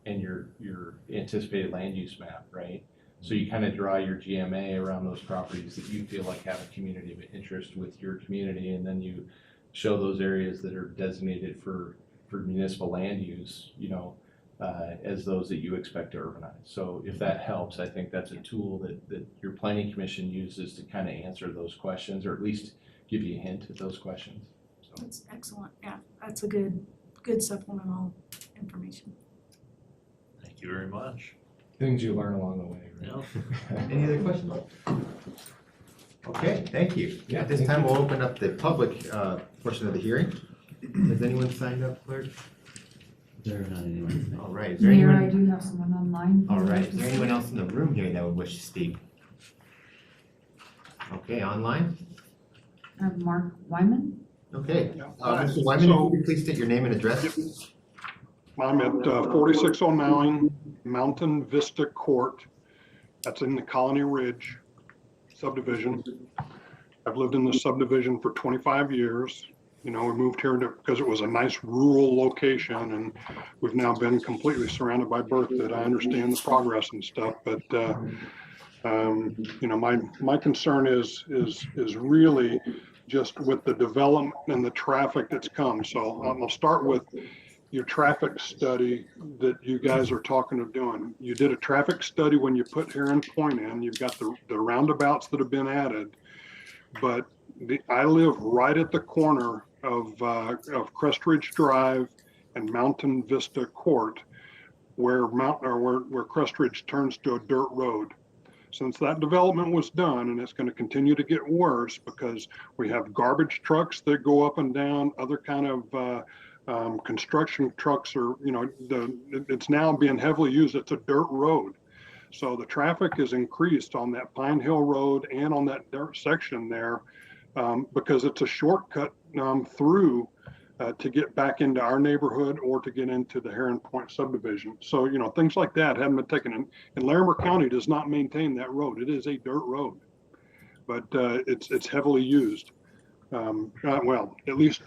and your anticipated land use map, right? So you kind of draw your GMA around those properties that you feel like have a community of interest with your community, and then you show those areas that are designated for municipal land use, as those that you expect to urbanize. So if that helps, I think that's a tool that your planning commission uses to kind of answer those questions, or at least give you a hint at those questions. So. That's excellent. Yeah, that's a good supplemental information. Thank you very much. Things you learn along the way, right? Yeah. Any other questions? Okay, thank you. Yeah, At this thank time, you. we'll open up the public portion of the hearing. Has anyone signed up, clerk? There are not anyone. All right, is there Mayor, I anyone? do have someone online. All right, is there anyone else in the room here that would wish to speak? Okay, online? I have Mark Wyman. Okay, Mr. Wyman, if you could please state your name and address? I'm at 4609 Mountain Vista Court. That's in the Colony Ridge subdivision. I've lived in this subdivision for 25 years. You know, we moved here because it was a nice rural location, and we've now been completely surrounded by Berthoud. I understand the progress and stuff, but you know, my concern is really just with the development and the traffic that's come. So I'll start with your traffic study that you guys are talking of doing. You did a traffic study when you put Heron Point in. You've got the roundabouts that have been added, but I live right at the corner of Crest Ridge Drive and Mountain Vista Court, where Crest Ridge turns to a dirt road. Since that development was done, and it's going to continue to get worse because we have garbage trucks that go up and down, other kind of construction trucks are, you know, it's now being heavily used. It's a dirt road. So the traffic is increased on that Pine Hill Road and on that dirt section there because it's a shortcut through to get back into our neighborhood or to get into the Heron Point subdivision. So, you know, things like that haven't been taken in. And Larimer County does not maintain that road. It is a dirt road, but it's heavily used. Well, at least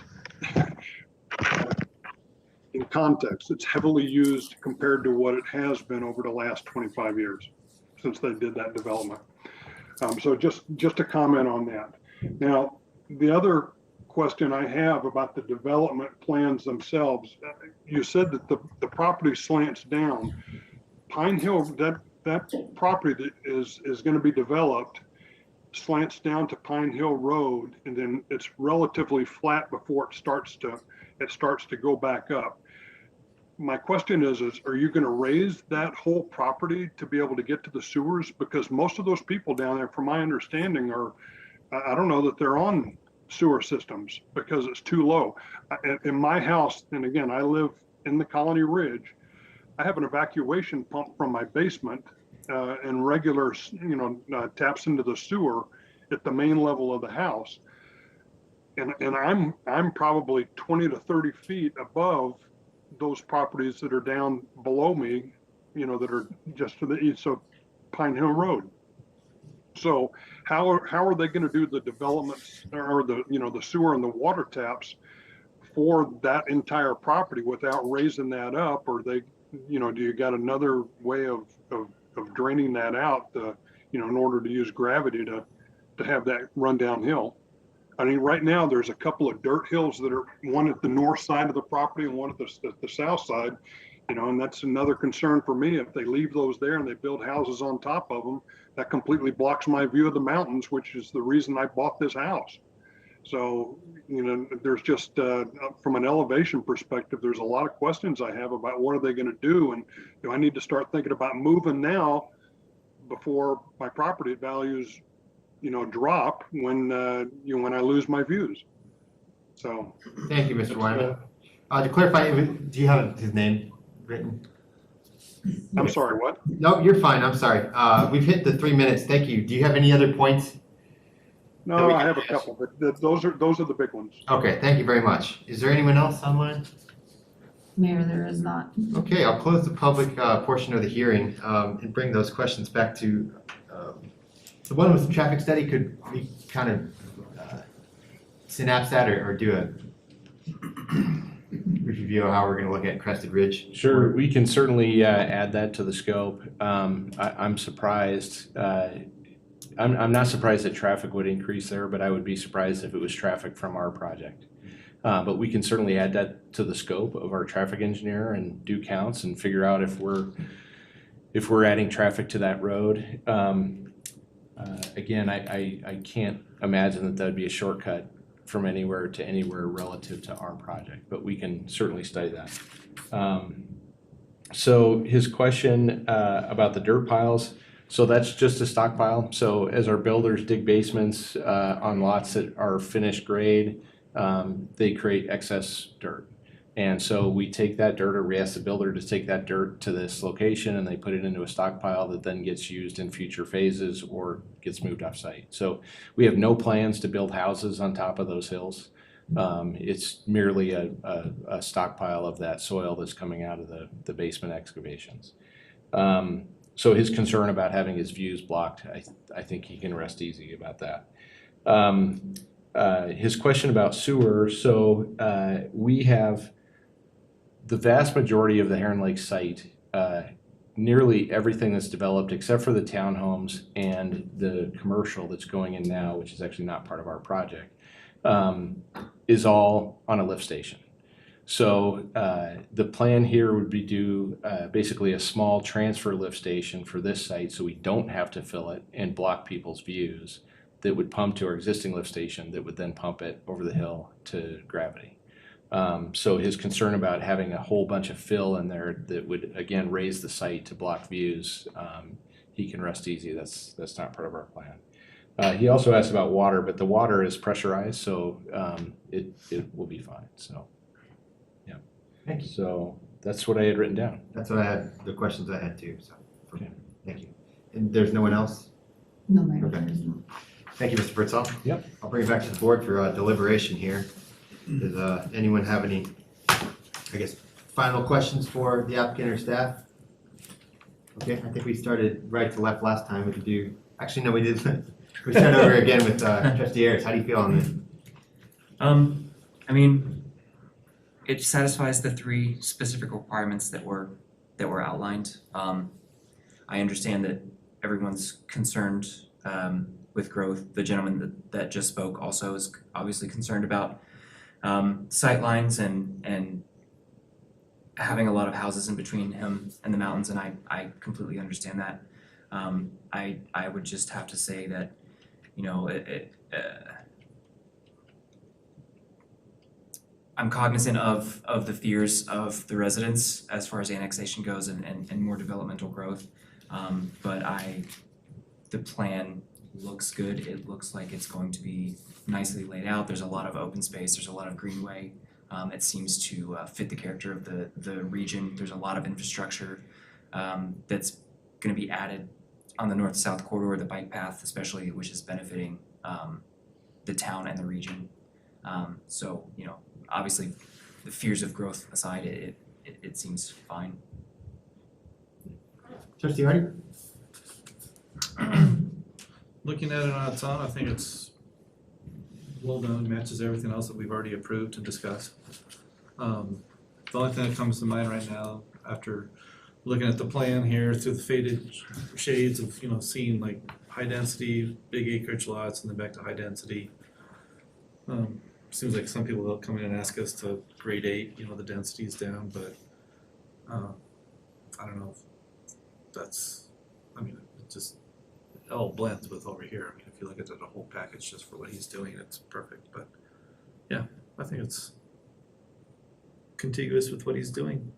in context, it's heavily used compared to what it has been over the last 25 years since they did that development. So just to comment on that. Now, the other question I have about the development plans themselves, you said that the property slants down. Pine Hill, that property that is going to be developed slants down to Pine Hill Road, and then it's relatively flat before it starts to go back up. My question is are you going to raise that whole property to be able to get to the sewers? Because most of those people down there, from my understanding, I don't know that they're on sewer systems because it's too low. In my house, and again, I live in the Colony Ridge, I have an evacuation pump from my basement and regular, you know, taps into the sewer at the main level of the house. And I'm probably 20 to 30 feet above those properties that are down below me, you know, that are just to the east of Pine Hill Road. So how are they going to do the developments or the sewer and the water taps for that entire property without raising that up? Or they, you know, do you got another way of draining that out, you know, in order to use gravity to have that run downhill? I mean, right now there's a couple of dirt hills that are one at the north side of the property and one at the south side, you know, and that's another concern for me. If they leave those there and they build houses on top of them, that completely blocks my view of the mountains, which is the reason I bought this house. So, you know, there's just, from an elevation perspective, there's a lot of questions I have about what are they going to do? And do I need to start thinking about moving now before my property values, you know, drop when I lose my views? So. Thank you, Mr. Wyman. To clarify, do you have his name written? I'm sorry, what? No, you're fine. I'm sorry. We've hit the 3 minutes. Thank you. Do you have any other points? No, I have a couple, but those are the big ones. Okay, thank you very much. Is there anyone else online? Mayor, there is not. Okay, I'll close the public portion of the hearing and bring those questions back to the one with the traffic study. Could we kind of synapse that or do a review of how we're going to look at Crested Ridge? Sure, we can certainly add that to the scope. I'm surprised. I'm not surprised that traffic would increase there, but I would be surprised if it was traffic from our project. But we can certainly add that to the scope of our traffic engineer and do counts and figure out if we're adding traffic to that road. Again, I can't imagine that would be a shortcut from anywhere to anywhere relative to our project, but we can certainly study that. So his question about the dirt piles. So that's just a stockpile. So as our builders dig basements on lots that are finished grade, they create excess dirt. And so we take that dirt, or we ask the builder to take that dirt to this location, and they put it into a stockpile that then gets used in future phases or gets moved off site. So we have no plans to build houses on top of those hills. It's merely a stockpile of that soil that's coming out of the basement excavations. So his concern about having his views blocked, I think he can rest easy about that. His question about sewer, so we have the vast majority of the Heron Lake site, nearly everything that's developed except for the townhomes and the commercial that's going in now, which is actually not part of our project, is all on a lift station. So the plan here would be do basically a small transfer lift station for this site, so we don't have to fill it and block people's views, that would pump to our existing lift station that would then pump it over the hill to Gravity. So his concern about having a whole bunch of fill in there that would again raise the site to block views, he can rest easy. That's not part of our plan. He also asked about water, but the water is pressurized, so it will be fine. So yeah. Thank you. So that's what I had written down. That's what I had, the questions I had too, so, thank you. And there's no one else? No, Mayor, Okay. there is not. Thank you, Mr. Birdsall. Yep. I'll bring it back to the board for deliberation here. Does anyone have any, I guess, final questions for the applicant or staff? Okay, I think we started right to left last time. We could do, actually, no, we didn't. We started over again with Trustee Ayers. How do you feel on this? I mean, it satisfies the three specific requirements that were outlined. I understand that everyone's concerned with growth. The gentleman that just spoke also is obviously concerned about sightlines and having a lot of houses in between him and the mountains, and I completely understand that. I would just have to say that, you know, I'm cognizant of the fears of the residents as far as annexation goes and more developmental growth. But the plan looks good. It looks like it's going to be nicely laid out. There's a lot of open space. There's a lot of greenway. It seems to fit the character of the region. There's a lot of infrastructure that's going to be added on the north-south corridor, the bike path especially, which is benefiting the town and the region. So, you know, obviously the fears of growth aside, it seems fine. Trustee Hardy? Looking at it on its own, I think it's well done, matches everything else that we've already approved and discussed. The only thing that comes to mind right now, after looking at the plan here through the faded shades of, you know, seeing like high density, big acreage lots and then back to high density. Seems like some people will come in and ask us to grade 8, you know, the density's down, but I don't know if that's, I mean, it just, it all blends with over here. I mean, if you look at the whole package just for what he's doing, it's perfect, but yeah, I think it's contiguous with what he's doing,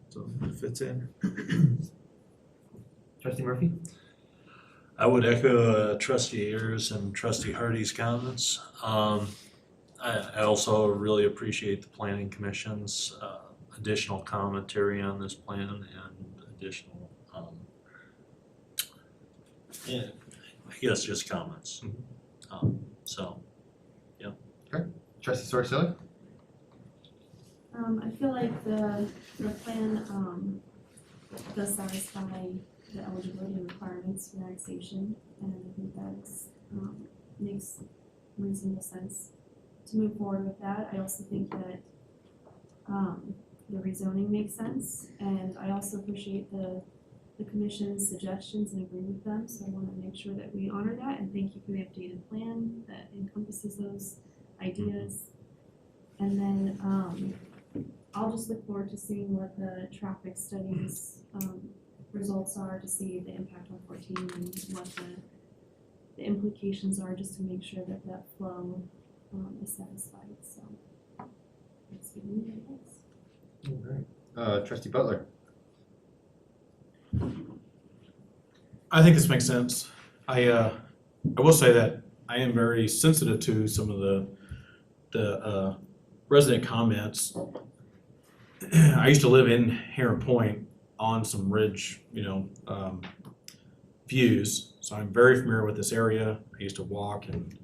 so it fits in. Trustee Murphy? I would echo Trustee Ayers and Trustee Hardy's comments. I also really appreciate the Planning Commission's additional commentary on this plan and additional, I guess just comments. So, yeah. Okay. Trustee Sorcelli? I feel like the plan does satisfy the eligibility requirements for annexation, and I think that makes reasonable sense to move forward with that. I also think that the rezoning makes sense, and I also appreciate the commission's suggestions and agree with them, so I want to make sure that we honor that, and thank you for the updated plan that encompasses those ideas. And then I'll just look forward to seeing what the traffic studies results are, to see the impact on 14 and what the implications are, just to make sure that that flow is satisfied. So that's good news, I guess. All right. Trustee Butler? I think this makes sense. I will say that I am very sensitive to some of the resident comments. I used to live in Heron Point on some ridge, views, so I'm very familiar with this area. I used to walk and,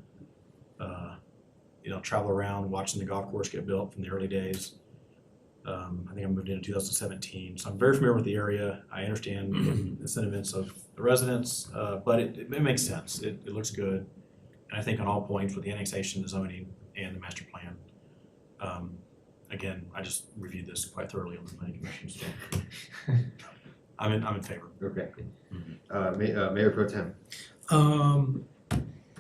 travel around watching the golf course get built from the early days. I think I moved in 2017, so I'm very familiar with the area. I understand the sentiments of the residents, but it makes sense. It looks good. And I think on all points with the annexation, the zoning, and the master plan. Again, I just reviewed this quite thoroughly on the planning commission, so I'm in favor. Okay. Mayor Pro Tem.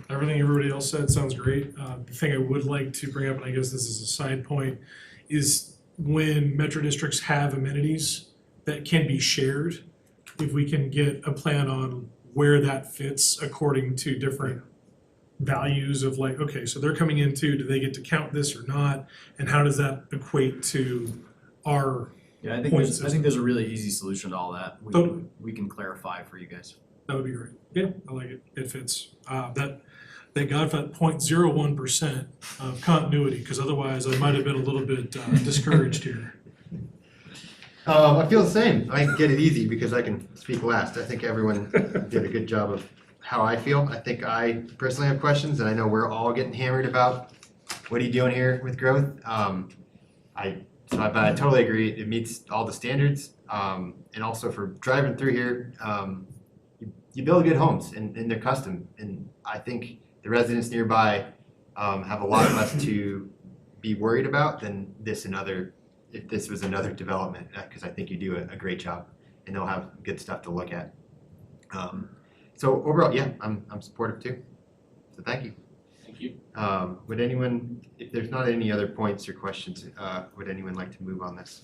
Everything everybody else said sounds great. The thing I would like to bring up, and I guess this is a side point, is when metro districts have amenities that can be shared, if we can get a plan on where that fits according to different values of like, okay, so they're coming into, do they get to count this or not? And how does that equate to our Yeah, I think point there's a really easy solution to all that. Totally. We can clarify for you guys. That would be great. Yeah, I like it. It fits. Thank God for that 0.01% of continuity, because otherwise I might have been a little bit discouraged here. I feel the same. I get it easy because I can speak last. I think everyone did a good job of how I feel. I think I personally have questions, and I know we're all getting hammered about what are you doing here with growth. But I totally agree. It meets all the standards, and also for driving through here, you build good homes, and they're custom. And I think the residents nearby have a lot less to be worried about than if this was another development, because I think you do a great job, and they'll have good stuff to look at. So overall, yeah, I'm supportive too. So thank you. Thank you. Would anyone, if there's not any other points or questions, would anyone like to move on this?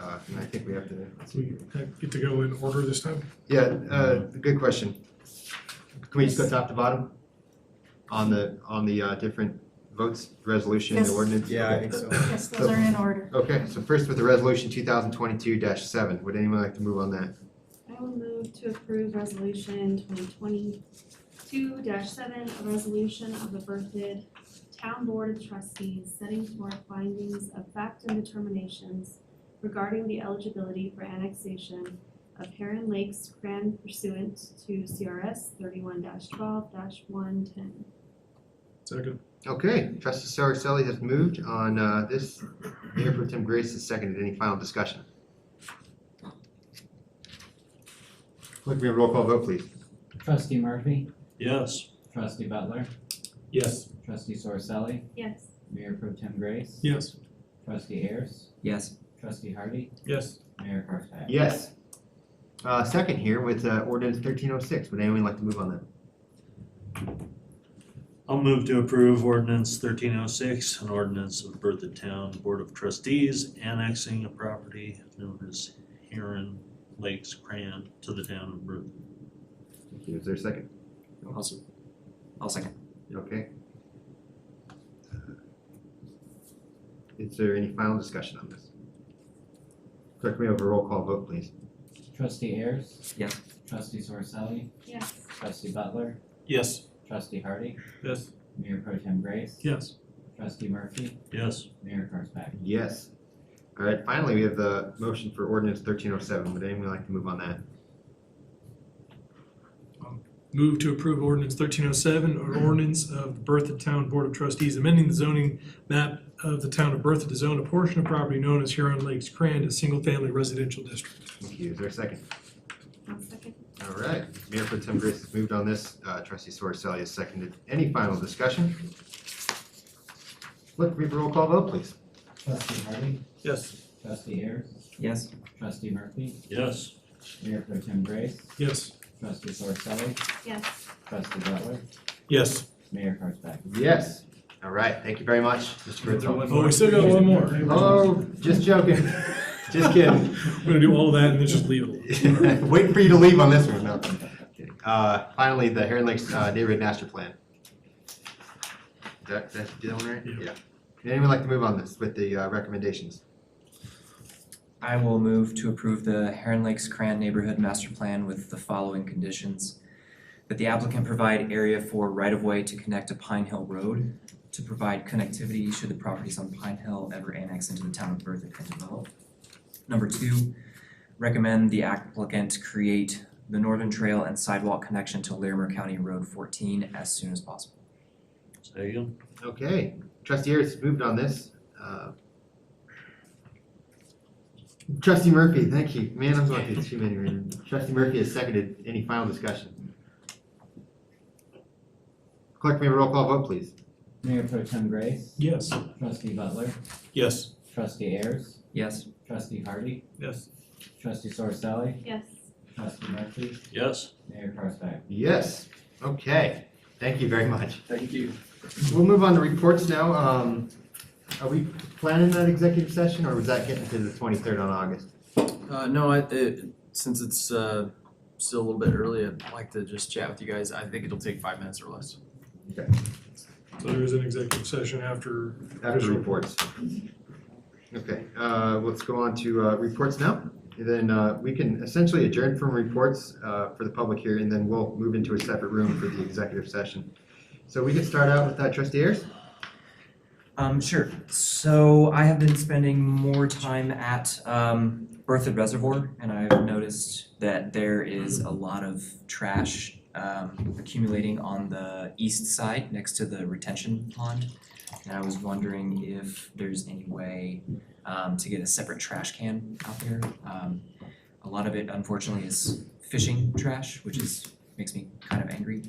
And I think we have to. We get to go in order this time? Yeah, good question. Can we just go top to bottom on the different votes, resolution, and the Yes. ordinance? Yeah, I think so. Yes, those are in order. Okay, so first with the resolution 2022-7, would anyone like to move on that? I will move to approve resolution 2022-7, a resolution of the Berthoud Town Board of Trustees setting forth findings of fact and determinations regarding the eligibility for annexation of Heron Lakes Cran pursuant to CRS 31-12-110. Second. Okay, trustee Saracelli has moved on this. Mayor Pro Tem Grace has seconded. Any final discussion? Clerk, we have a roll call vote, please. Trustee Murphy, Yes. trustee Butler, Yes. trustee Sorseli, Yes. Mayor Pro Tem Grace, Yes. trustee Ayers, Yes. trustee Hardy, Yes. Mayor Karspack. Yes. Second here with ordinance 1306. Would anyone like to move on that? I'll move to approve ordinance 1306, an ordinance of the Berthoud Town Board of Trustees annexing a property known as Heron Lakes Cran to the town of Berthoud. Thank you. Is there a second? I'll second. Okay. Is there any final discussion on this? Clerk, may I have a roll call vote, please? Trustee Ayers, Yes. trustee Sorseli, Yes. trustee Butler, Yes. trustee Hardy, Yes. Mayor Pro Tem Grace, Yes. trustee Murphy, Yes. Mayor Karspack. Yes. All right, finally, we have the motion for ordinance 1307. Would anyone like to move on that? Move to approve ordinance 1307, an ordinance of the Berthoud Town Board of Trustees amending the zoning map of the town of Berthoud to zone a portion of property known as Huron Lakes Cran a single-family residential district. Thank you. Is there a second? I'll second. All right, Mayor Pro Tem Grace has moved on this. Trustee Sorseli has seconded. Any final discussion? Clerk, we have a roll call vote, please. Trustee Hardy, Yes. trustee Ayers, Yes. trustee Murphy, Yes. Mayor Pro Tem Grace, Yes. trustee Sorseli, Yes. trustee Butler, Yes. Mayor Karspack. Yes. All right, thank you very much, Mr. Kurtzman. Oh, we still got one more. Oh, just joking. Just kidding. We're gonna do all that and then just leave it alone. Waiting for you to leave on this one. No, kidding. Finally, the Heron Lakes Neighborhood Master Plan. Did I do that one right? Yeah. Would anyone like to move on this with the recommendations? I will move to approve the Heron Lakes Cran Neighborhood Master Plan with the following conditions. that the applicant provide area for right-of-way to connect to Pine Hill Road to provide connectivity should the properties on Pine Hill ever annex into the town of Berthoud and develop. Number 2, recommend the applicant create the Northern Trail and sidewalk connection to Larimer County Road 14 as soon as possible. Second. Okay, trustee Ayers moved on this. Trustee Murphy, thank you. Man, I'm going through too many right now. Trustee Murphy has seconded. Any final discussion? Clerk, may I have a roll call vote, please? Mayor Pro Tem Gray, Yes. Trustee Butler, Yes. Trustee Ayers, Yes. Trustee Hardy, Yes. Trustee Sorsali, Yes. Trustee Murphy, Yes. Mayor Parsberg. Yes. Okay, thank you very much. Thank you. We'll move on to reports now. Are we planning that executive session, or was that getting to the 23rd on August? No, since it's still a little bit early, I'd like to just chat with you guys. I think it'll take 5 minutes or less. Okay. So there is an executive session after. After reports. Okay, let's go on to reports now. And then we can essentially adjourn from reports for the public here, and then we'll move into a separate room for the executive session. So we can start out with trustee Ayers. Sure. So I have been spending more time at Berthoud Reservoir, and I've noticed that there is a lot of trash accumulating on the east side next to the retention pond. And I was wondering if there's any way to get a separate trash can out there. A lot of it, unfortunately, is fishing trash, which makes me kind of angry.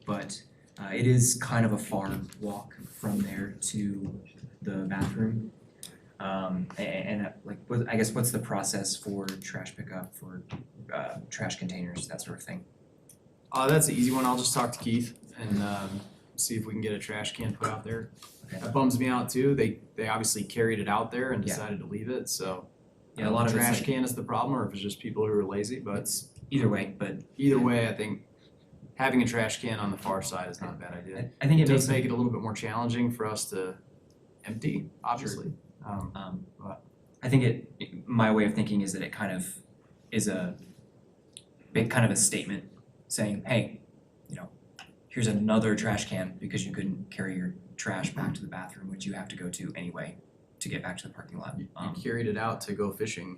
But it is kind of a far walk from there to the bathroom. I guess what's the process for trash pickup, for trash containers, that sort of thing? That's the easy one. I'll just talk to Keith and see if we can get a trash can put out there. Okay. That bums me out too. They obviously carried it out there and Yeah. decided to leave it, so. Yeah, a lot of it's trash like- can is the problem, or if it's just people who are lazy, but It's either way, but either way, I think having a trash can on the far side is not a bad idea. I think It it does makes make it a little bit more challenging for us to empty, obviously. But I think my way of thinking is that it kind of is a statement saying, hey, here's another trash can because you couldn't carry your trash back to the bathroom, which you have to go to anyway to get back to the parking lot. you carried it out to go fishing,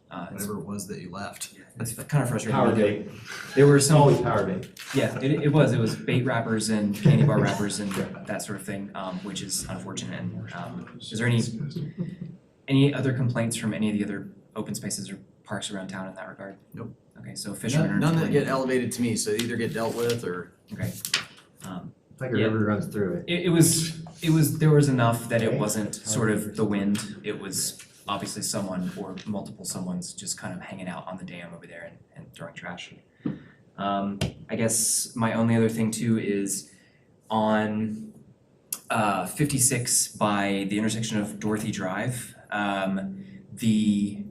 whatever it was that you left. That's kind of frustrating. Power bait. There were some. Always power bait. Yeah, it was bait wrappers and candy bar wrappers and that sort of thing, which is unfortunate. And is there any other complaints from any of the other open spaces or parks around town in that regard? Nope. Okay, so fishermen are. None that get elevated to me, so they either get dealt with or. Okay. It's like a Yeah. river runs through it. It was, there was enough that it wasn't sort of the wind, it was obviously someone or multiple someone's just kind of hanging out on the dam over there and throwing trash. I guess my only other thing too is on 56 by the intersection of Dorothy Drive, the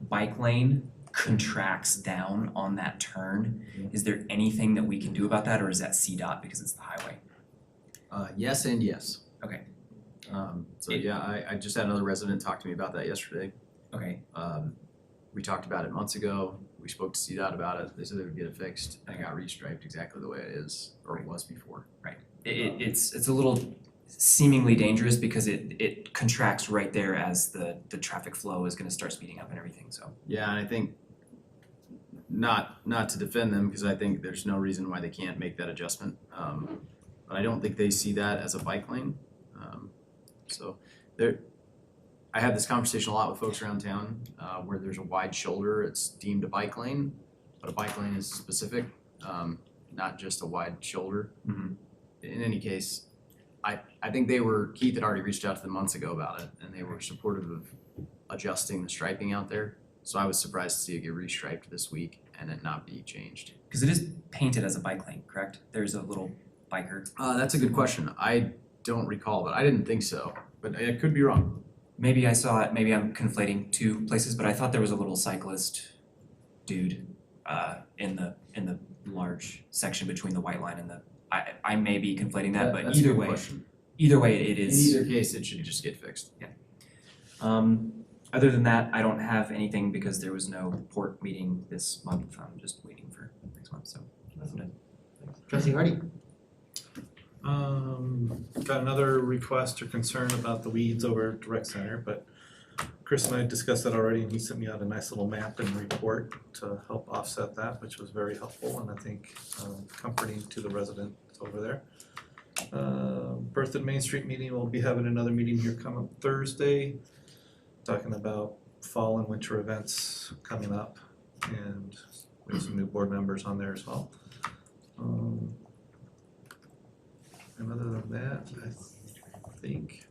bike lane contracts down on that turn. Is there anything that we can do about that, or is that CDOT because it's the highway? Yes and yes. Okay. I just had another resident talk to me about that yesterday. Okay. We talked about it months ago. We spoke to CDOT about it. They said they would get it fixed. And it got restriped exactly the way it is, or it was before. Right. It's a little seemingly dangerous because it contracts right there as the traffic flow is gonna start speeding up and everything, so. Yeah, and I think not to defend them, because I think there's no reason why they can't make that adjustment. But I don't think they see that as a bike lane. I have this conversation a lot with folks around town, where there's a wide shoulder, it's deemed a bike lane, but a bike lane is specific, not just a wide shoulder. Mhm. In any case, I think Keith had already reached out to them months ago about it, and they were supportive of adjusting the striping out there. So I was surprised to see it get restriped this week and it not be changed. Cause it is painted as a bike lane, correct? There's a little biker. That's a good question. I don't recall, but I didn't think so, but I could be wrong. Maybe I saw it, maybe I'm conflating two places, but I thought there was a little cyclist dude in the large section between the white line and the, I may be conflating that, but That's a either good way, question. either way, it In is. either case, it should just get fixed. Other than that, I don't have anything because there was no port meeting this month. I'm just waiting for next month, so. Trustee Hardy? Got another request or concern about the weeds over at the rec center, but Chris and I discussed that already, and he sent me out a nice little map and report to help offset that, which was very helpful and I think comforting to the residents over there. Berthoud Main Street meeting, we'll be having another meeting here coming Thursday, talking about fall and winter events coming up, and we have some new board members on there as well. And other than that, I think.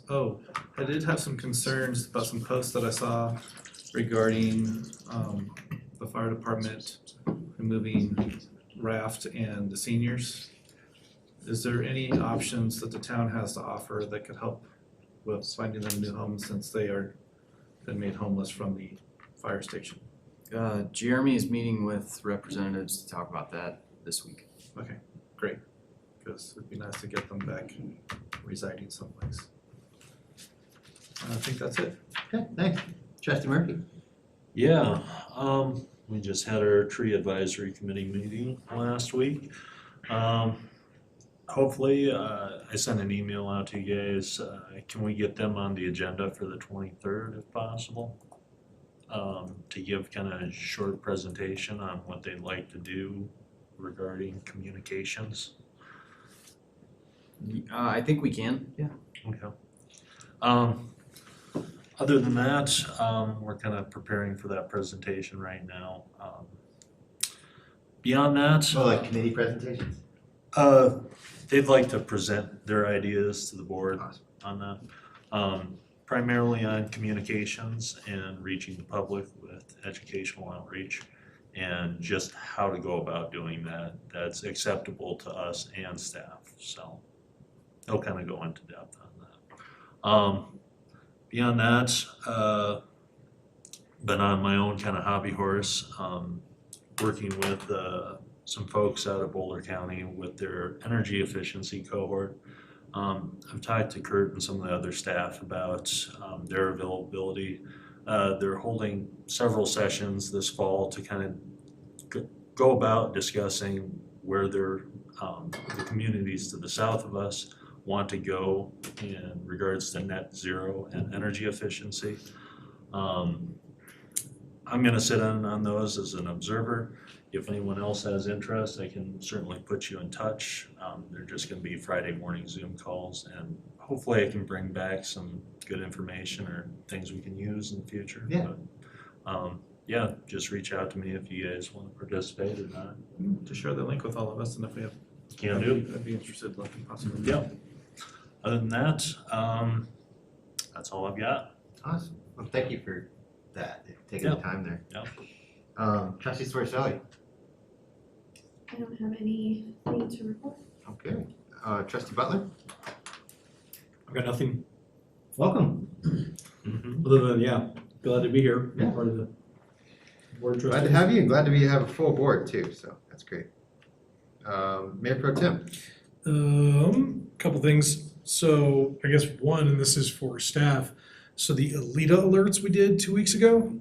Oh, I did have some concerns about some posts that I saw regarding the fire department removing Raft and the seniors. Is there any options that the town has to offer that could help with finding them new homes since they are been made homeless from the fire station? Jeremy is meeting with representatives to talk about that this week. Okay, great, because it'd be nice to get them back residing someplace. I think that's it. Okay, thanks. Trustee Murphy? Yeah, we just had our tree advisory committee meeting last week. Hopefully, I sent an email out to you guys. Can we get them on the agenda for the 23rd if possible? To give kind of a short presentation on what they'd like to do regarding communications. I think we can, yeah. Okay. Other than that, we're kind of preparing for that presentation right now. Beyond that. Oh, like committee presentations? They'd like to present their ideas to the board on that. Primarily on communications and reaching the public with educational outreach and just how to go about doing that that's acceptable to us and staff. So they'll kind of go into depth on that. Beyond that, been on my own kind of hobby horse, working with some folks out of Boulder County with their energy efficiency cohort. I've talked to Kurt and some of the other staff about their availability. They're holding several sessions this fall to kind of go about discussing where the communities to the south of us want to go in regards to net zero and energy efficiency. I'm gonna sit in on those as an observer. If anyone else has interest, I can certainly put you in touch. They're just gonna be Friday morning Zoom calls, and hopefully I can bring back some good information or things we can use in the future. Yeah. But, yeah, just reach out to me if you guys want to participate or not. To share the link with all of us, and if we have. Can do. I'd be interested, looking possibly. Yeah. Other than that, that's all I've got. Awesome. Well, thank you for that, taking the time there. Yeah. Trustee Swarcelli? I don't have anything to report. Okay. Trustee Butler? I've got nothing. Welcome. Other than, yeah, glad to be here. Yeah. Part of the board of Glad to trustees. have you, and glad to have a full board too, so that's great. Mayor Pro Tem? Couple things. So I guess one, and this is for staff, so the Alita alerts we did 2 weeks ago,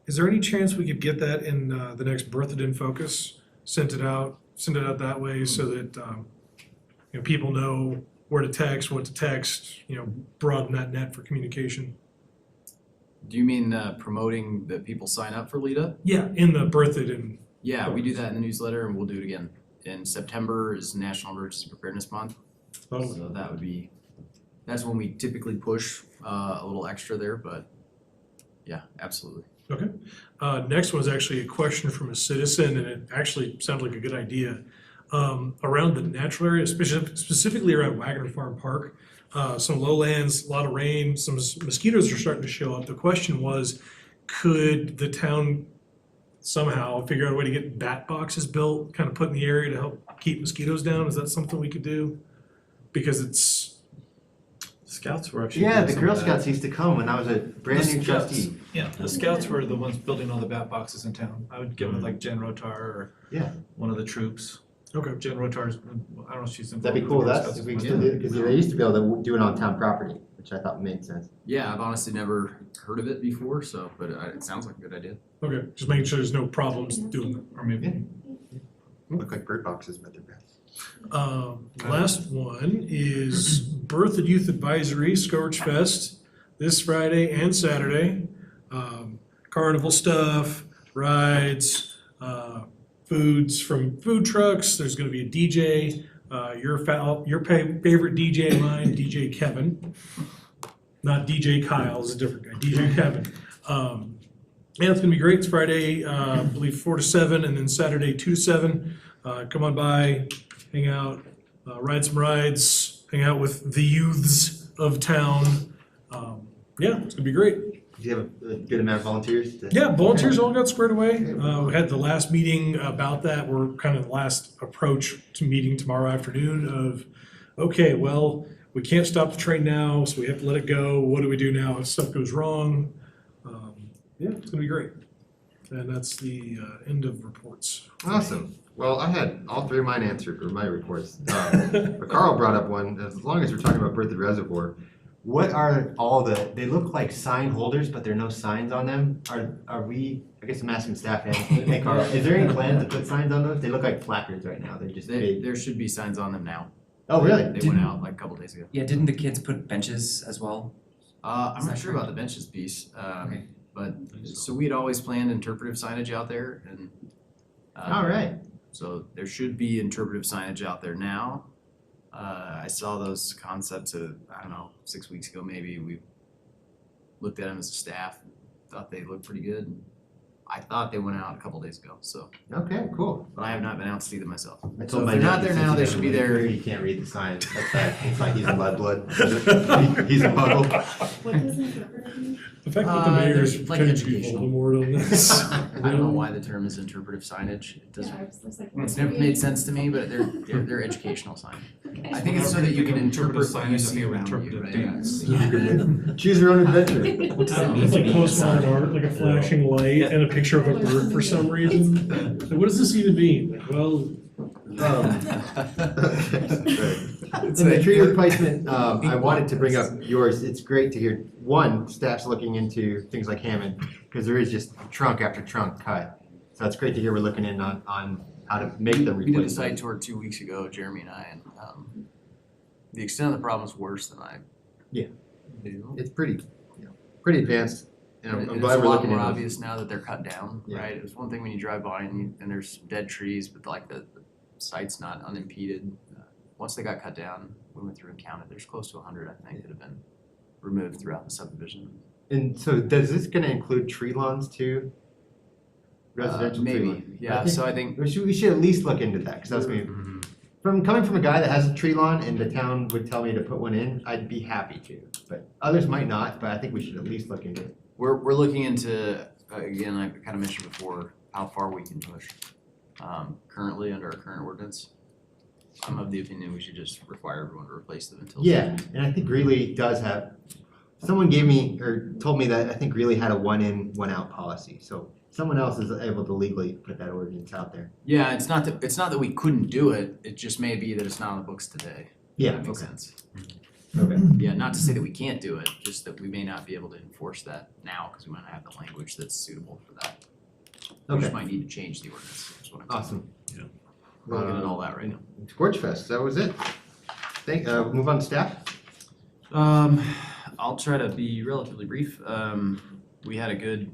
is there any chance we could get that in the next Berthoud in Focus? Send it out that way so that people know where to text, what to text, broaden that net for communication. Do you mean promoting that people sign up for LEDA? Yeah, in the Berthoud in. Yeah, we do that in the newsletter, and we'll do it again. In September is National Emergency Preparedness Month. So that's when we typically push a little extra there, but yeah, absolutely. Okay. Next one is actually a question from a citizen, and it actually sounds like a good idea. Around the natural area, specifically around Wagner Farm Park, some lowlands, a lot of rain, some mosquitoes are starting to show up. The question was, could the town somehow figure out a way to get bat boxes built, kind of put in the area to help keep mosquitoes down? Is that something we could do? Because it's... Scouts were actually. Yeah, doing the some Girl of that. Scouts used to come when I was a brand The new Scouts. trustee. Yeah, the Scouts were the ones building all the bat boxes in town. I would give it like Jen Rotar or one of the troops. Okay. Jen Rotar's, I don't know if she's involved. That'd be with cool, the Girl that's, Scouts if we as still well. did, because they used to be able to do it on town property, which which I thought made sense. Yeah, I've honestly never heard of it before, so, but it sounds like a good idea. Okay, just making sure there's no problems doing it, or maybe. Look like bird boxes, but they're best. Last one is Birth and Youth Advisory, Scourge Fest, this Friday and Saturday. Carnival stuff, rides, foods from food trucks, there's gonna be a DJ. Your favorite DJ of mine, DJ Kevin. Not DJ Kyle, is a different guy, DJ Kevin. Yeah, it's gonna be great, it's Friday, I believe 4 to 7, and then Saturday 2 to 7. Come on by, hang out, ride some rides, hang out with the youths of town. Yeah, it's gonna be great. Do you have a good amount of volunteers? Yeah, volunteers all got squared away. We had the last meeting about that. We're kind of the last approach to meeting tomorrow afternoon of, okay, well, we can't stop the train now, so we have to let it go. What do we do now if stuff goes wrong? Yeah, it's gonna be great. And that's the end of reports. Awesome. Well, I had all three of mine answered, or my reports. But Carl brought up one, as long as we're talking about Berthoud Reservoir, what are all they look like sign holders, but there are no signs on them? Are we, I guess I'm asking staff, hey Carl, is there any plan to put signs on those? They look like placards right now, they're just big. There should be signs on them now. Oh, really? They went out like a couple days ago. Yeah, didn't the kids put benches as well? I'm not sure about the benches piece, but, so we had always planned interpretive signage out there and. All right. So there should be interpretive signage out there now. I saw those concepts, I don't know, 6 weeks ago maybe. We looked at them as a staff, thought they looked pretty good. I thought they went out a couple days ago, so. Okay, cool. But I have not been out to see them myself. I So told if my they're not nephew there now, since they he's should be never there. been here, he can't read the signs. That's bad. It's like he's in blood. He's a muggle. What does interpretive mean? The fact that the mayor is there's like pretending to be educational. Voldemort on this. I don't know why the term is interpretive signage. It doesn't. Yeah, it's like. It's never made sense to me, but they're educational sign. I think it's so that you can interpret what you see around you, right? Choose your own adventure. It's like postcard art, like a flashing light and a picture of a bird for some reason. Like, what does this even mean? Like, well, In the tree replacement, I wanted to bring up yours. It's great to hear, one, staff's looking into things like Hammond, because there is just trunk after trunk cut. So it's great to hear we're looking in on how to make them We did a replace. site tour 2 weeks ago, Jeremy and I, and the extent of the problem is worse than I. Yeah. knew. It's pretty advanced, and I'm And glad it's we're a lot looking more into it. obvious now that they're cut down, Yeah. right? It was one thing when you drive by and there's dead trees, but like the site's not unimpeded. Once they got cut down, we went through and counted, there's close to 100, I think, that have been removed throughout the subdivision. And so does this gonna include tree lawns too? Residential tree Maybe, lawns? yeah, so I think. We should at least look into that, because that's me. Coming from a guy that has a tree lawn and the town would tell me to put one in, I'd be happy to. But others might not, but I think we should at least look into it. We're looking into, again, I kind of mentioned before, how far we can push. Currently, under our current ordinance, I'm of the opinion we should just require everyone to replace them until. Yeah, and I think Greeley does have, someone gave me, or told me that I think Greeley had a one in, one out policy. So someone else is able to legally put that ordinance out there. Yeah, it's not that we couldn't do it, it just may be that it's not on the books today. Yeah, That makes okay. sense. Okay. Yeah, not to say that we can't do it, just that we may not be able to enforce that now, because we might not have the language that's suitable for that. We just Okay. might need to change the ordinance, is what I'm saying. Awesome. Yeah. We're looking at all that right now. Scorch Fest, that was it. Move on to staff. I'll try to be relatively brief. We had a good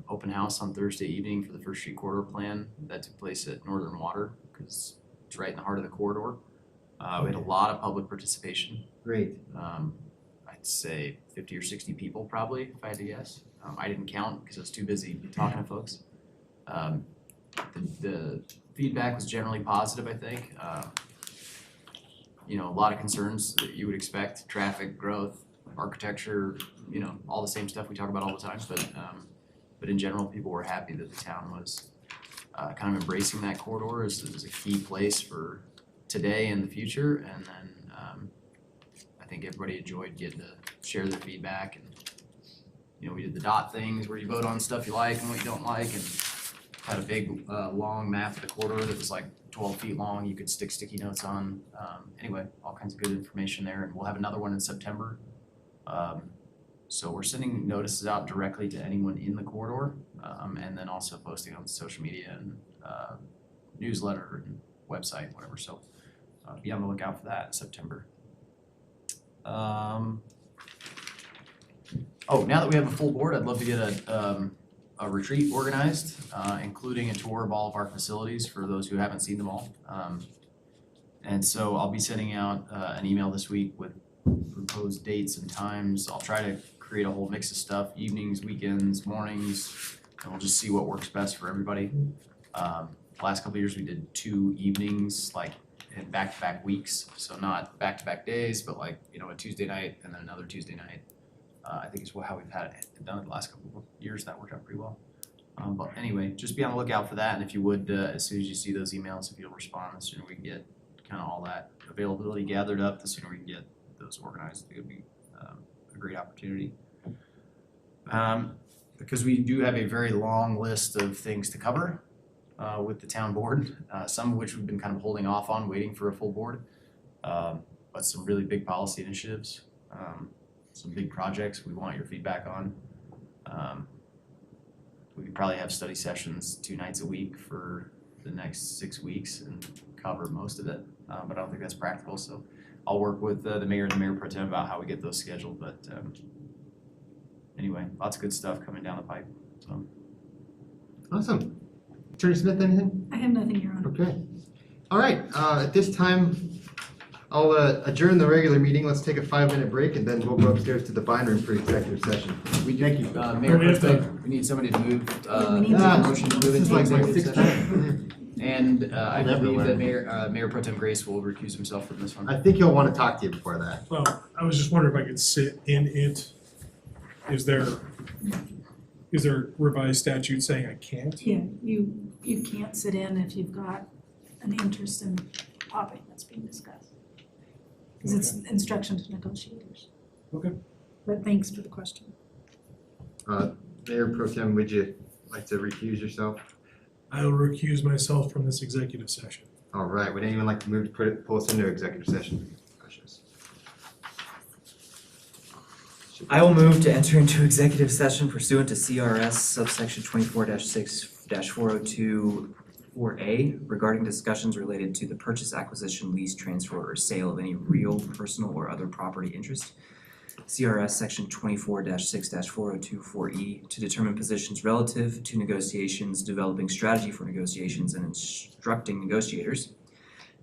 open house on Thursday evening for the First Street Corridor Plan that took place at Northern Water, because it's right in the heart of the corridor. We had a lot of public participation. Great. I'd say 50 or 60 people probably, if I had to guess. I didn't count because I was too busy talking to folks. The feedback was generally positive, I think. A lot of concerns that you would expect, traffic, growth, architecture, all the same stuff we talk about all the time. But in general, people were happy that the town was kind of embracing that corridor as a key place for today and the future. And then I think everybody enjoyed getting to share their feedback. And we did the dot things where you vote on stuff you like and what you don't like, and had a big long map of the corridor that was like 12 feet long. You could stick sticky notes on. Anyway, all kinds of good information there, and we'll have another one in September So we're sending notices out directly to anyone in the corridor, and then also posting on social media and newsletter and website, whatever. So be on the lookout for that in September. Oh, now that we have a full board, I'd love to get a retreat organized, including a tour of all of our facilities for those who haven't seen them all. And so I'll be sending out an email this week with proposed dates and times. I'll try to create a whole mix of stuff, evenings, weekends, mornings, and we'll just see what works best for everybody. Last couple of years, we did 2 evenings, like in back-to-back weeks. So not back-to-back days, but like, a Tuesday night and then another Tuesday night. I think is how we've had it done it the last couple of years. That worked out pretty well. But anyway, just be on the lookout for that. And if you would, as soon as you see those emails, if you'll respond, the sooner we can get kind of all that availability gathered up, the sooner we can get those organized. It would be a great opportunity. Because we do have a very long list of things to cover with the town board, some of which we've been kind of holding off on, waiting for a full board. But some really big policy initiatives. Some big projects we want your feedback on. We could probably have study sessions 2 nights a week for the next 6 weeks and cover most of it, but I don't think that's practical. So I'll work with the mayor and the mayor pro tem about how we get those scheduled. But anyway, lots of good stuff coming down the pipe. So. Awesome. Attorney Smith, anything? I have nothing, Your Honor. Okay. All right, at this time, I'll adjourn the regular meeting. Let's take a 5-minute break and then we'll go upstairs to the fine room for executive session. Thank you. Mayor pro tem, we need somebody to move, we need to- motion to move This is into like my executive 6th session. time. And I I'll never believe that learn. Mayor Pro Tem Grace will recuse himself from this one. I think he'll want to talk to you before that. Well, I was just wondering if I could sit in it. Is there revised statute saying I can't? Yeah, you can't sit in if you've got an interest in the topic that's being discussed. Because it's instruction to negotiators. Okay. But thanks for the question. Mayor Pro Tem, would you like to recuse yourself? I'll recuse myself from this executive session. All right, would anyone like to move to pull us into executive session? I will move to enter into executive session pursuant to CRS subsection 24-6-4024A regarding discussions related to the purchase, acquisition, lease, transfer, or sale of any real, personal, or other property interest. CRS section 24-6-4024E to determine positions relative to negotiations, developing strategy for negotiations, and instructing negotiators.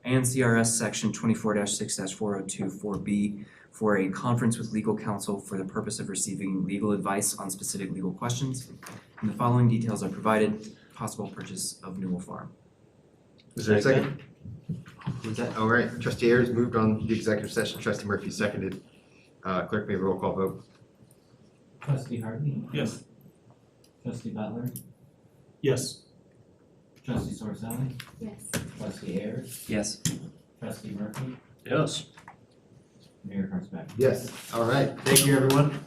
And CRS section 24-6-4024B for a conference with legal counsel for the purpose of receiving legal advice on specific legal questions. And the following details are provided: possible purchase of Newell Farm. Is there a second? Who's that? All right, trustee Ayers moved on the executive session, trustee Murphy seconded. Clerk, may roll call vote. Trustee Hartney? Yes. Trustee Butler? Yes. Trustee Sorsali? Yes. Trustee Ayers? Yes. Trustee Murphy? Yes. Mayor Karsbeck? Yes, all right, thank you, everyone.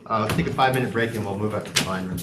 Let's take a 5-minute break and we'll move up to the fine room.